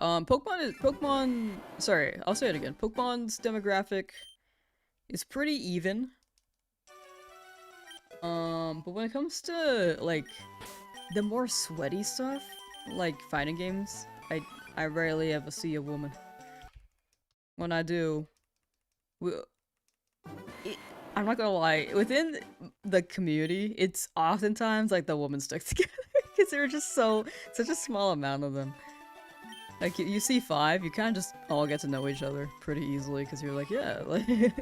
sorry, I'll say it again. Pokemon's demographic is pretty even. But when it comes to, like, the more sweaty stuff, like fighting games, I rarely ever see a woman. When I do, I'm not gonna lie, within the community, it's oftentimes like the women stick together because they're just such a small amount of them. Like you see 5, you kind of just all get to know each other pretty easily because you're like, yeah, like,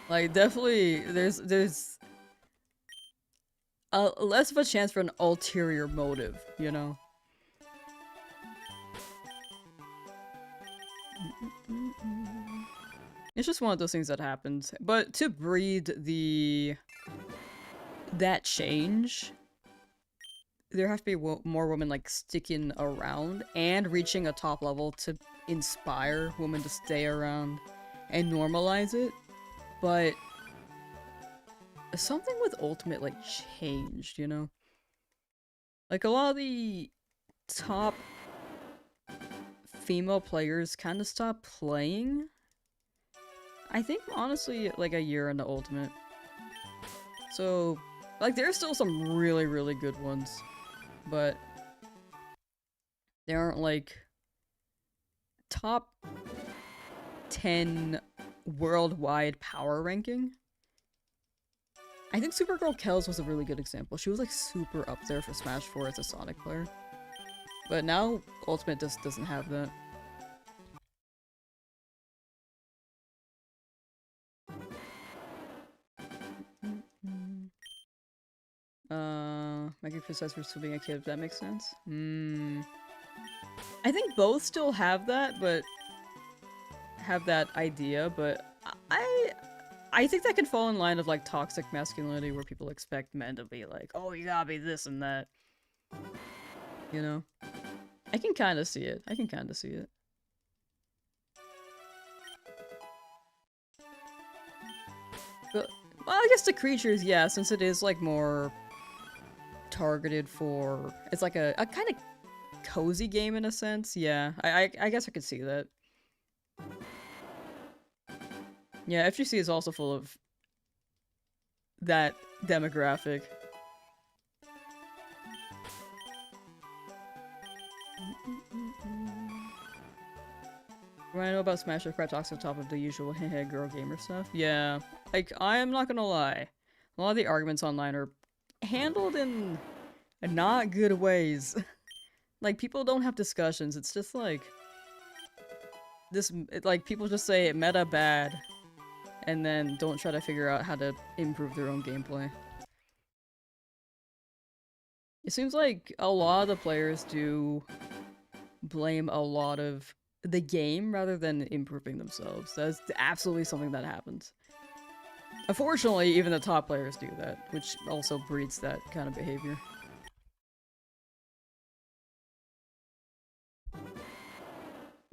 like definitely there's less of a chance for an ulterior motive, you know. It's just one of those things that happens. But to breed that change, there have to be more women like sticking around and reaching a top level to inspire women to stay around and normalize it. But something with Ultimate like changed, you know? Like a lot of the top female players kind of stopped playing. I think honestly like a year into Ultimate. So like there's still some really, really good ones. But they aren't like top 10 worldwide power ranking. I think Supergirl Kells was a really good example. She was like super up there for Smash 4 as a Sonic player. But now Ultimate just doesn't have that. Magikarp says for still being a kid, if that makes sense. I think both still have that, but have that idea, but I think that can fall in line of like toxic masculinity where people expect men to be like, oh, you gotta be this and that. You know? I can kind of see it. I can kind of see it. But, well, I guess the creatures, yeah, since it is like more targeted for, it's like a kind of cozy game in a sense. Yeah, I guess I could see that. Yeah, FGC is also full of that demographic. What I know about Smash is quite toxic on top of the usual girl gamer stuff. Yeah, like, I am not gonna lie. A lot of the arguments online are handled in not good ways. Like, people don't have discussions. It's just like like, people just say meta bad and then don't try to figure out how to improve their own gameplay. It seems like a lot of the players do blame a lot of the game rather than improving themselves. That's absolutely something that happens. Unfortunately, even the top players do that, which also breeds that kind of behavior.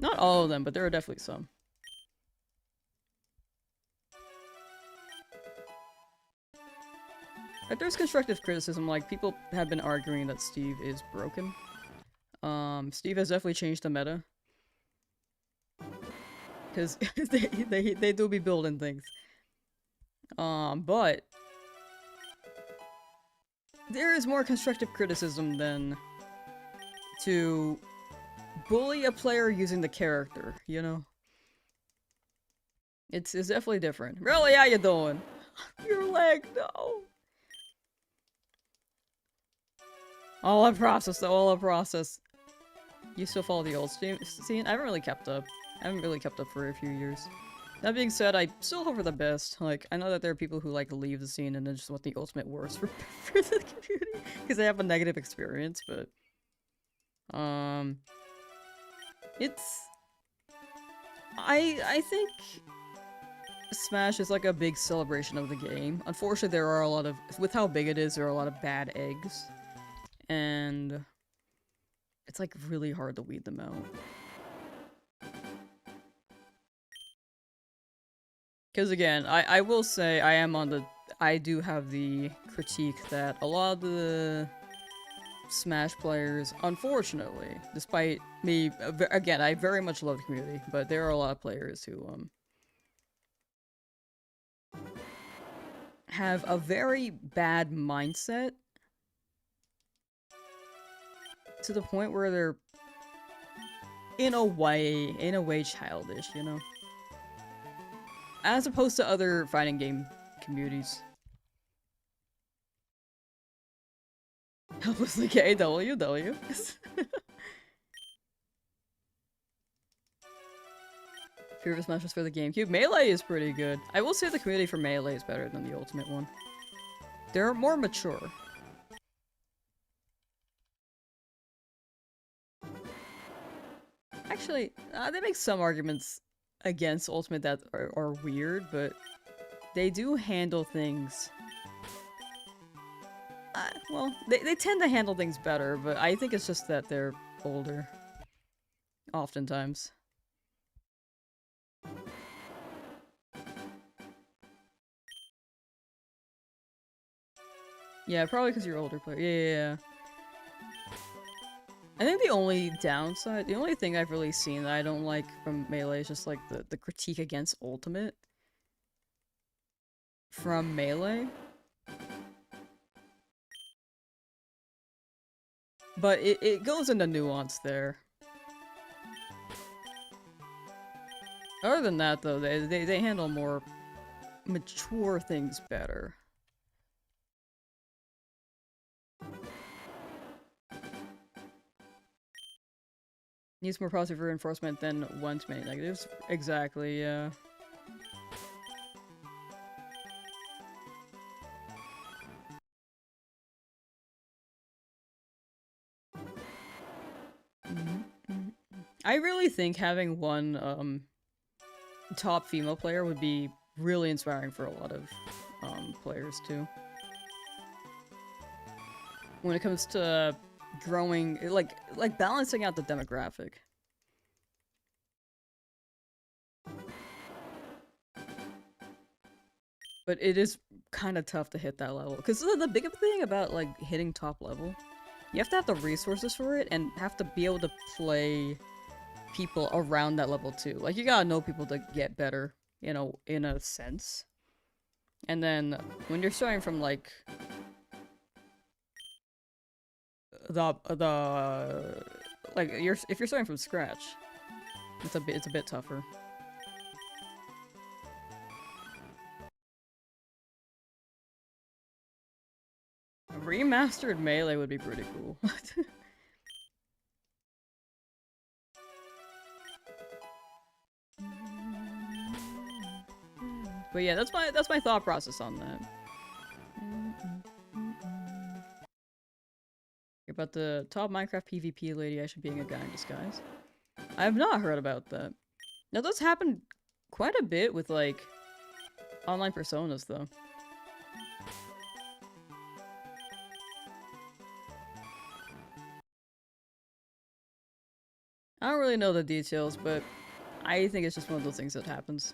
Not all of them, but there are definitely some. But there's constructive criticism, like people have been arguing that Steve is broken. Steve has definitely changed the meta. Because they do be building things. But there is more constructive criticism than to bully a player using the character, you know? It's definitely different. Really, how you doing? Your leg, no. All in process, though, all in process. You still follow the old scene? I haven't really kept up. I haven't really kept up for a few years. That being said, I still hope for the best. Like, I know that there are people who, like, leave the scene and then just want the ultimate worst for the community. Because they have a negative experience, but... It's... I think... Smash is like a big celebration of the game. Unfortunately, there are a lot of... With how big it is, there are a lot of bad eggs. And... It's, like, really hard to weed them out. Because again, I will say I am on the... I do have the critique that a lot of the Smash players, unfortunately, despite me, again, I very much love the community, but there are a lot of players who, have a very bad mindset to the point where they're, in a way childish, you know? As opposed to other fighting game communities. Helplessly KWW. Favorite Smashes for the GameCube? Melee is pretty good. I will say the community for Melee is better than the Ultimate one. They're more mature. Actually, they make some arguments against Ultimate that are weird, but they do handle things... well, they tend to handle things better, but I think it's just that they're older. Oftentimes. Yeah, probably because you're older player. Yeah. I think the only downside, the only thing I've really seen that I don't like from Melee is just like the critique against Ultimate from Melee. But it goes into nuance there. Other than that, though, they handle more mature things better. Needs more positive reinforcement than one too many negatives. Exactly, yeah. I really think having one, top female player would be really inspiring for a lot of, players, too. When it comes to growing, like balancing out the demographic. But it is kind of tough to hit that level. Because the big thing about, like, hitting top level, you have to have the resources for it and have to be able to play people around that level, too. Like, you gotta know people to get better, you know, in a sense. And then, when you're starting from, like, like, if you're starting from scratch, it's a bit tougher. A remastered Melee would be pretty cool. But yeah, that's my thought process on that. About the top Minecraft PvP lady actually being a guy in disguise. I have not heard about that. Now, that's happened quite a bit with, like, online personas, though. I don't really know the details, but I think it's just one of those things that happens.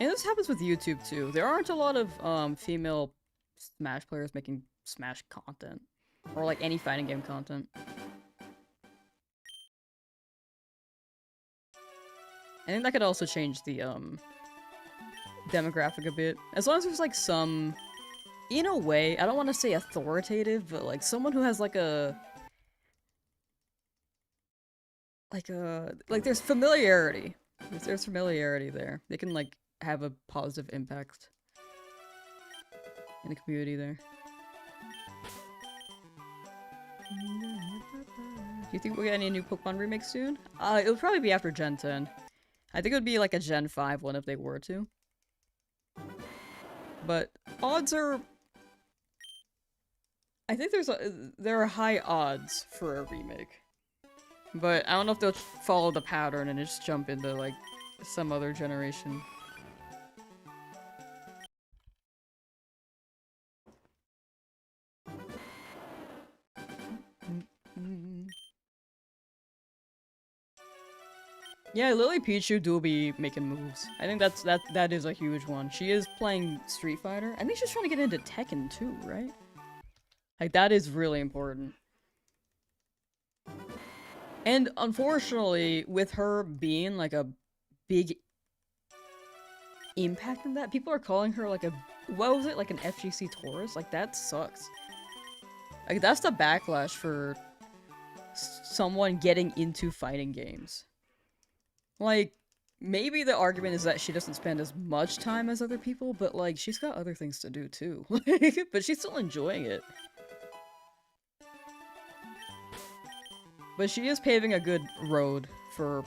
And this happens with YouTube, too. There aren't a lot of, female Smash players making Smash content. Or, like, any fighting game content. I think that could also change the, demographic a bit. As long as there's, like, some... In a way, I don't want to say authoritative, but, like, someone who has, like, like, there's familiarity. If there's familiarity there, they can, like, have a positive impact in the community there. Do you think we'll get any new Pokemon remakes soon? It'll probably be after Gen 10. I think it would be like a Gen 5 one if they were to. But odds are... I think there are high odds for a remake. But I don't know if they'll follow the pattern and just jump into, like, some other generation. Yeah, Lily Pichu do be making moves. I think that is a huge one. She is playing Street Fighter. I think she's trying to get into Tekken too, right? Like, that is really important. And unfortunately, with her being like a big impact in that, people are calling her like a, what was it, like an FGC Taurus? Like, that sucks. Like, that's the backlash for someone getting into fighting games. Like, maybe the argument is that she doesn't spend as much time as other people, but like, she's got other things to do too. But she's still enjoying it. But she is paving a good road for,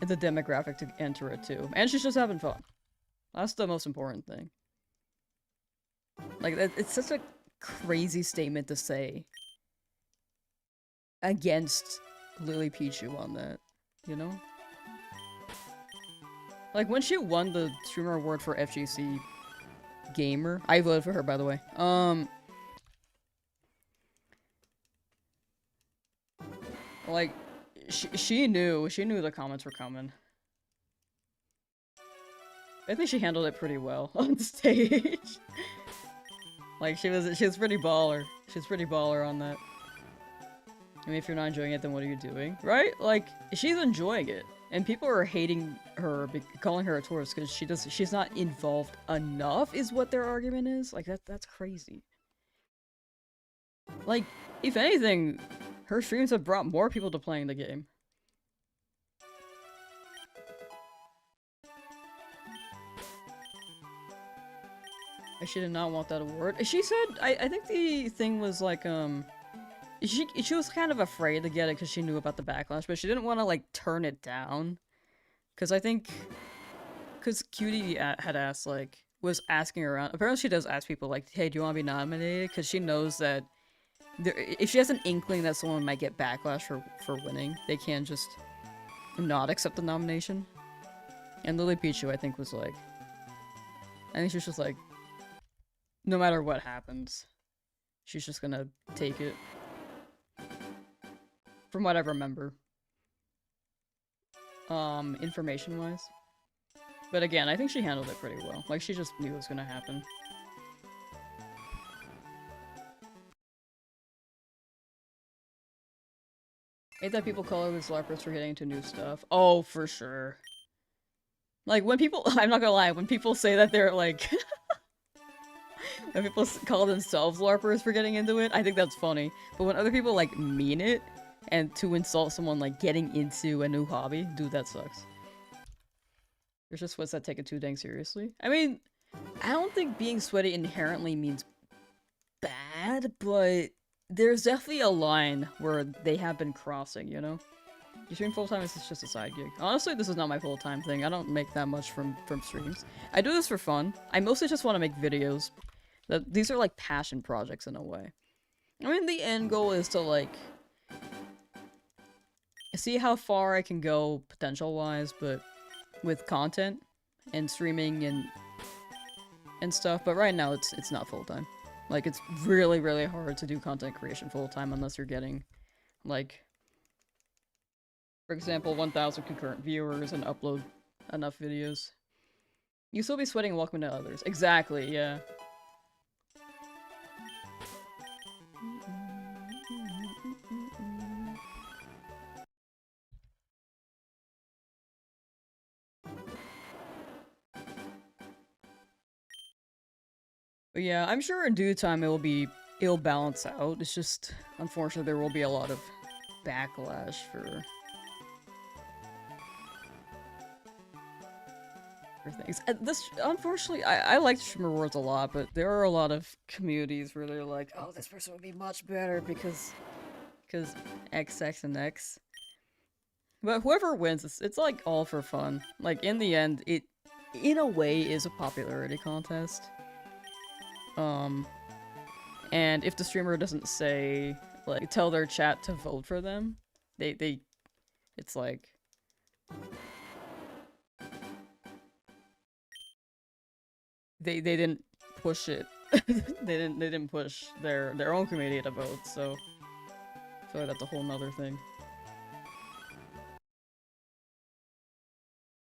the demographic to enter it too. And she's just having fun. That's the most important thing. Like, it's such a crazy statement to say against Lily Pichu on that, you know? Like, when she won the Streamer Award for FGC Gamer, I voted for her, by the way. Like, she knew the comments were coming. I think she handled it pretty well on stage. Like, she was pretty baller. She's pretty baller on that. I mean, if you're not enjoying it, then what are you doing? Right? Like, she's enjoying it. And people are hating her, calling her a tourist because she's not involved enough, is what their argument is. Like, that's crazy. Like, if anything, her streams have brought more people to playing the game. She did not want that award. She said, I think the thing was like, she was kind of afraid to get it because she knew about the backlash, but she didn't want to, like, turn it down. Because I think, because Cutie had asked, like, was asking around. Apparently she does ask people, like, hey, do you want to be nominated? Because she knows that if she has an inkling that someone might get backlash for winning, they can just not accept the nomination. And Lily Pichu, I think, was like, I think she was just like, no matter what happens, she's just gonna take it. From what I remember. Information-wise. But again, I think she handled it pretty well. Like, she just knew it was gonna happen. I hate that people call her LARPers for getting into new stuff. Oh, for sure. Like, when people- I'm not gonna lie, when people say that they're like- when people call themselves LARPers for getting into it, I think that's funny. But when other people, like, mean it, and to insult someone, like, getting into a new hobby, dude, that sucks. There's just sweats that take it too dang seriously. I mean, I don't think being sweaty inherently means bad, but there's definitely a line where they have been crossing, you know? You stream full-time, it's just a side gig. Honestly, this is not my full-time thing. I don't make that much from streams. I do this for fun. I mostly just want to make videos. These are like passion projects in a way. I mean, the end goal is to, like, see how far I can go potential-wise, but with content and streaming and stuff. But right now, it's not full-time. Like, it's really, really hard to do content creation full-time unless you're getting, like, for example, 1,000 concurrent viewers and upload enough videos. You still be sweating and welcoming to others. Exactly, yeah. But yeah, I'm sure in due time it'll balance out. It's just, unfortunately, there will be a lot of backlash for things. Unfortunately, I like Streamer Awards a lot, but there are a lot of communities where they're like, oh, this person would be much better because X, X, and X. But whoever wins, it's like all for fun. Like, in the end, it, in a way, is a popularity contest. And if the streamer doesn't say, like, tell their chat to vote for them, it's like... They didn't push it. they didn't push their own community to vote, so I feel like that's a whole nother thing.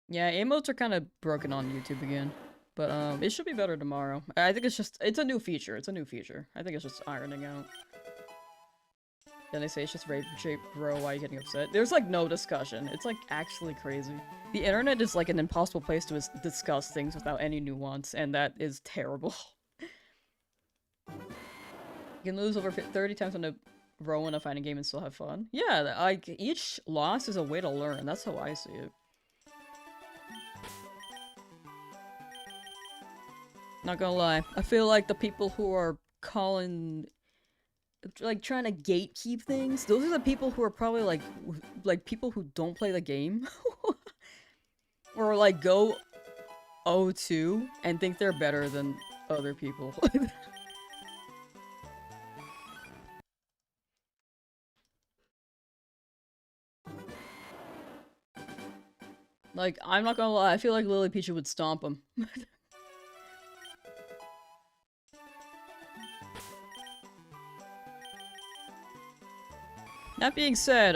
Yeah, emotes are kind of broken on YouTube again. But, it should be better tomorrow. I think it's a new feature. It's a new feature. I think it's just ironing out. Then they say it's just rape shape, bro, why are you getting upset? There's, like, no discussion. It's, like, actually crazy. The internet is, like, an impossible place to discuss things without any nuance, and that is terrible. You can lose over 30 times in a row in a fighting game and still have fun. Yeah, like, each loss is a way to learn. That's how I see it. Not gonna lie, I feel like the people who are calling, like, trying to gatekeep things, those are the people who are probably, like people who don't play the game. Or, like, go 0-2 and think they're better than other people. Like, I'm not gonna lie, I feel like Lily Peach would stomp him. That being said,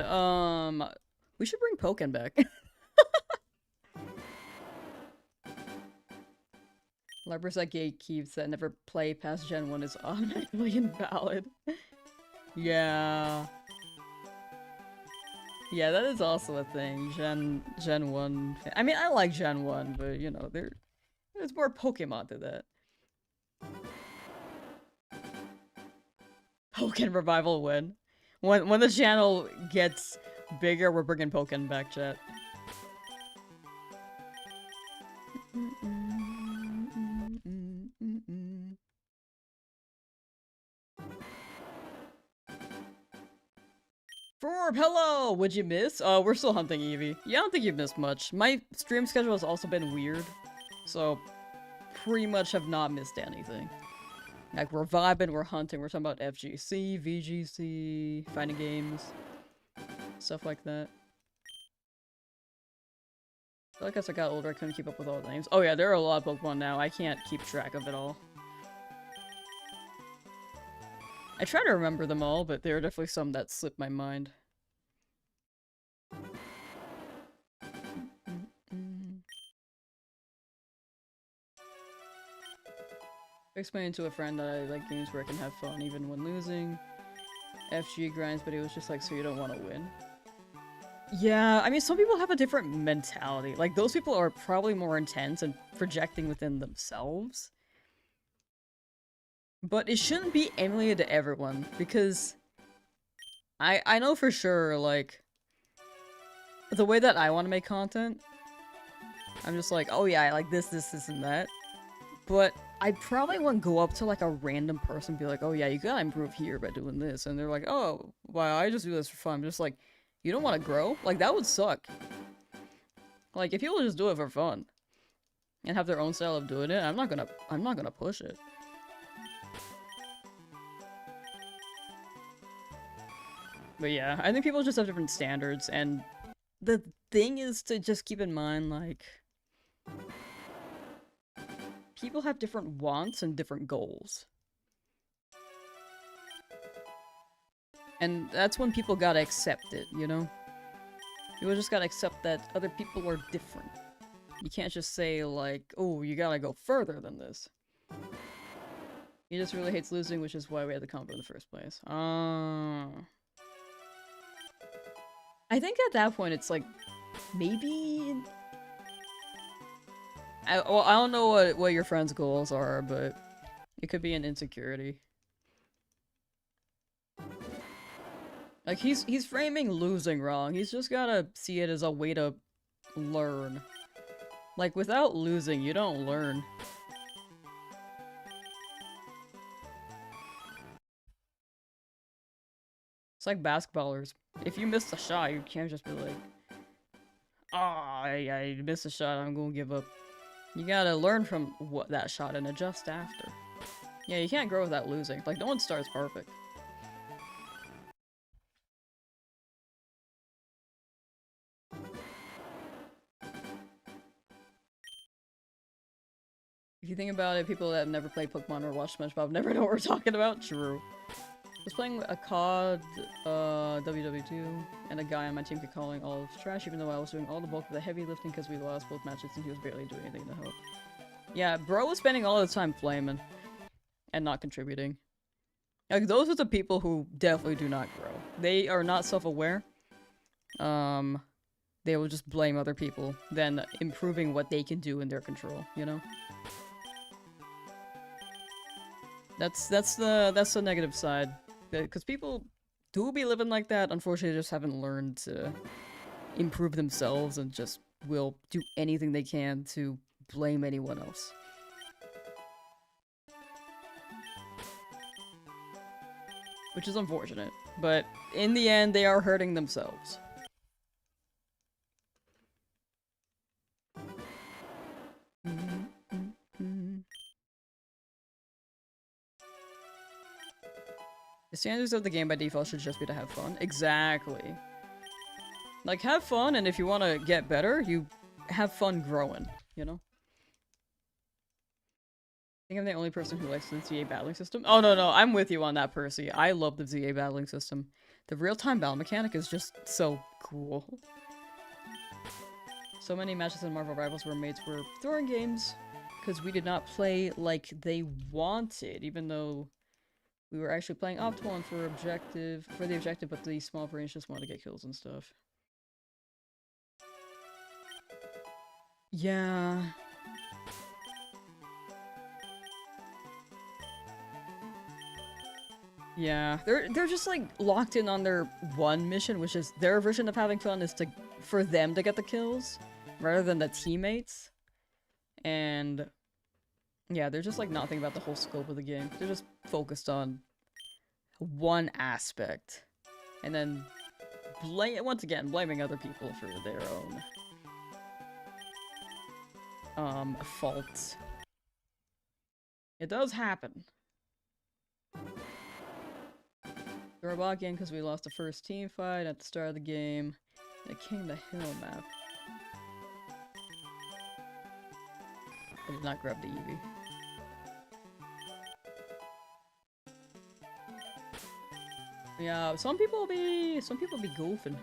we should bring Pokken back. Libraries that gatekeeps that never play past Gen 1 is automatically invalid. Yeah. Yeah, that is also a thing. Gen 1. I mean, I like Gen 1, but you know, there's more Pokemon to that. Pokken revival win. When the channel gets bigger, we're bringing Pokken back, chat. Forb, hello! Would you miss? We're still hunting Eevee. Yeah, I don't think you've missed much. My stream schedule has also been weird, so pretty much have not missed anything. Like, we're vibing, we're hunting, we're talking about FGC, VGC, fighting games, stuff like that. I feel like as I got older, I couldn't keep up with all the names. Oh yeah, there are a lot of Pokemon now. I can't keep track of it all. I try to remember them all, but there are definitely some that slip my mind. Explaining to a friend that I like games where I can have fun even when losing. FG grinds, but it was just like, so you don't want to win. Yeah, I mean, some people have a different mentality. Like, those people are probably more intense and projecting within themselves. But it shouldn't be emulated to everyone, because I know for sure, like, the way that I want to make content, I'm just like, oh yeah, I like this, and that. But I probably wouldn't go up to, like, a random person and be like, oh yeah, you gotta improve here by doing this. And they're like, oh, well, I just do this for fun. I'm just like, you don't want to grow? Like, that would suck. Like, if people just do it for fun and have their own style of doing it, I'm not gonna push it. But yeah, I think people just have different standards, and the thing is to just keep in mind, like, people have different wants and different goals. And that's when people gotta accept it, you know? People just gotta accept that other people are different. You can't just say, like, oh, you gotta go further than this. He just really hates losing, which is why we had the combo in the first place. I think at that point it's like, maybe... well, I don't know what your friend's goals are, but it could be an insecurity. Like, he's framing losing wrong. He's just gotta see it as a way to learn. Like, without losing, you don't learn. It's like basketballers. If you miss a shot, you can't just be like, oh, I missed a shot, I'm gonna give up. You gotta learn from that shot and adjust after. Yeah, you can't grow without losing. Like, no one starts perfect. If you think about it, people that have never played Pokemon or watched SpongeBob never know what we're talking about. True. Was playing a COD, WW2, and a guy on my team kept calling all trash, even though I was doing all the bulk of the heavy lifting because we lost both matches and he was barely doing anything to help. Yeah, bro was spending all his time flaming and not contributing. Like, those are the people who definitely do not grow. They are not self-aware. They will just blame other people than improving what they can do in their control, you know? That's the negative side. Because people do be living like that, unfortunately just haven't learned to improve themselves and just will do anything they can to blame anyone else. Which is unfortunate, but in the end they are hurting themselves. The standards of the game by default should just be to have fun. Exactly. Like, have fun, and if you want to get better, you have fun growing, you know? I think I'm the only person who likes the ZA battling system. Oh, no, I'm with you on that, Percy. I love the ZA battling system. The real-time battle mechanic is just so cool. So many matches in Marvel Rivals where mates were throwing games because we did not play like they wanted, even though we were actually playing optimal and for the objective, but the small brains just wanted to get kills and stuff. Yeah. Yeah, they're just like locked in on their one mission, which is their version of having fun is for them to get the kills rather than the teammates. And yeah, they're just like not thinking about the whole scope of the game. They're just focused on one aspect, and then once again blaming other people for their own faults. It does happen. Robot game because we lost the first team fight at the start of the game. The King of the Hill map. I did not grab the Eevee. Yeah, some people be goofing.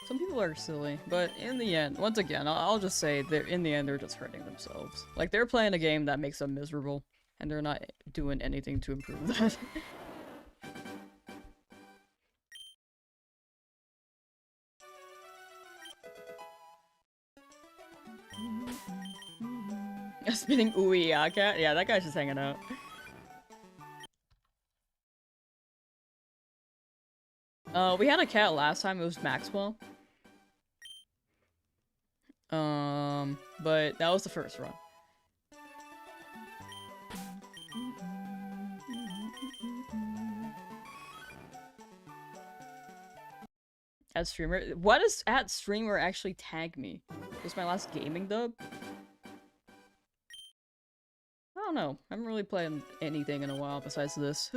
Some people are silly, but in the end, once again, I'll just say in the end they're just hurting themselves. Like, they're playing a game that makes them miserable, and they're not doing anything to improve that. A spinning ooey cat? Yeah, that guy's just hanging out. We had a cat last time, it was Maxwell. But that was the first run. At streamer? What does at streamer actually tag me? Was my last gaming dub? I don't know. I haven't really played anything in a while besides this.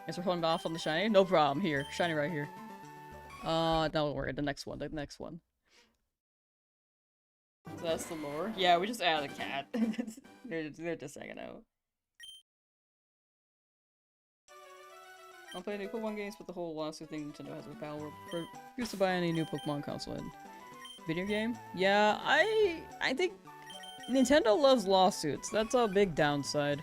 Guess we're holding off on the shiny? No problem. Here. Shiny right here. Don't worry. The next one. So that's the lore? Yeah, we just added a cat. they're just hanging out. I'll play new Pokemon games, but the whole lawsuit thing Nintendo has with Battle World refused to buy any new Pokemon console and video game. Yeah, I think Nintendo loves lawsuits. That's a big downside.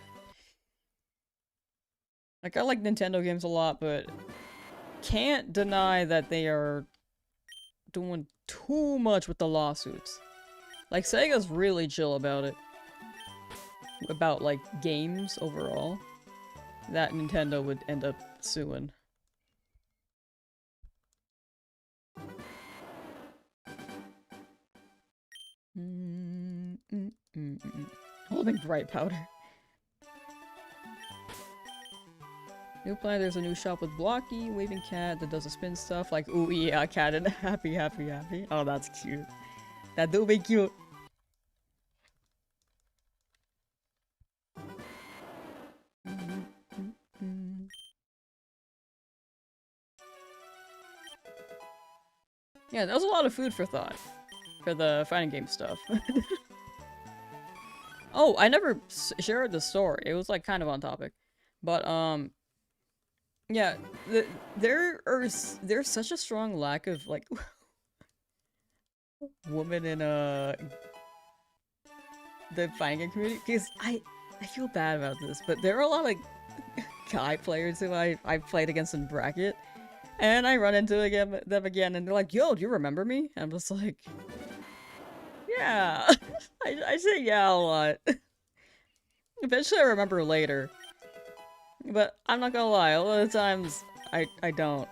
Like, I like Nintendo games a lot, but can't deny that they are doing too much with the lawsuits. Like, Sega's really chill about it. About, like, games overall. That Nintendo would end up suing. Holding bright powder. New plan, there's a new shop with Blocky, waving cat that does a spin stuff like ooh yeah cat and happy. Oh, that's cute. That do be cute. Yeah, that was a lot of food for thought. For the fighting game stuff. Oh, I never shared the story. It was like kind of on topic. But yeah, there's such a strong lack of like women in the fighting game community, because I feel bad about this, but there are a lot of guy players who I played against in bracket, and I run into them again, and they're like, "Yo, do you remember me?" And I'm just like, "Yeah." I say yeah a lot. Eventually, I remember later, but I'm not gonna lie, a lot of times I don't.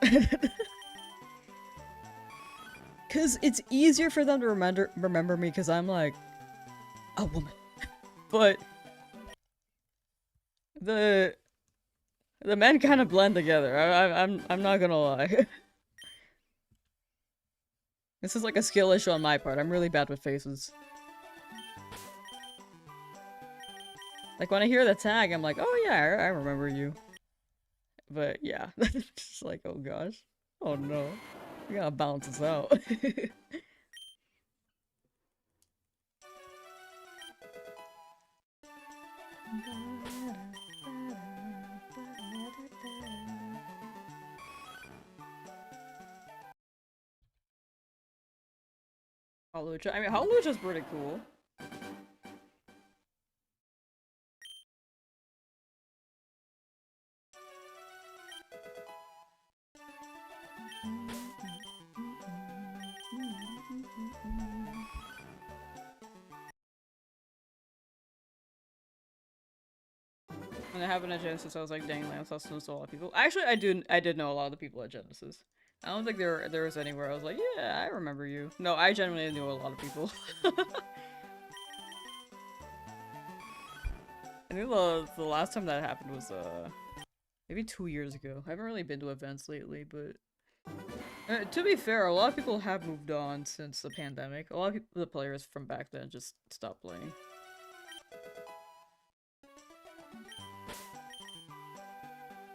Cause it's easier for them to remember me, cause I'm like a woman. But the men kind of blend together. I'm not gonna lie. This is like a skill issue on my part. I'm really bad with faces. Like when I hear the tag, I'm like, oh yeah, I remember you. But yeah, just like, oh gosh, oh no, we gotta balance this out. Hawlucha. I mean, Hawlucha's pretty cool. When I happened at Genesis, I was like, dang, Lamsauce knows a lot of people. Actually, I did know a lot of the people at Genesis. I don't think there was anywhere I was like, yeah, I remember you. No, I genuinely knew a lot of people. I think the last time that happened was maybe 2 years ago. I haven't really been to events lately, but to be fair, a lot of people have moved on since the pandemic. A lot of the players from back then just stopped playing.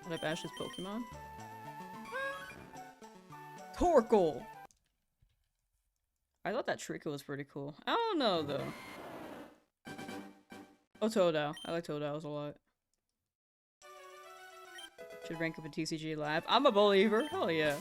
Did I bash his Pokemon? Torkoal! I thought that Trico was pretty cool. I don't know, though. Oh, Totodile. I like Totodiles a lot. Should rank up in TCG Live. I'm a believer. Hell yeah.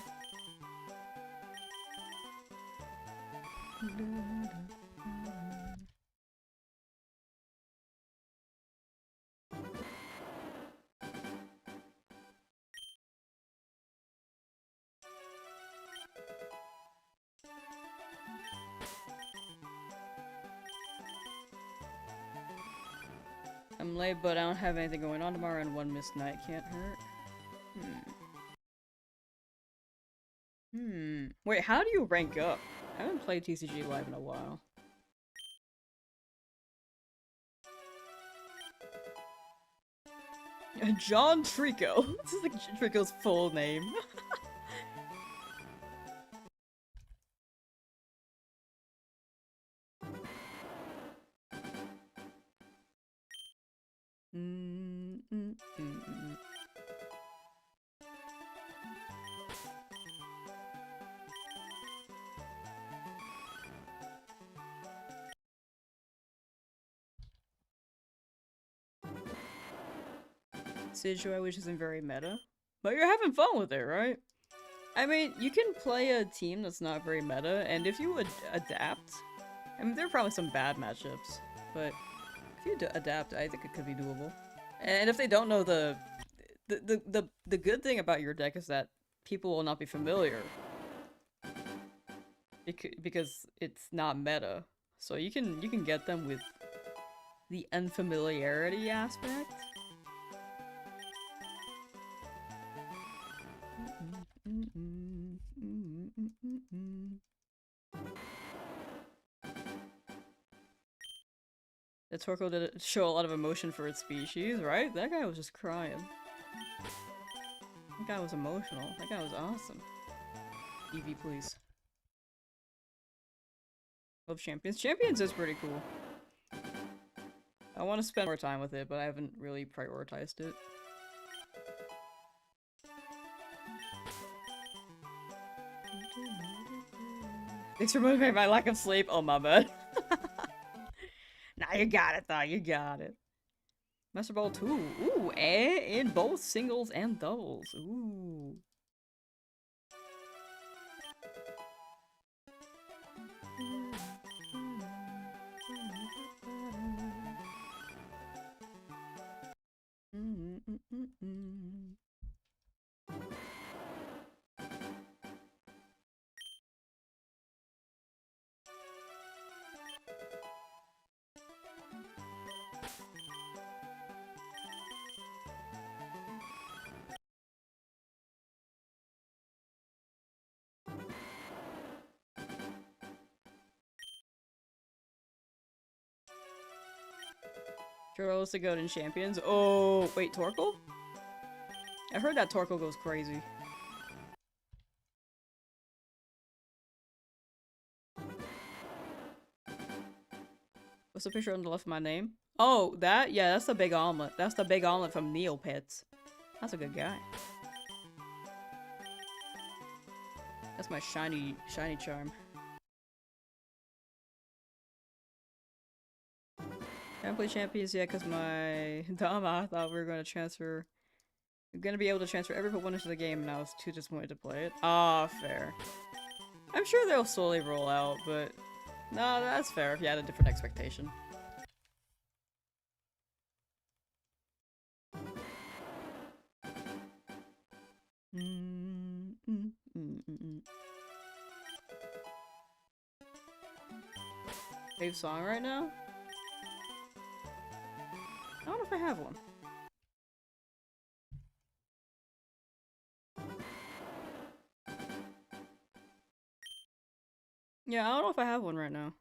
I'm late, but I don't have anything going on tomorrow, and one missed night can't hurt. Wait, how do you rank up? I haven't played TCG Live in a while. John Trico. This is like Trico's full name. Sidgeway, which isn't very meta. But you're having fun with it, right? I mean, you can play a team that's not very meta, and if you would adapt, I mean, there are probably some bad matchups, but if you adapt, I think it could be doable. And if they don't know the good thing about your deck is that people will not be familiar. Because it's not meta. So you can get them with the unfamiliarity aspect. The Torkoal did show a lot of emotion for its species, right? That guy was just crying. That guy was emotional. That guy was awesome. Eevee, please. Love Champions. Champions is pretty cool. I want to spend more time with it, but I haven't really prioritized it. Thanks for motivating my lack of sleep. Oh, my bad. Nah, you got it, though. You got it. Master Ball 2. Ooh, and in both singles and doubles. Ooh. Charles the Golden Champions. Oh, wait, Torkoal? I heard that Torkoal goes crazy. What's the picture on the left of my name? Oh, that? Yeah, that's the big omelet. That's the big omelet from Neopets. That's a good guy. That's my shiny charm. Can't play champions yet because my Dama thought we were going to transfer. We're going to be able to transfer every one into the game and I was too disappointed to play it. Ah, fair. I'm sure they'll slowly roll out, but no, that's fair if you had a different expectation. Fave song right now? I don't know if I have one. Yeah, I don't know if I have one right now.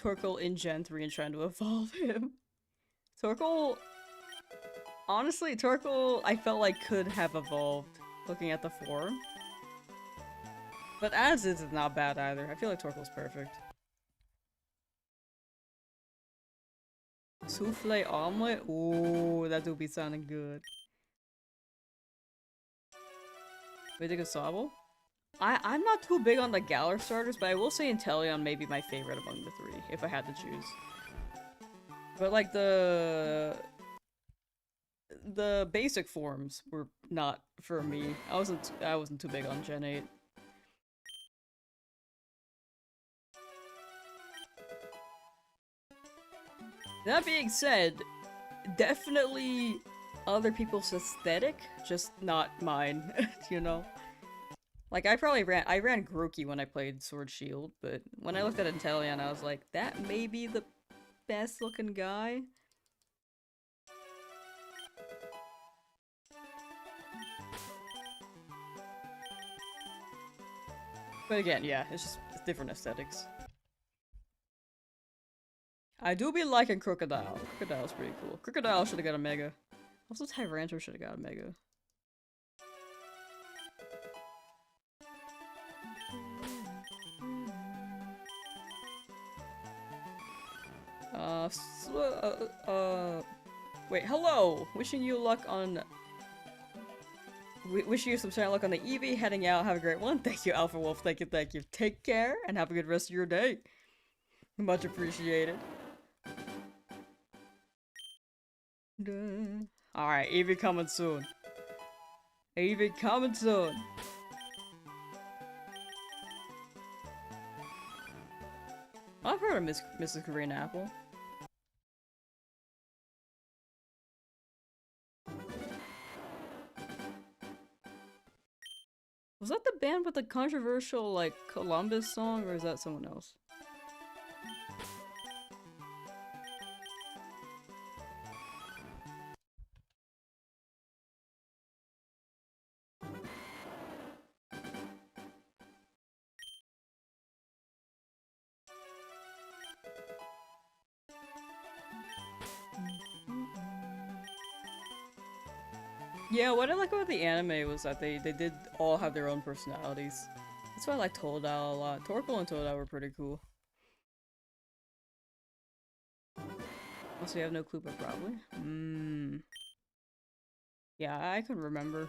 Torkoal in Gen 3 and trying to evolve him. Torkoal... Honestly, Torkoal I felt like could have evolved looking at the form. But as is, it's not bad either. I feel like Torkoal's perfect. Souffle omelet? Ooh, that do be sounding good. Vedic Sable? I'm not too big on the Galar starters, but I will say Inteleon may be my favorite among the three, if I had to choose. But like the basic forms were not for me. I wasn't too big on Gen 8. That being said, definitely other people's aesthetic, just not mine, you know? Like, I ran Grookey when I played Sword Shield, but when I looked at Inteleon, I was like, that may be the best looking guy. But again, yeah, it's different aesthetics. I do be liking Crocodile. Crocodile's pretty cool. Crocodile should have got a Mega. Also, Tyrantrum should have got a Mega. Wait, hello! Wishing you luck on... Wishing you some shine luck on the Eevee, heading out, have a great one. Thank you, Alpha Wolf, thank you, thank you. Take care, and have a good rest of your day. Much appreciated. Alright, Eevee coming soon. Eevee coming soon. I've heard of Mrs. Green Apple. Was that the band with the controversial, like, Columbus song, or is that someone else? Yeah, what I like about the anime was that they did all have their own personalities. That's why I like Totodile a lot. Torkoal and Totodile were pretty cool. Also, you have no clue, but probably. Yeah, I can remember.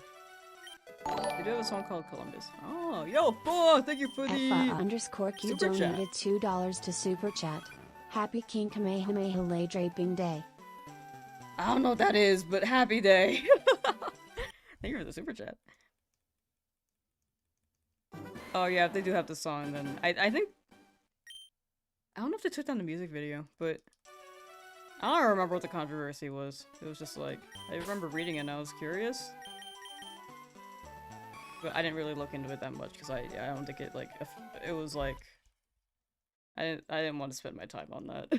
They do have a song called Columbus. Oh, yo, boy, thank you for the FA_Q super chat. donated $2 to Super Chat. Happy King Kamehameha Lay Draping Day. I don't know what that is, but happy day. Thank you for the super chat. Oh yeah, if they do have the song, then I think I don't know if they took down the music video, but I don't remember what the controversy was. It was just like I remember reading it and I was curious, but I didn't really look into it that much because I don't think it like it was like I didn't want to spend my time on that.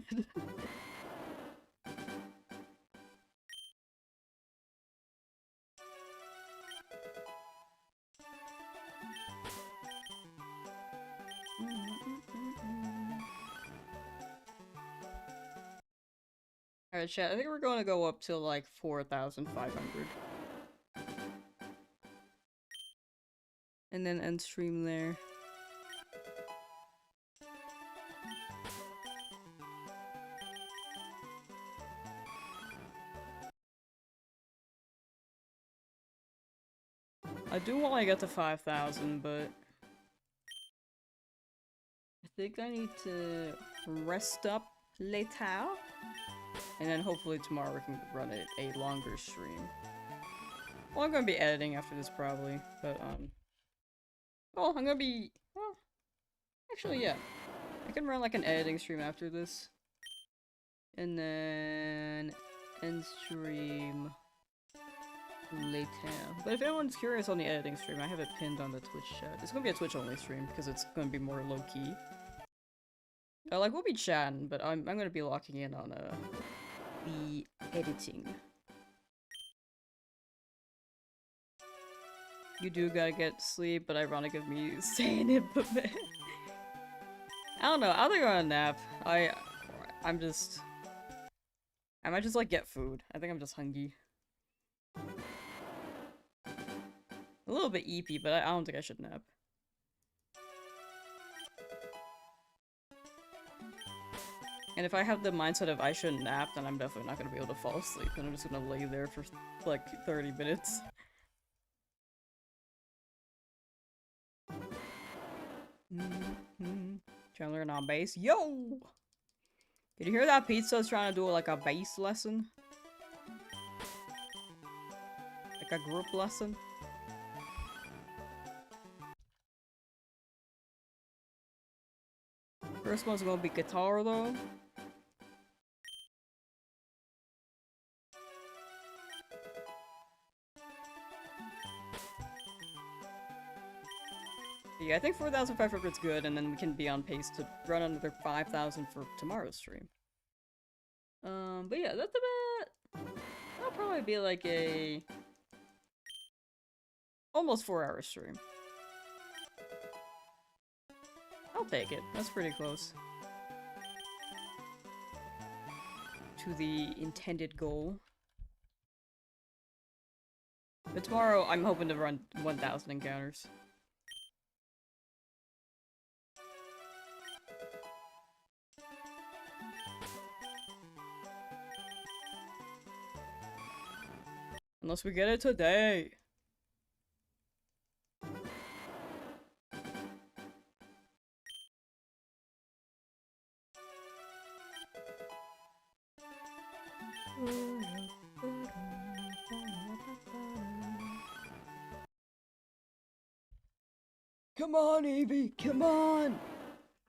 Alright, chat, I think we're going to go up to like 4,500. And then end stream there. I do want to get to 5,000, but I think I need to rest up later. And then hopefully tomorrow we can run a longer stream. Well, I'm gonna be editing after this probably, but well, I'm gonna be, well, actually yeah. I can run like an editing stream after this. And then end stream later. But if anyone's curious on the editing stream, I have it pinned on the Twitch chat. It's gonna be a Twitch only stream because it's gonna be more low key. Like we'll be chatting, but I'm gonna be locking in on the editing. You do gotta get sleep, but ironic of me saying it, but man. I don't know, I'll think on a nap. I might just like get food. I think I'm just hungry. A little bit eepy, but I don't think I should nap. And if I have the mindset of I shouldn't nap, then I'm definitely not gonna be able to fall asleep, and I'm just gonna lay there for like 30 minutes. Trying to learn on bass. Yo! Did you hear that Pizza's trying to do like a bass lesson? Like a group lesson? First one's gonna be guitar though. Yeah, I think 4,500 is good, and then we can be on pace to run another 5,000 for tomorrow's stream. But yeah, that's about... That'll probably be like a... almost 4-hour stream. I'll take it. That's pretty close to the intended goal. But tomorrow, I'm hoping to run 1,000 encounters. Unless we get it today. Come on, Eevee! Come on!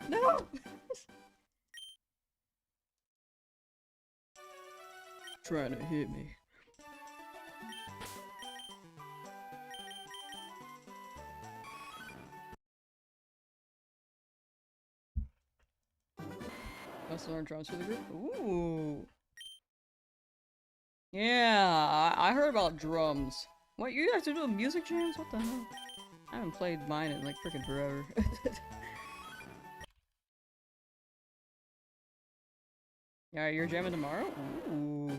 No! Trying to hit me. Let's learn drums for the group. Ooh. Yeah, I heard about drums. What, you guys are doing music jams? What the hell? I haven't played mine in like freaking forever. Yeah, you're jamming tomorrow? Ooh.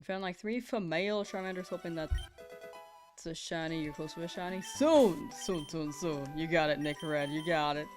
Found like 3 female Charmanders, hoping that it's a shiny. You're close to a shiny. Soon! Soon, soon, soon. You got it, Nick Red. You got it.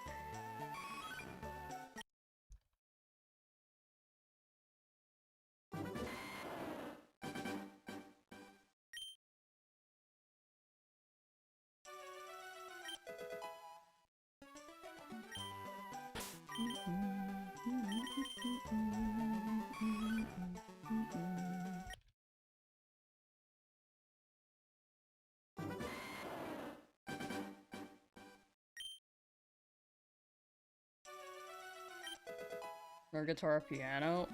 Or guitar, piano.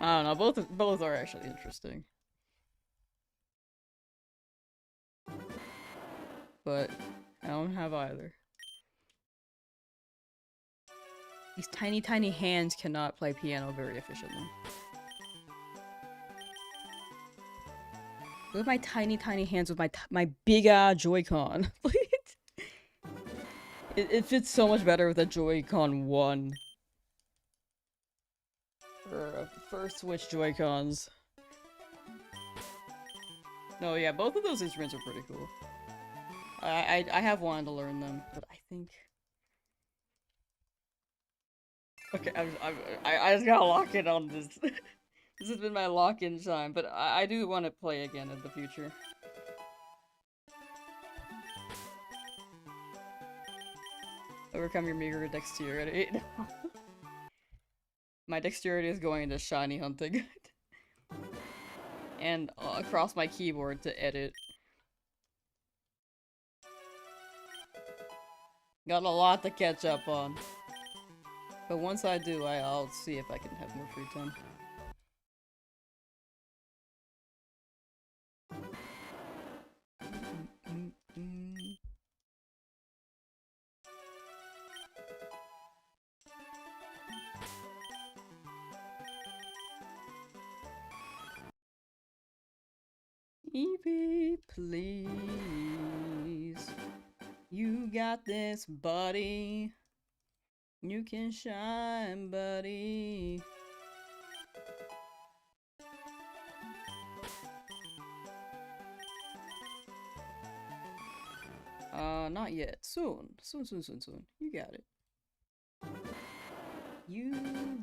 I don't know, both are actually interesting. But I don't have either. These tiny hands cannot play piano very efficiently. Look at my tiny hands with my big Joy-Con. It fits so much better with a Joy-Con 1. Or first Switch Joy-Cons. No, yeah, both of those instruments are pretty cool. I have wanted to learn them, but I think... Okay, I just gotta lock in on this. This has been my lock-in time, but I do want to play again in the future. Overcome your meager dexterity. My dexterity is going into shiny hunting. And across my keyboard to edit. Got a lot to catch up on. But once I do, I'll see if I can have more free time. Eevee, please. You got this, buddy. You can shine, buddy. Not yet. Soon. Soon. You got it. You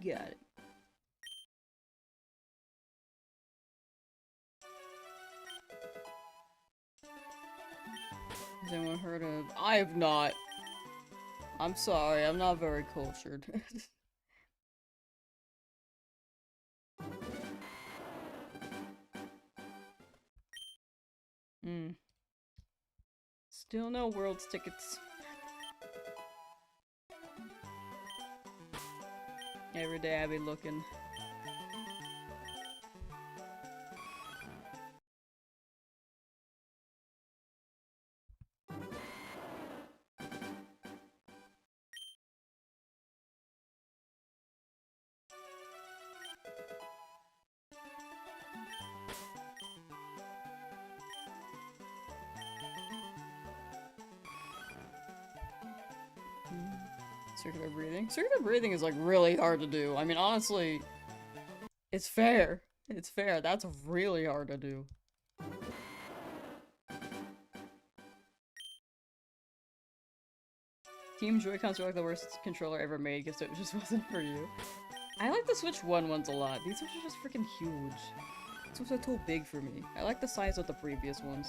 got it. Has anyone heard of... I have not. I'm sorry, I'm not very cultured. Still no Worlds tickets. Every day I be looking. Circular breathing. Circular breathing is like really hard to do. I mean, honestly, it's fair. It's fair. That's really hard to do. Team Joy-Cons are like the worst controller ever made because it just wasn't for you. I like the Switch 1 ones a lot. These ones are just freaking huge. These ones are too big for me. I like the size of the previous ones.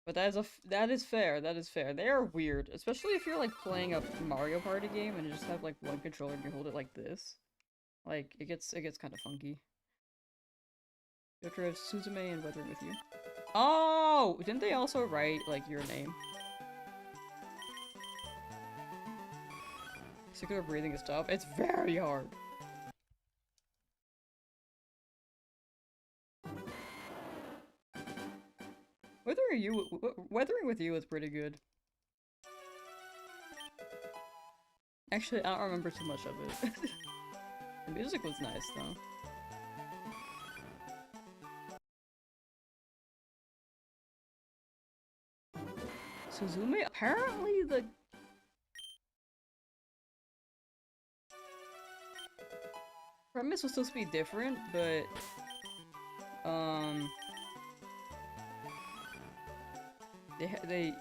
But that is fair. That is fair. They are weird, especially if you're like playing a Mario Party game and you just have like one controller and you hold it like this. Like it gets kind of funky. Doctor of Suzume and Weathering with You. Oh, didn't they also write like your name? Circular breathing is tough. It's very hard. Weathering with You is pretty good. Actually, I don't remember too much of it. The music was nice, though. Suzume? Apparently the... premise was supposed to be different, but... They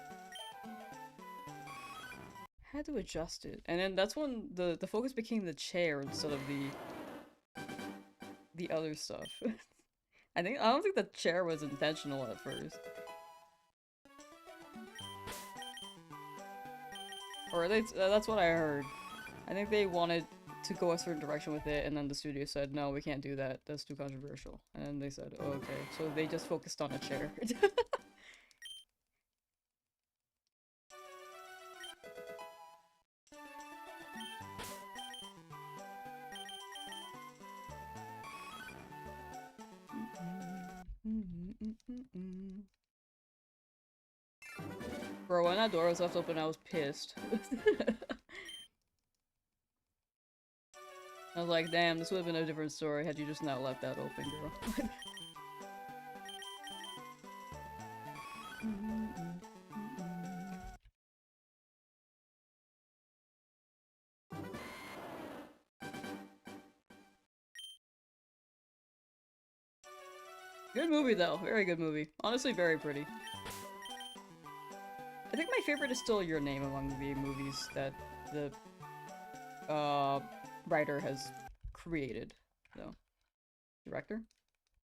had to adjust it, and then that's when the focus became the chair instead of the other stuff. I don't think the chair was intentional at first, or that's what I heard. I think they wanted to go a certain direction with it, and then the studio said, "No, we can't do that. That's too controversial." And then they said, oh, "Okay," so they just focused on a chair. Bro, when that door was left open, I was pissed. I was like, damn, this would have been a different story had you just not left that open, girl. Good movie, though. Very good movie. Honestly, very pretty. I think my favorite is still Your Name among the movies that the writer has created, though. Director?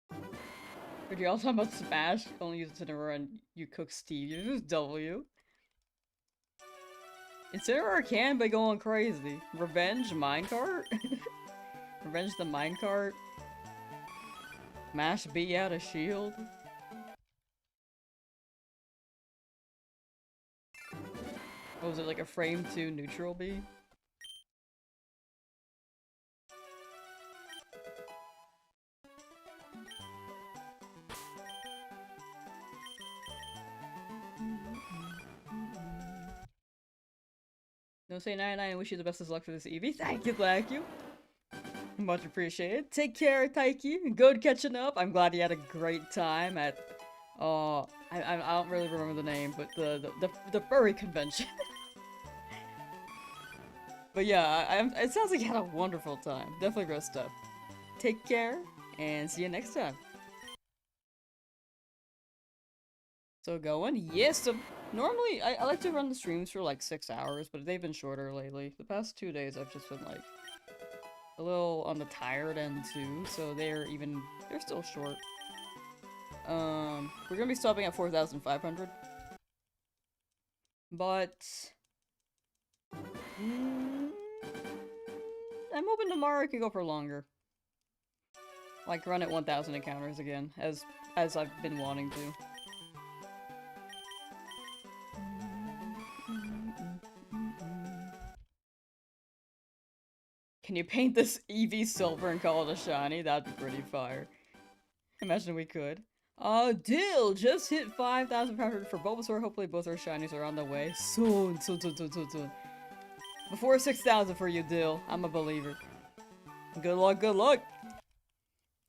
But you're all talking about Smash, only use Incineroar and you cook Steve. You just W. Incineroar can by going crazy. Revenge Minecart? Revenge the Minecart? Mash B out of shield? What was it, like a frame 2 neutral B? No say 99 and wish you the best of luck for this Eevee. Thank you. Much appreciated. Take care, Taiki. Good catching up. I'm glad you had a great time at I don't really remember the name, but the furry convention. But yeah, it sounds like you had a wonderful time. Definitely great stuff. Take care, and see you next time. So going? Yes, so normally I like to run the streams for like 6 hours, but they've been shorter lately. The past 2 days I've just been like a little on the tired end too, so they're still short. We're gonna be stopping at 4,500. But I'm hoping tomorrow I can go for longer. Like run at 1,000 encounters again, as I've been wanting to. Can you paint this Eevee silver and call it a shiny? That'd be pretty fire. Imagine we could. Dill just hit 5,500 for Bulbasaur. Hopefully both our shinies are on the way soon. Before 6,000 for you, Dill. I'm a believer. Good luck.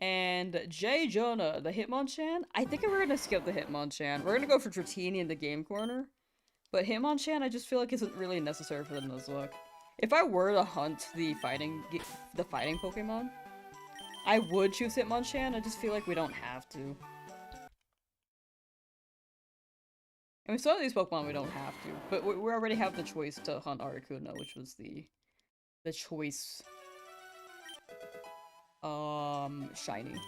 And Jay Jonah, the Hitmonchan. I think we're gonna skip the Hitmonchan. We're gonna go for Dratini in the game corner. But Hitmonchan, I just feel like isn't really necessary for the Nuzlocke. If I were to hunt the fighting Pokemon, I would choose Hitmonchan. I just feel like we don't have to. I mean, some of these Pokemon we don't have to, but we already have the choice to hunt Articuno, which was the choice shiny.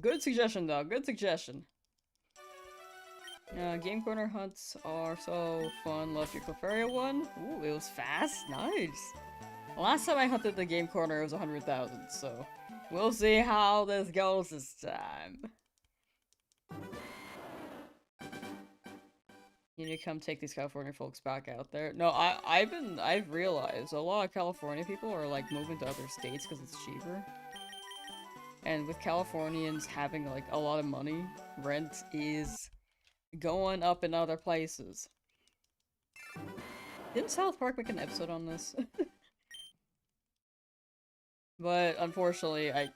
Good suggestion, though. Good suggestion. Game corner hunts are so fun. Loved your Clefairy one. Ooh, it was fast. Nice. Last time I hunted the game corner, it was 100,000. So we'll see how this goes this time. You need to come take these California folks back out there. No, I've realized a lot of California people are like moving to other states because it's cheaper. And with Californians having like a lot of money, rent is going up in other places. Didn't South Park make an episode on this? But unfortunately, I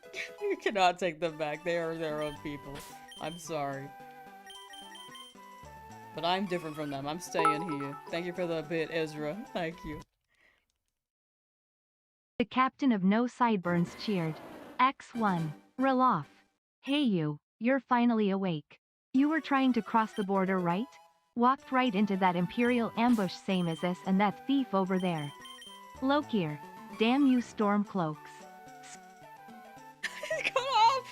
cannot take them back. They are their own people. I'm sorry. But I'm different from them. I'm staying here. Thank you for the bit, Ezra. Thank you. The captain of No Sideburns cheered. X1. Ralof. Hey you, you're finally awake. You were trying to cross the border, right? Walked right into that Imperial ambush same as us and that thief over there. Lokier. Damn you Stormcloaks. Cut off!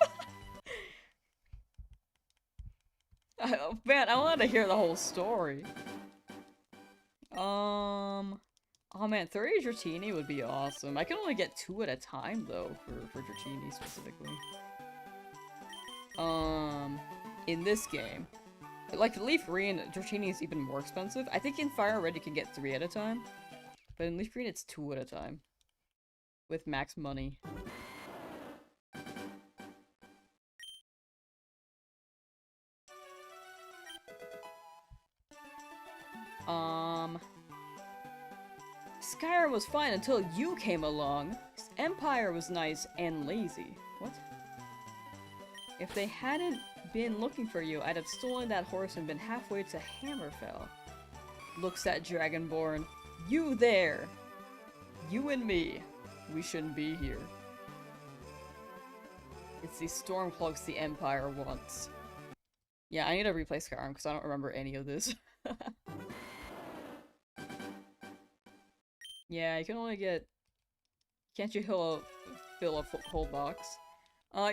Oh, man, I wanted to hear the whole story. Oh man, 30 Dratini would be awesome. I can only get 2 at a time though, for Dratini specifically. In this game, Like, LeafGreen, Dratini is even more expensive. I think in FireRed you can get 3 at a time. But in LeafGreen it's 2 at a time. With max money. Skyrim was fine until you came along. Empire was nice and lazy. What? If they hadn't been looking for you, I'd have stolen that horse and been halfway to Hammerfell. Looks at Dragonborn. You there! You and me. We shouldn't be here. It's the Stormcloaks the Empire wants. Yeah, I need to replay Skyrim because I don't remember any of this. Yeah, you can only get... Can't you fill a whole box?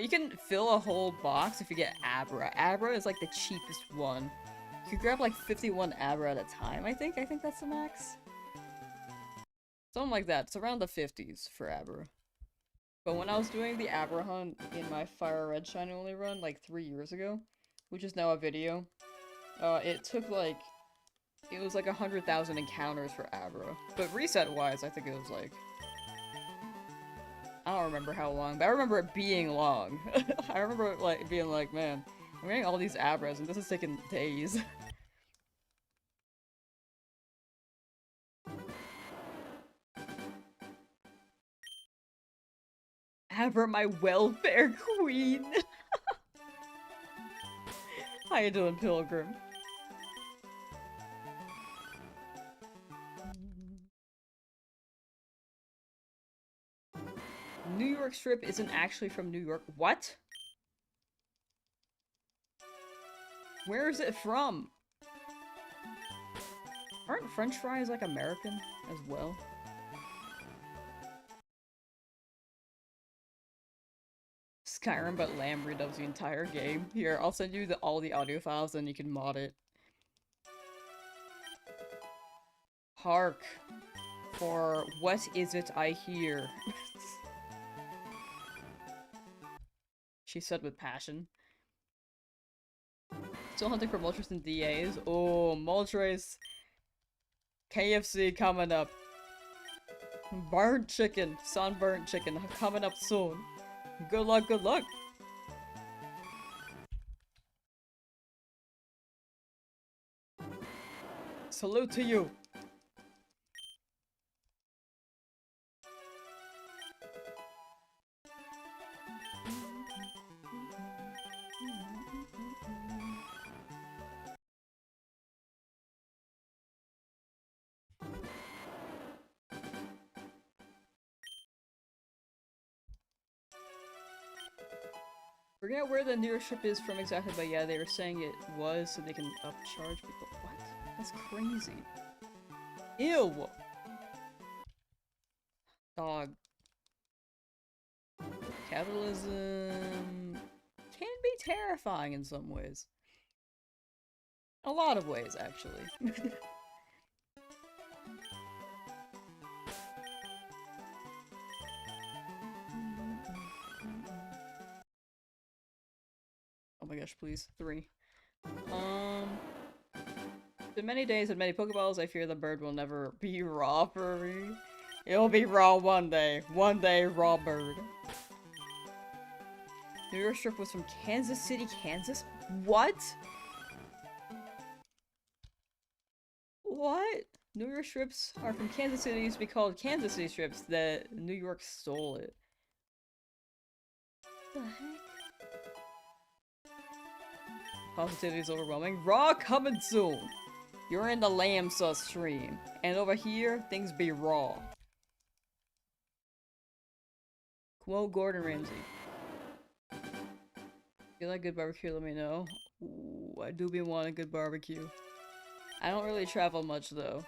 You can fill a whole box if you get Abra. Abra is like the cheapest one. You can grab like 51 Abra at a time, I think. I think that's the max. Something like that. It's around the 50s for Abra. But when I was doing the Abra hunt in my FireRed Shiny Only run like 3 years ago, which is now a video, it took like... It was like 100,000 encounters for Abra. But reset-wise, I think it was like... I don't remember how long, but I remember it being long. I remember it like being like, man, I'm getting all these Abras and this is taking days. Abra, my welfare queen! How you doing, Pilgrim? New York strip isn't actually from New York. What? Where is it from? Aren't French fries like American as well? Skyrim, but Lamb redubs the entire game. Here, I'll send you all the audio files and you can mod it. Hark for what is it I hear? She said with passion. Still hunting for Moltres and DAs. Oh, Moltres. KFC coming up. Burnt chicken. Sunburnt chicken coming up soon. Good luck, good luck. Salute to you. Forget where the nearest ship is from exactly, but yeah, they were saying it was so they can upcharge people. What? That's crazy. Ew! Dog. Capitalism can be terrifying in some ways. A lot of ways, actually. Oh my gosh, please. 3. Been many days and many Pokeballs, I fear the bird will never be raw for me. It'll be raw one day. One day, raw bird. New York strip was from Kansas City, Kansas? What? What? New York strips are from Kansas City, used to be called Kansas City strips, that New York stole it. What the heck? Positivity is overwhelming. Raw coming soon! You're in the Lamsauce stream. And over here, things be raw. Quote Gordon Ramsay. If you like good barbecue, let me know. Ooh, I do be wanting good barbecue. I don't really travel much though.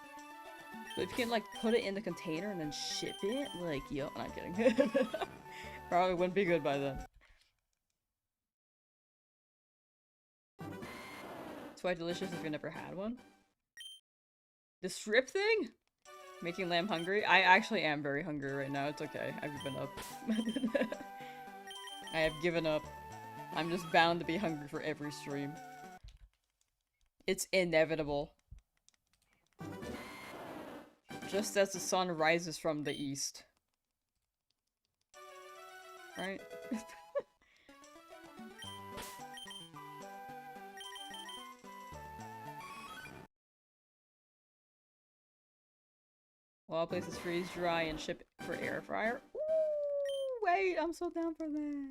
But if you can like put it in the container and then ship it, like, yo, I'm kidding. Probably wouldn't be good by then. It's quite delicious if you never had one. The strip thing? Making lamb hungry? I actually am very hungry right now. It's okay. I've given up. I have given up. I'm just bound to be hungry for every stream. It's inevitable. Just as the sun rises from the east. Right? Well, places freeze dry and ship for air fryer. Ooh, wait, I'm so down for that.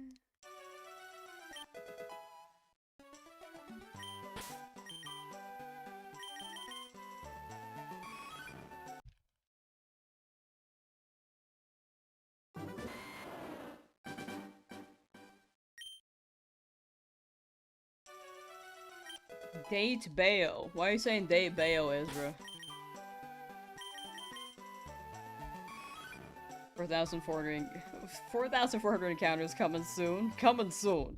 Date bail. Why are you saying date bail, Ezra? 4,400 encounters coming soon. Coming soon.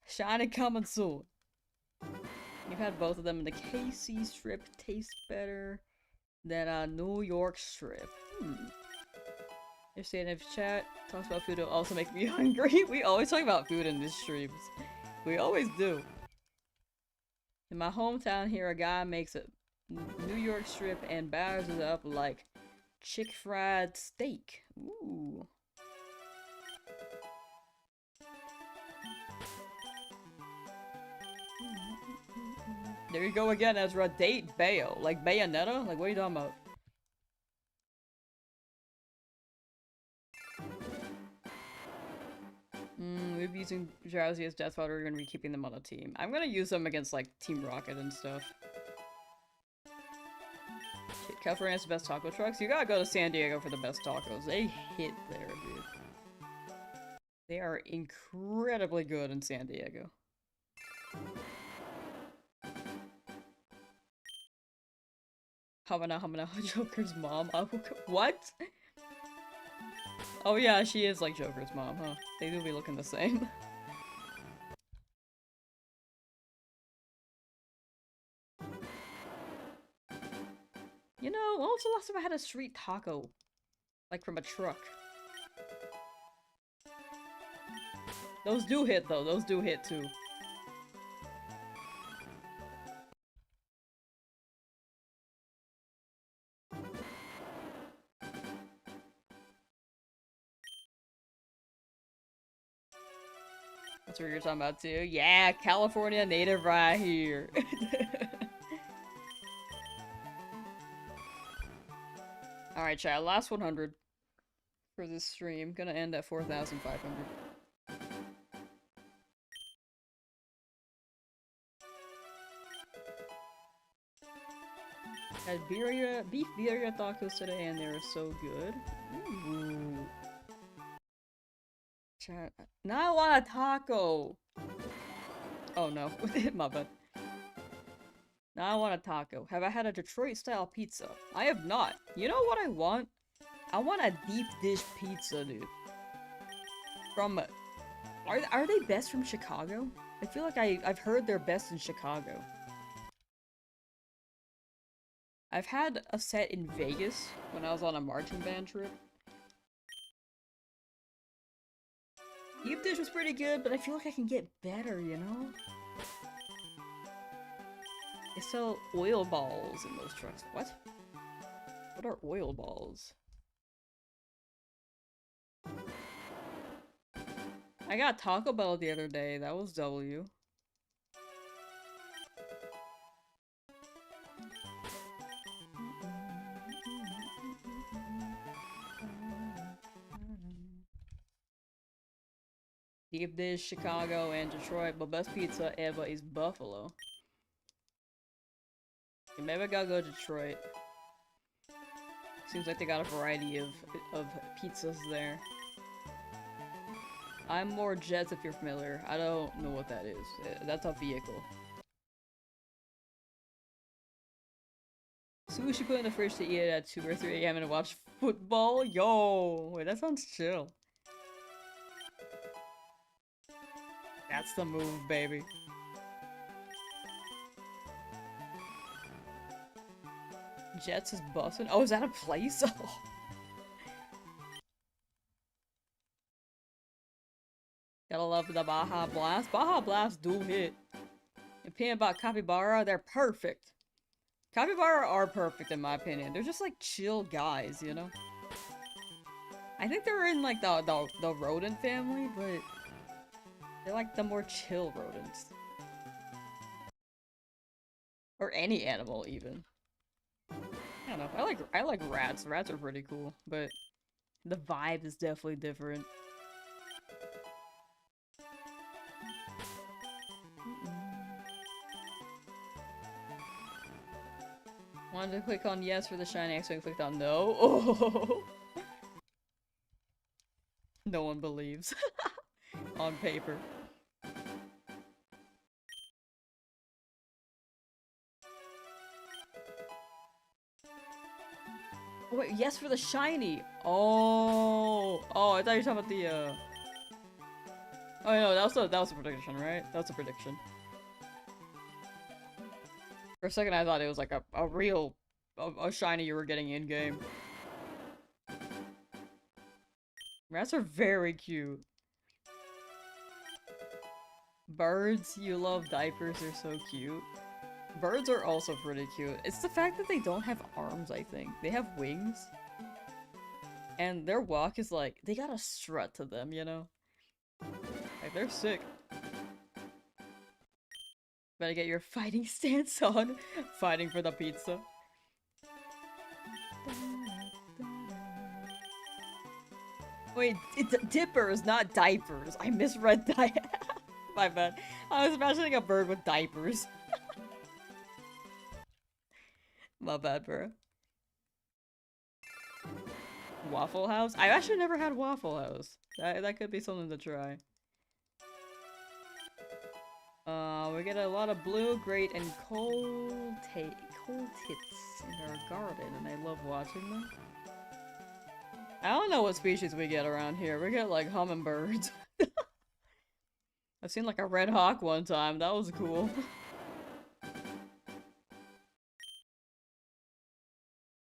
Shiny coming soon. You've had both of them in the KC strip. Tastes better than a New York strip. If saying if chat talks about food, it'll also make me hungry. We always talk about food in these streams. We always do. In my hometown here, a guy makes a New York strip and batters it up like chick fried steak. Ooh. There you go again, Ezra. Date bail. Like Bayonetta? Like, what are you talking about? We'll be using Drowzee as Death Fodder. We're gonna be keeping them on the team. I'm gonna use them against, like, Team Rocket and stuff. California has the best taco trucks. You gotta go to San Diego for the best tacos. They hit there, dude. They are incredibly good in San Diego. Hamana, Joker's mom. What? Oh yeah, she is like Joker's mom, huh? They do be looking the same. You know, when was the last time I had a street taco? Like from a truck. Those do hit though, those do hit too. That's what you're talking about too. Yeah, California native right here. Alright, chat, last 100 for this stream. Gonna end at 4,500. Had beef birria tacos today and they were so good. Ooh. Chat. Now I want a taco! Oh no, my bad. Now I want a taco. Have I had a Detroit-style pizza? I have not. You know what I want? I want a deep dish pizza, dude. From... Are they best from Chicago? I feel like I've heard they're best in Chicago. I've had a set in Vegas when I was on a marching band trip. Deep dish was pretty good, but I feel like I can get better, you know? They sell oil balls in those trucks. What? What are oil balls? I got Taco Bell the other day. That was W. Deep dish, Chicago, and Detroit, but best pizza ever is Buffalo. You maybe gotta go to Detroit. Seems like they got a variety of pizzas there. I'm more Jets if you're familiar. I don't know what that is. That's a vehicle. Sushi put in the fridge to eat it at 2 or 3 a.m. and watch football? Yo! Wait, that sounds chill. That's the move, baby. Jets is bussin'? Oh, is that a place? Oh. Gotta love the Baja Blast. Baja Blast do hit. Opinion about Capybara, they're perfect. Capybara are perfect in my opinion. They're just like chill guys, you know? I think they're in like the rodent family, but they're like the more chill rodents. Or any animal even. I don't know. I like rats. Rats are pretty cool, but the vibe is definitely different. Wanted to click on yes for the shiny, so I clicked on no. Oh. No one believes. On paper. Oh, wait, yes for the shiny! Oh! Oh, I thought you were talking about the, Oh, no, that was a prediction, right? That was a prediction. For a second, I thought it was like a real... a shiny you were getting in-game. Rats are very cute. Birds, you love diapers, they're so cute. Birds are also pretty cute. It's the fact that they don't have arms, I think. They have wings. And their walk is like, they got a strut to them, you know? Like, they're sick. Better get your fighting stance on. Fighting for the pizza. Wait, it's dippers, not diapers. I misread my bad. I was imagining a bird with diapers. My bad, bro. Waffle House? I've actually never had Waffle House. That could be something to try. We get a lot of blue, great, and cold tits in our garden, and I love watching them. I don't know what species we get around here. We get like hummingbirds. I've seen like a red hawk one time. That was cool.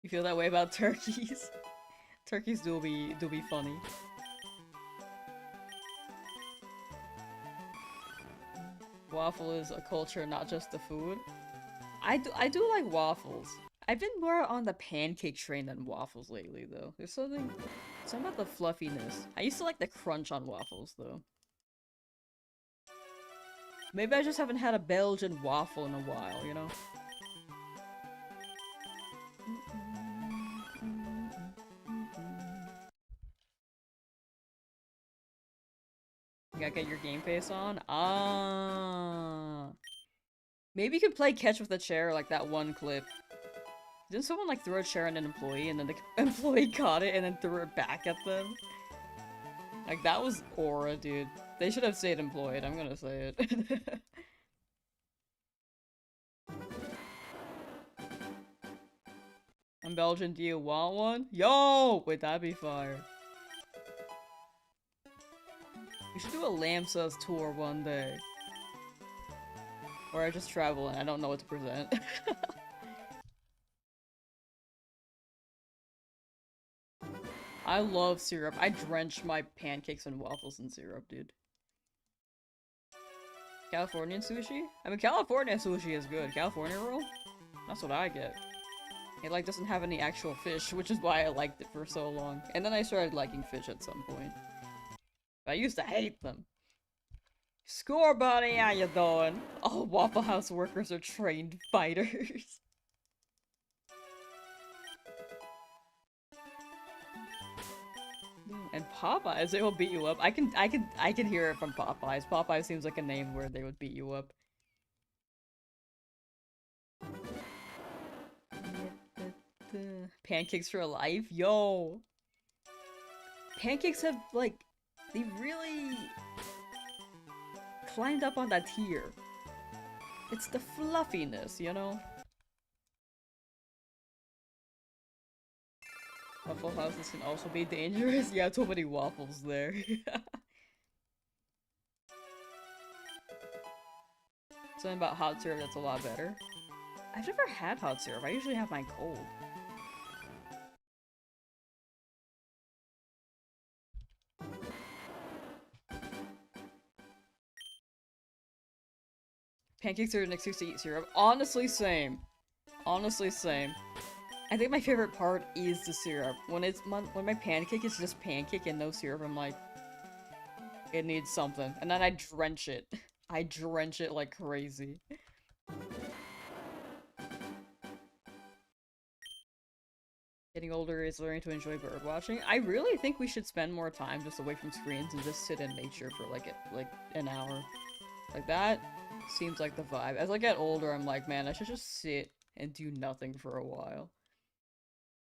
You feel that way about turkeys? Turkeys do be funny. Waffle is a culture, not just the food. I do like waffles. I've been more on the pancake train than waffles lately, though. There's something about the fluffiness. I used to like the crunch on waffles, though. Maybe I just haven't had a Belgian waffle in a while, you know? You gotta get your game face on? Ah. Maybe you could play catch with a chair like that one clip. Didn't someone like throw a chair at an employee and then the employee caught it and then threw it back at them? Like that was aura, dude. They should have stayed employed, I'm gonna say it. I'm Belgian, do you want one? Yo! Wait, that'd be fire. We should do a Lamsauce tour one day. Or I just travel and I don't know what to present. I love syrup. I drench my pancakes and waffles in syrup, dude. Californian sushi? I mean, California sushi is good. California roll? That's what I get. It, like, doesn't have any actual fish, which is why I liked it for so long. And then I started liking fish at some point. But I used to hate them. Score, buddy! How you doing? All Waffle House workers are trained fighters. And Popeyes, they will beat you up. I can hear it from Popeyes. Popeyes seems like a name where they would beat you up. Pancakes for life? Yo! Pancakes have, like, they really climbed up on that tier. It's the fluffiness, you know? Waffle houses can also be dangerous. Yeah, too many waffles there. Something about hot syrup that's a lot better. I've never had hot syrup. I usually have mine cold. Pancakes are an excuse to eat syrup. Honestly, same. Honestly, same. I think my favorite part is the syrup. When my pancake is just pancake and no syrup, I'm like, it needs something. And then I drench it. I drench it like crazy. Getting older is learning to enjoy bird watching. I really think we should spend more time just away from screens and just sit in nature for like an hour. Like that seems like the vibe. As I get older, I'm like, man, I should just sit and do nothing for a while.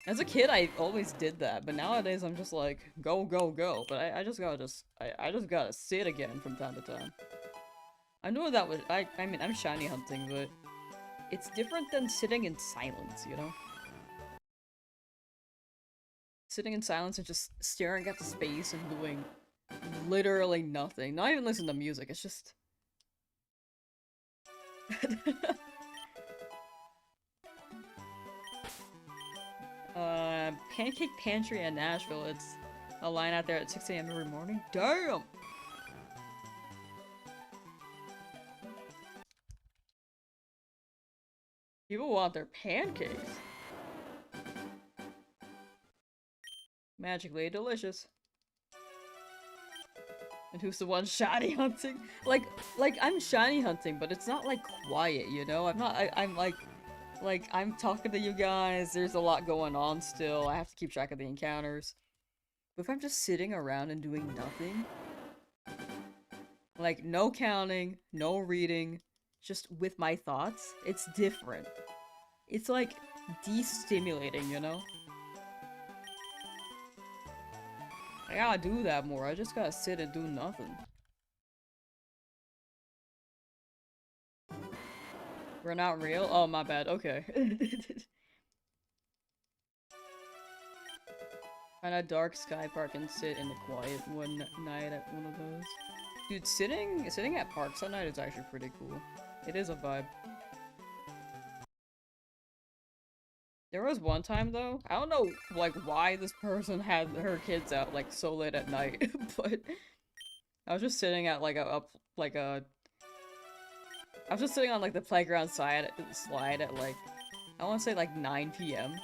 As a kid, I always did that, but nowadays I'm just like, go, go, go. But I just gotta sit again from time to time. I know that was, I mean, I'm shiny hunting, but it's different than sitting in silence, you know? Sitting in silence and just staring at the space and doing literally nothing. Not even listening to music, it's just... Pancake Pantry in Nashville. It's a line out there at 6 AM every morning. Damn! People want their pancakes. Magically delicious. And who's the one shiny hunting? Like I'm shiny hunting, but it's not like quiet, you know? I'm like, I'm talking to you guys, there's a lot going on still, I have to keep track of the encounters. But if I'm just sitting around and doing nothing, like, no counting, no reading, just with my thoughts, it's different. It's like, de-stimulating, you know? I gotta do that more, I just gotta sit and do nothing. We're not real? Oh, my bad. Okay. Find a dark sky park and sit in the quiet one night at one of those. Dude, sitting at parks at night is actually pretty cool. It is a vibe. There was one time though, I don't know like why this person had her kids out like so late at night, but I was just sitting at like I was just sitting on like the playground slide at like, I want to say like 9 PM.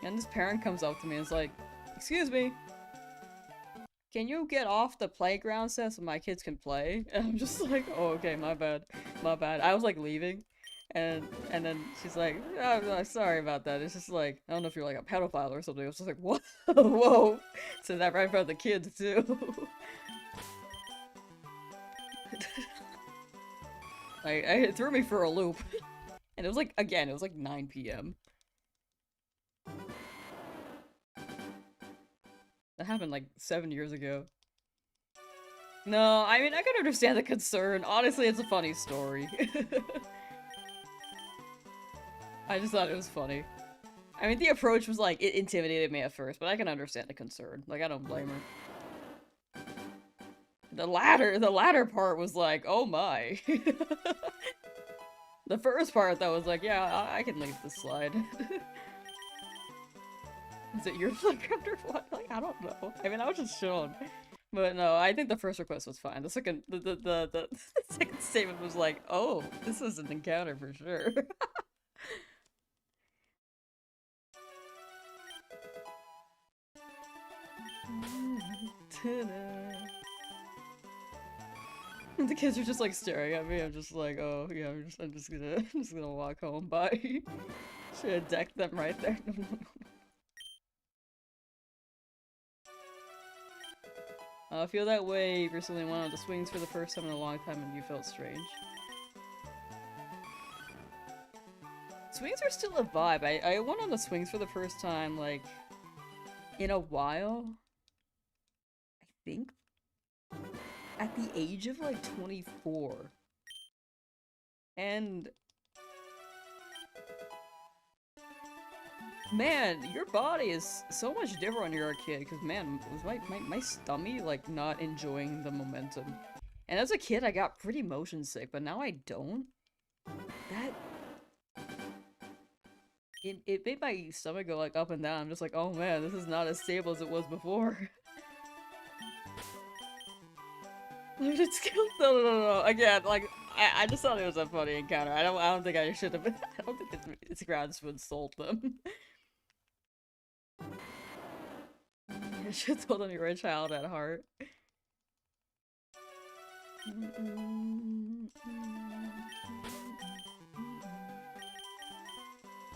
And this parent comes up to me and is like, excuse me, can you get off the playground set so my kids can play? And I'm just like, oh, okay, my bad. My bad. I was like leaving. And then she's like, oh, no, sorry about that. It's just like, I don't know if you're like a pedophile or something. I was just like, whoa, whoa. Said that right in front of the kids too. It threw me for a loop. And it was like, again, it was like 9 PM. That happened like 7 years ago. No, I mean, I can understand the concern. Honestly, it's a funny story. I just thought it was funny. I mean, the approach was like, it intimidated me at first, but I can understand the concern. Like, I don't blame her. The latter part was like, oh my. The first part that was like, yeah, I can leave this slide. Is it your playground or what? Like, I don't know. I mean, I was just chilling. But no, I think the first request was fine. The second, the second statement was like, oh, this is an encounter for sure. The kids are just like staring at me. I'm just like, oh yeah, I'm just gonna walk home. Bye. Should have decked them right there. No. I feel that way. Recently went on the swings for the first time in a long time, and you felt strange. Swings are still a vibe. I went on the swings for the first time, like, in a while. I think at the age of like 24. And man, your body is so much different when you're a kid, because man, was my stomach like not enjoying the momentum. And as a kid I got pretty motion sick, but now I don't. That it made my stomach go like up and down. I'm just like, oh man, this is not as stable as it was before. No. Again, like, I just thought it was a funny encounter. I don't think I should have. I don't think it's grounds to insult them. I should have told them you were a child at heart.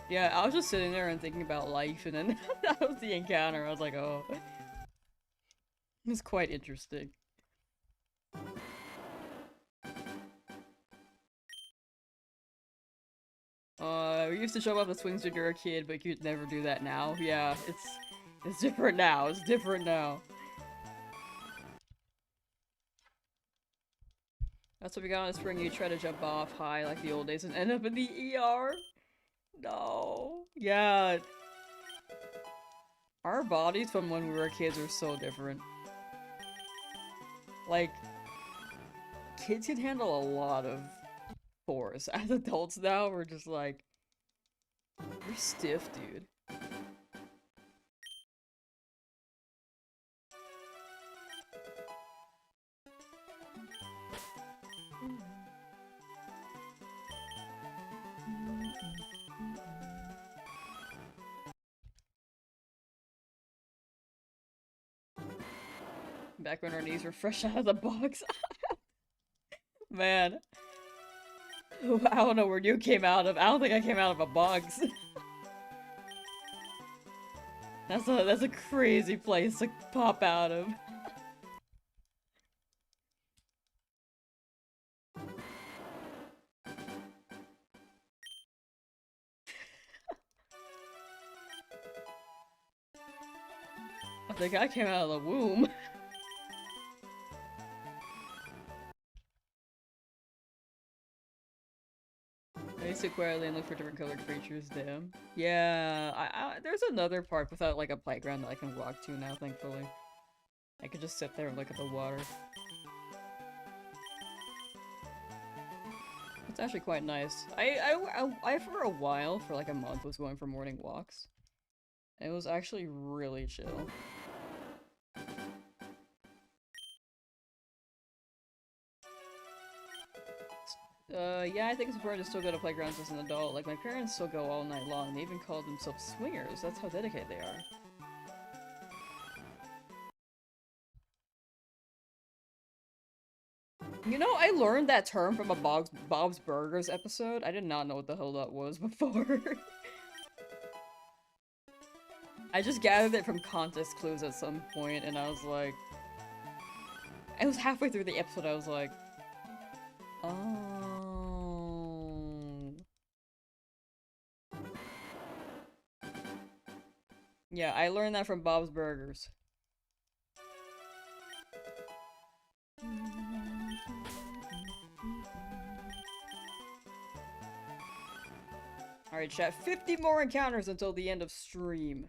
Yeah, I was just sitting there and thinking about life, and then that was the encounter. I was like, oh. It's quite interesting. We used to show up at swings when you were a kid, but you'd never do that now. Yeah, it's different now. It's different now. That's what we got in the spring. You try to jump off high like the old days and end up in the ER. No. Yeah. Our bodies from when we were kids are so different. Like, kids can handle a lot of force. As adults now, we're just like, we're stiff, dude. Back when our knees were fresh out of the box. Man. I don't know where you came out of. I don't think I came out of a box. That's a crazy place to pop out of. I think I came out of the womb. I used to quietly and look for different colored creatures, damn. Yeah, there's another park without like a playground that I can walk to now, thankfully. I could just sit there and look at the water. It's actually quite nice. I for a while, for like a month, was going for morning walks. It was actually really chill. Yeah, I think it's important to still go to playgrounds as an adult. Like, my parents still go all night long. They even call themselves swingers. That's how dedicated they are. You know, I learned that term from a Bob's Burgers episode. I did not know what the hell that was before. I just gathered it from context clues at some point, and I was like... I was halfway through the episode, I was like... Oh... Yeah, I learned that from Bob's Burgers. Alright, chat. 50 more encounters until the end of stream.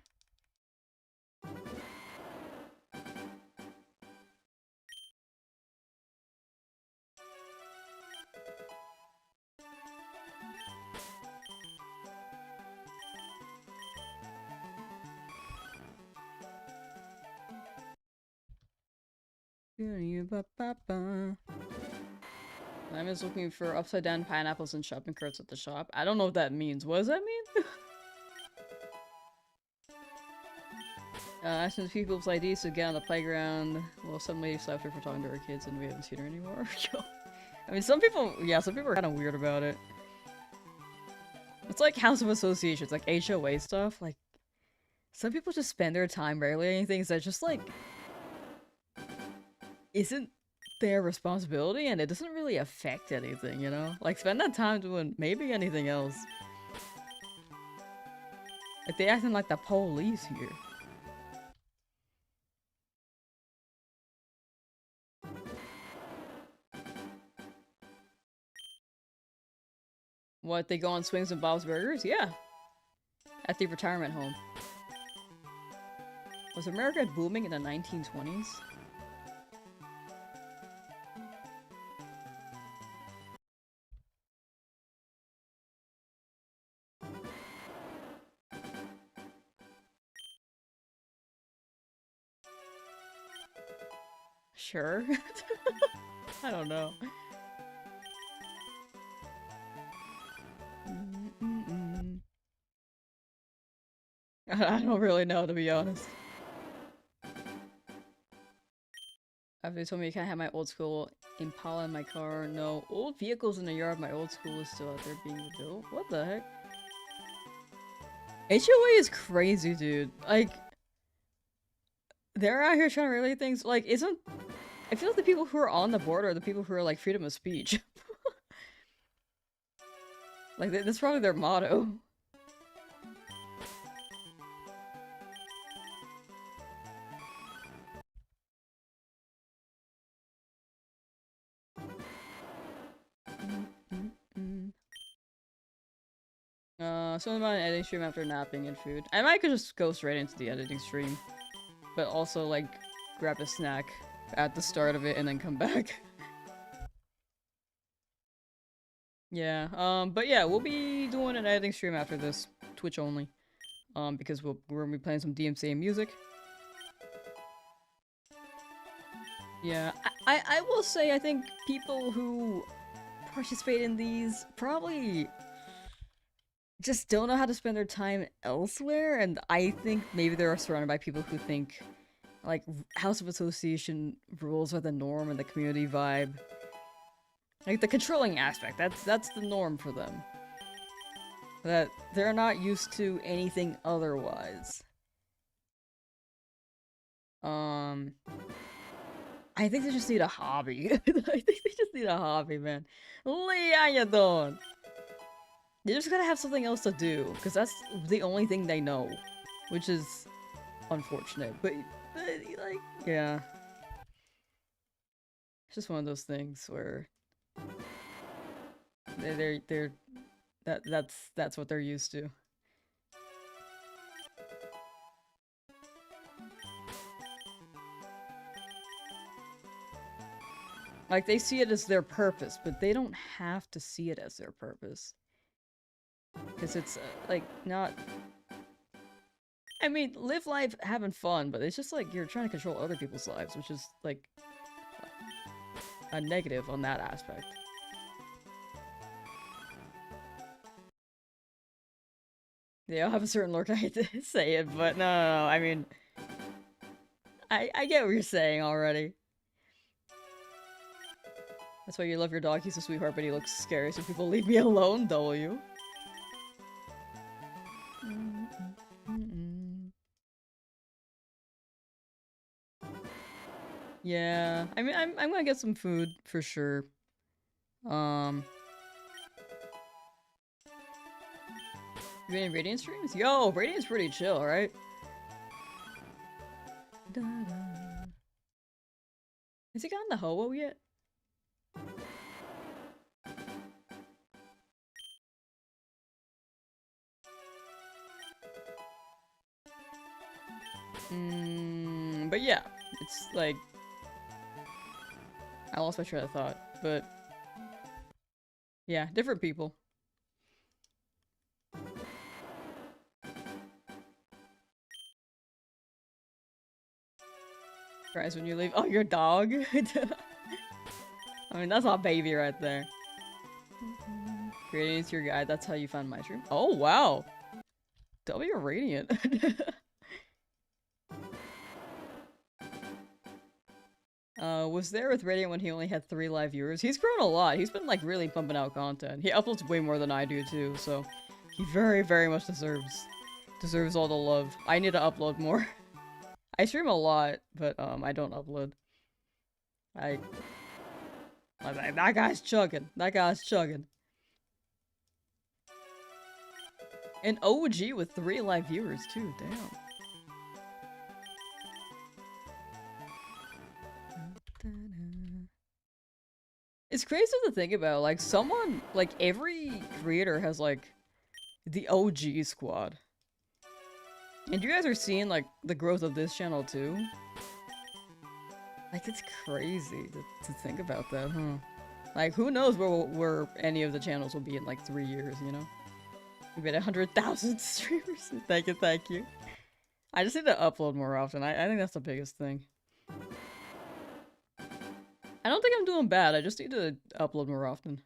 I'm just looking for upside down pineapples and shopping carts at the shop. I don't know what that means. What does that mean? Asking people's IDs to get on the playground. Well, some lady slapped her for talking to her kids and we haven't seen her anymore. I mean, some people are kind of weird about it. It's like House of Associations, like HOA stuff. Like, some people just spend their time regulating things that just, like, isn't their responsibility and it doesn't really affect anything, you know? Like, spend that time doing maybe anything else. Like, they acting like the police here. What, they go on swings and Bob's Burgers? Yeah. At the retirement home. Was America booming in the 1920s? Sure. I don't know. I don't really know, to be honest. After they told me you can't have my old school Impala in my car. No, old vehicles in the yard of my old school is still out there being built. What the heck? HOA is crazy, dude. Like, they're out here trying to regulate things. Like, isn't... I feel like the people who are on the board are the people who are like freedom of speech. Like, that's probably their motto. Something about an editing stream after napping and food. I might could just go straight into the editing stream. But also, like, grab a snack at the start of it and then come back. Yeah, but yeah, we'll be doing an editing stream after this. Twitch only. Because we're gonna be playing some DMCA music. Yeah, I will say I think people who participate in these probably just don't know how to spend their time elsewhere, and I think maybe they're surrounded by people who think like House of Association rules are the norm and the community vibe. Like the controlling aspect, that's the norm for them. That they're not used to anything otherwise. I think they just need a hobby. I think they just need a hobby, man. Lee, how you doing? They just gotta have something else to do, because that's the only thing they know. Which is unfortunate, but like, yeah. It's just one of those things where that's what they're used to. Like, they see it as their purpose, but they don't have to see it as their purpose. Because it's, like, not... I mean, live life having fun, but it's just like you're trying to control other people's lives, which is, like, a negative on that aspect. Yeah, I'll have a certain look I hate to say it, but no, I mean... I get what you're saying already. That's why you love your dog. He's a sweetheart, but he looks scary, so people leave me alone, W. Yeah, I mean, I'm gonna get some food for sure. You any Radiant streams? Yo, Radiant's pretty chill, right? Has he gotten the Ho-Oh yet? But yeah, it's like... I lost my train of thought, but... Yeah, different people. Cries when you leave. Oh, your dog? I mean, that's not baby right there. Radiant's your guide, that's how you found my stream. Oh, wow! W Radiant. Was there with Radiant when he only had 3 live viewers? He's grown a lot. He's been, like, really pumping out content. He uploads way more than I do, too, so... He very, very much deserves all the love. I need to upload more. I stream a lot, but, I don't upload. That guy's chugging. That guy's chugging. An OG with 3 live viewers, too. Damn. It's crazy to think about, like, someone, like, every creator has, like, the OG squad. And you guys are seeing, like, the growth of this channel, too? Like, it's crazy to think about that, huh? Like, who knows where any of the channels will be in, like, 3 years, you know? We've been 100,000 streamers. Thank you, thank you. I just need to upload more often. I think that's the biggest thing. I don't think I'm doing bad, I just need to upload more often.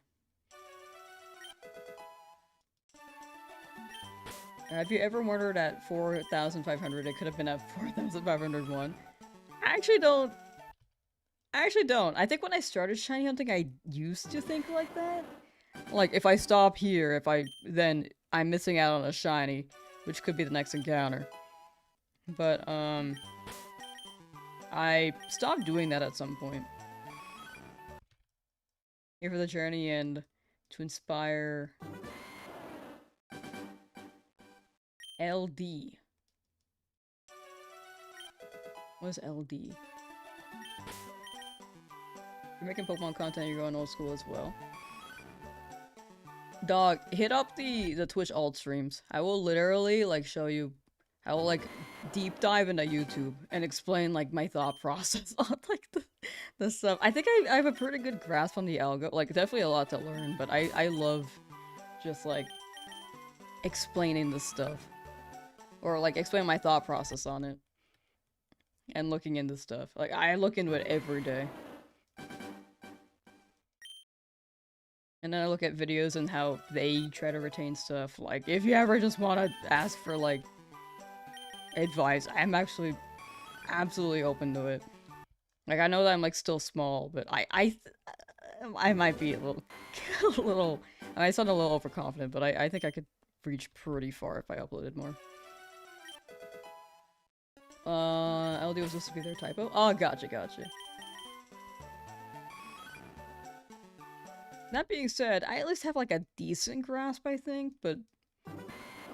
Have you ever wondered at 4,500 it could have been at 4,501? I actually don't. I actually don't. I think when I started shiny hunting, I used to think like that. Like, if I stop here, then I'm missing out on a shiny, which could be the next encounter. But, I stopped doing that at some point. Here for the journey and to inspire LD. What is LD? You're making Pokemon content, you're going old school as well. Dog, hit up the Twitch alt streams. I will literally, like, show you. I will, like, deep dive into YouTube and explain, like, my thought process on, like, the stuff. I think I have a pretty good grasp on the algo. Like, definitely a lot to learn, but I love just, like, explaining the stuff. Or, like, explaining my thought process on it. And looking into stuff. Like, I look into it every day. And then I look at videos and how they try to retain stuff. Like, if you ever just want to ask for, like, advice, I'm actually absolutely open to it. Like, I know that I'm, like, still small, but I might be a little, I might sound a little overconfident, but I think I could reach pretty far if I uploaded more. LD was supposed to be their typo? Oh, gotcha. That being said, I at least have, like, a decent grasp, I think, but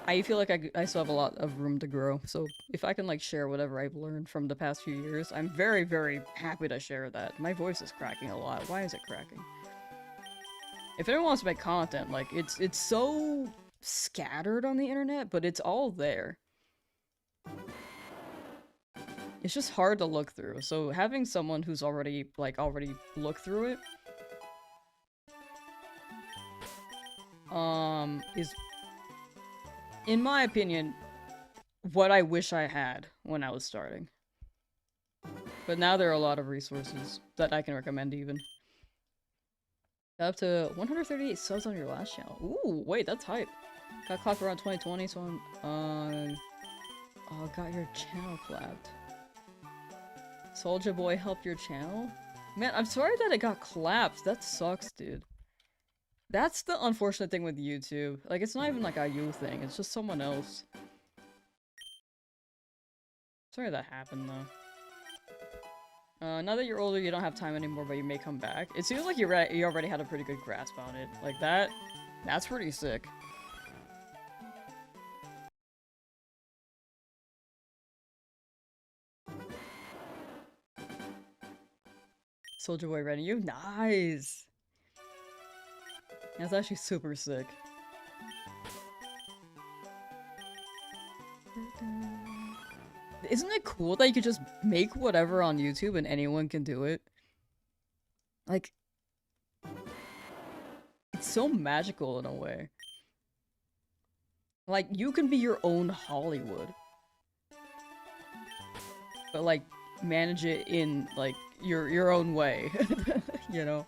I feel like I still have a lot of room to grow, so if I can, like, share whatever I've learned from the past few years, I'm very, very happy to share that. My voice is cracking a lot. Why is it cracking? If anyone wants to make content, like, it's so scattered on the internet, but it's all there. It's just hard to look through, so having someone who's already looked through it is, in my opinion, what I wish I had when I was starting. But now there are a lot of resources that I can recommend even. Up to 138 subs on your last channel. Ooh, wait, that's hype. Got clapped around 2020, so I'm, oh, got your channel clapped. Soulja Boy helped your channel? Man, I'm sorry that it got clapped. That sucks, dude. That's the unfortunate thing with YouTube. Like, it's not even like a you thing, it's just someone else. Sorry that happened, though. Now that you're older, you don't have time anymore, but you may come back. It seems like you already had a pretty good grasp on it. Like, that's pretty sick. Soulja Boy ready you? Nice! That's actually super sick. Isn't it cool that you could just make whatever on YouTube and anyone can do it? Like, it's so magical in a way. Like, you can be your own Hollywood. But, like, manage it in, like, your own way. You know?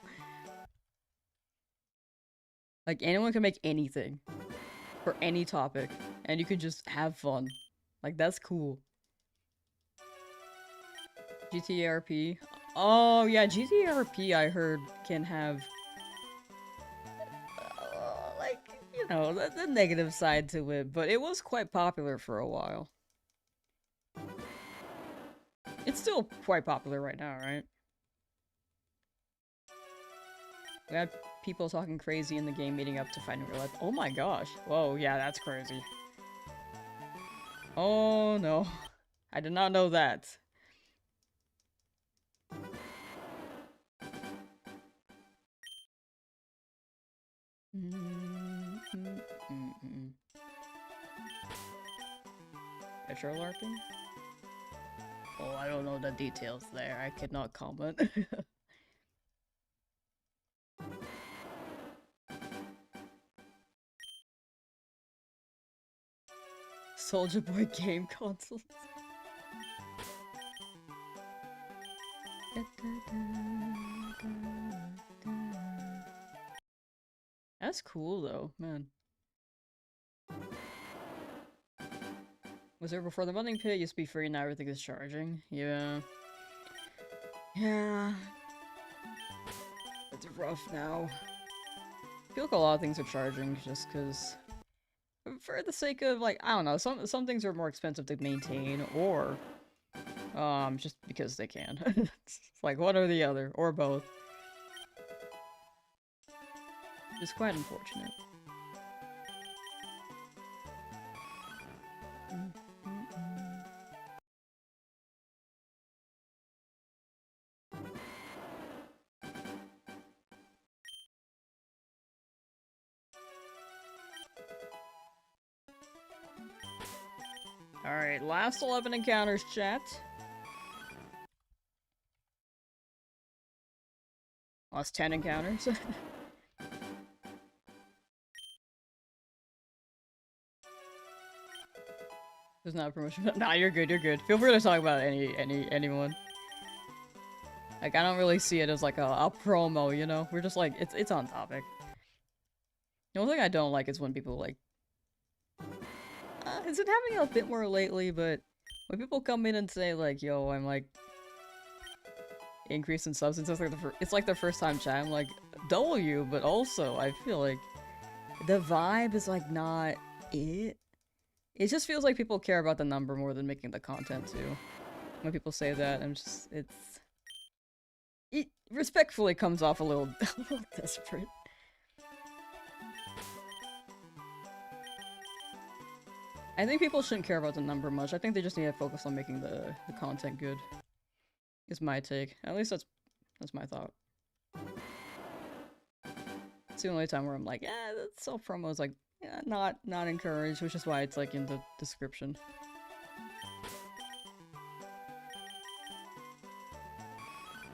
Like, anyone can make anything. For any topic. And you can just have fun. Like, that's cool. GTRP. Oh, yeah, GTRP I heard can have... like, you know, the negative side to it. But it was quite popular for a while. It's still quite popular right now, right? We had people talking crazy in the game meeting up to find in real life. Oh my gosh. Whoa, yeah, that's crazy. Oh no. I did not know that. Retro LARPing? Oh, I don't know the details there. I cannot comment. Soulja Boy game consoles. That's cool though, man. Was there before the money pit? Used to be free, now everything is charging. Yeah. Yeah. It's rough now. I feel like a lot of things are charging just because, for the sake of, like, I don't know, some things are more expensive to maintain, or just because they can. It's like one or the other, or both. It's quite unfortunate. Alright, last 11 encounters, chat. Last 10 encounters. There's not a promotion. Nah, you're good, you're good. Feel free to talk about anyone. Like, I don't really see it as like a promo, you know? We're just like, it's on topic. The only thing I don't like is when people like... it's been happening a bit more lately, but when people come in and say like, yo, I'm like... increase in subs, it's like the first time chat, I'm like, W, but also, I feel like the vibe is like not it. It just feels like people care about the number more than making the content too. When people say that, I'm just, it respectfully comes off a little desperate. I think people shouldn't care about the number much. I think they just need to focus on making the content good. Is my take. At least that's my thought. It's the only time where I'm like, yeah, that self-promo is like, yeah, not encouraged, which is why it's like in the description.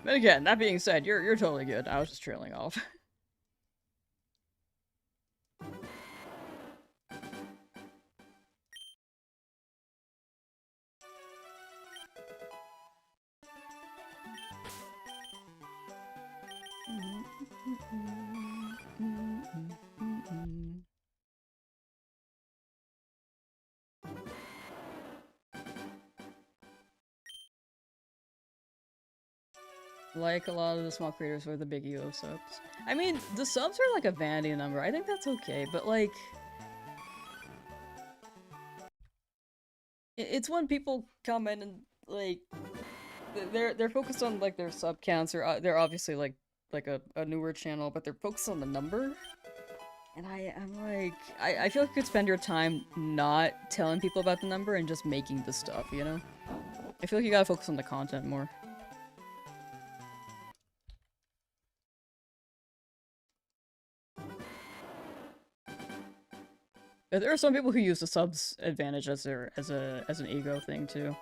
But again, that being said, you're totally good. I was just trailing off. Like a lot of the small creators with the big EO subs. I mean, the subs are like a vanity number. I think that's okay, but like... it's when people come in and like... They're focused on like their sub counts, or they're obviously like a newer channel, but they're focused on the number. And I'm like... I feel like you could spend your time not telling people about the number and just making the stuff, you know? I feel like you gotta focus on the content more. There are some people who use the subs advantage as an ego thing too.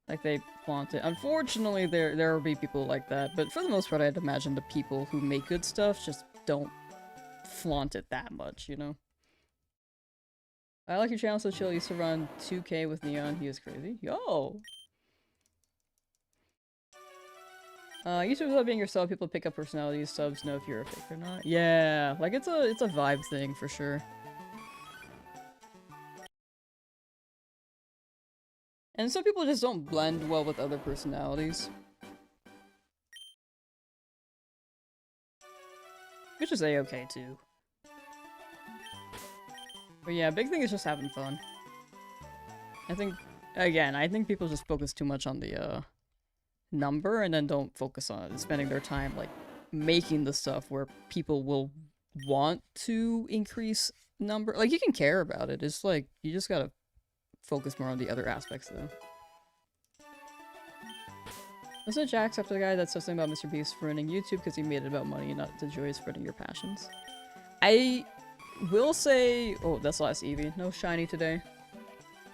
Like they flaunt it. Unfortunately, there will be people like that, but for the most part, I'd imagine the people who make good stuff just don't flaunt it that much, you know? I like your channel so chill. Used to run 2K with Neon. He is crazy. Yo! YouTube without being yourself, people pick up personalities, subs know if you're a fake or not. Yeah, like it's a vibe thing for sure. And some people just don't blend well with other personalities. Which is a-okay too. But yeah, big thing is just having fun. I think, again, I think people just focus too much on the, number and then don't focus on spending their time, like, making the stuff where people will want to increase number. Like, you can care about it. It's like, you just gotta focus more on the other aspects, though. Wasn't Jack except the guy that said something about Mr. Beast ruining YouTube because he made it about money and not the joy of spreading your passions? I will say... oh, that's the last Eevee. No shiny today.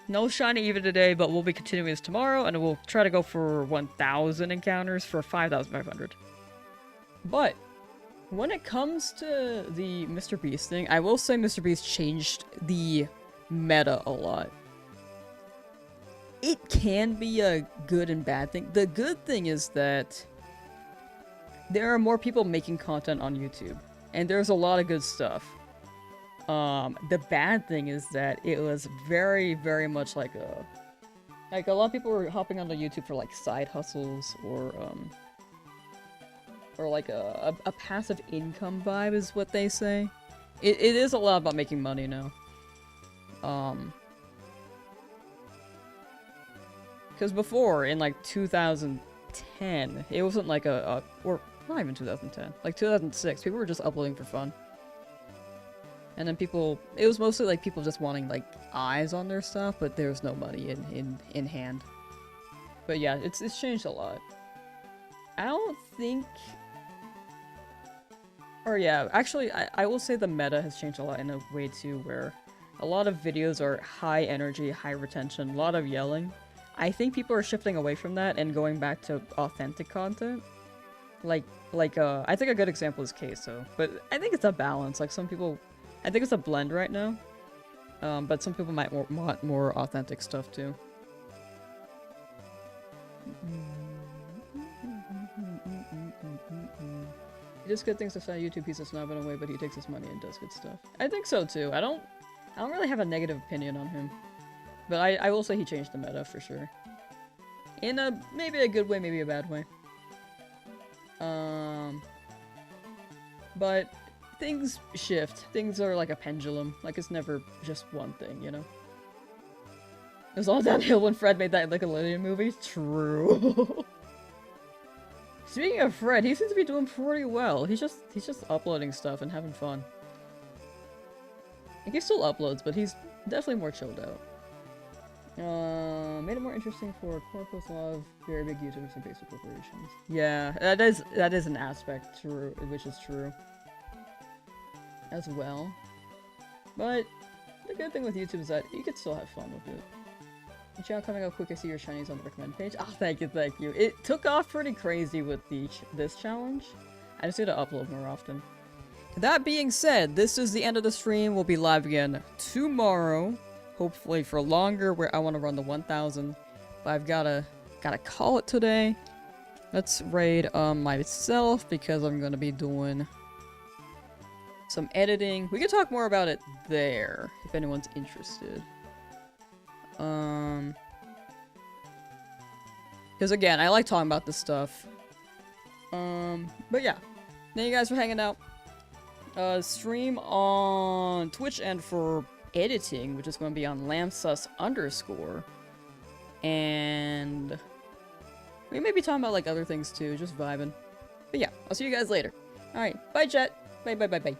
No shiny Eevee today, but we'll be continuing this tomorrow, and we'll try to go for 1,000 encounters for 5,500. But, when it comes to the Mr. Beast thing, I will say Mr. Beast changed the meta a lot. It can be a good and bad thing. The good thing is that there are more people making content on YouTube, and there's a lot of good stuff. The bad thing is that it was very, very much like a lot of people were hopping onto YouTube for like side hustles or like a passive income vibe is what they say. It is a lot about making money now. Because before, in like 2010, it wasn't like or not even 2010, like 2006, people were just uploading for fun. And then it was mostly like people just wanting like eyes on their stuff, but there was no money in hand. But yeah, it's changed a lot. I don't think... Or yeah, actually, I will say the meta has changed a lot in a way too, where a lot of videos are high energy, high retention, a lot of yelling. I think people are shifting away from that and going back to authentic content. I think a good example is Queso, but I think it's a balance. Like some people, I think it's a blend right now, but some people might want more authentic stuff too. He just good things to say. YouTube, he's a snob in a way, but he takes his money and does good stuff. I think so too. I don't really have a negative opinion on him, but I will say he changed the meta for sure. In maybe a good way, maybe a bad way. But things shift. Things are like a pendulum. Like it's never just one thing, you know? It was all downhill when Fred made that Nickelodeon movie. True. Speaking of Fred, he seems to be doing pretty well. He's just uploading stuff and having fun. Like he still uploads, but he's definitely more chilled out. Made it more interesting for corporates, a lot of very big YouTubers and basic corporations. Yeah, that is an aspect true, which is true as well. But the good thing with YouTube is that you could still have fun with it. The channel coming up quick, I see your Shinies on the recommend page. Oh, thank you, thank you. It took off pretty crazy with this challenge. I just need to upload more often. That being said, this is the end of the stream. We'll be live again tomorrow. Hopefully for longer, where I want to run the 1000. But I've gotta call it today. Let's raid myself because I'm gonna be doing some editing. We can talk more about it there if anyone's interested. Because again, I like talking about this stuff. But yeah, thank you guys for hanging out. Stream on Twitch and for editing, which is going to be on Lamsauce _. And we may be talking about like other things too, just vibing. But yeah, I'll see you guys later. Alright, bye chat. Bye bye bye bye.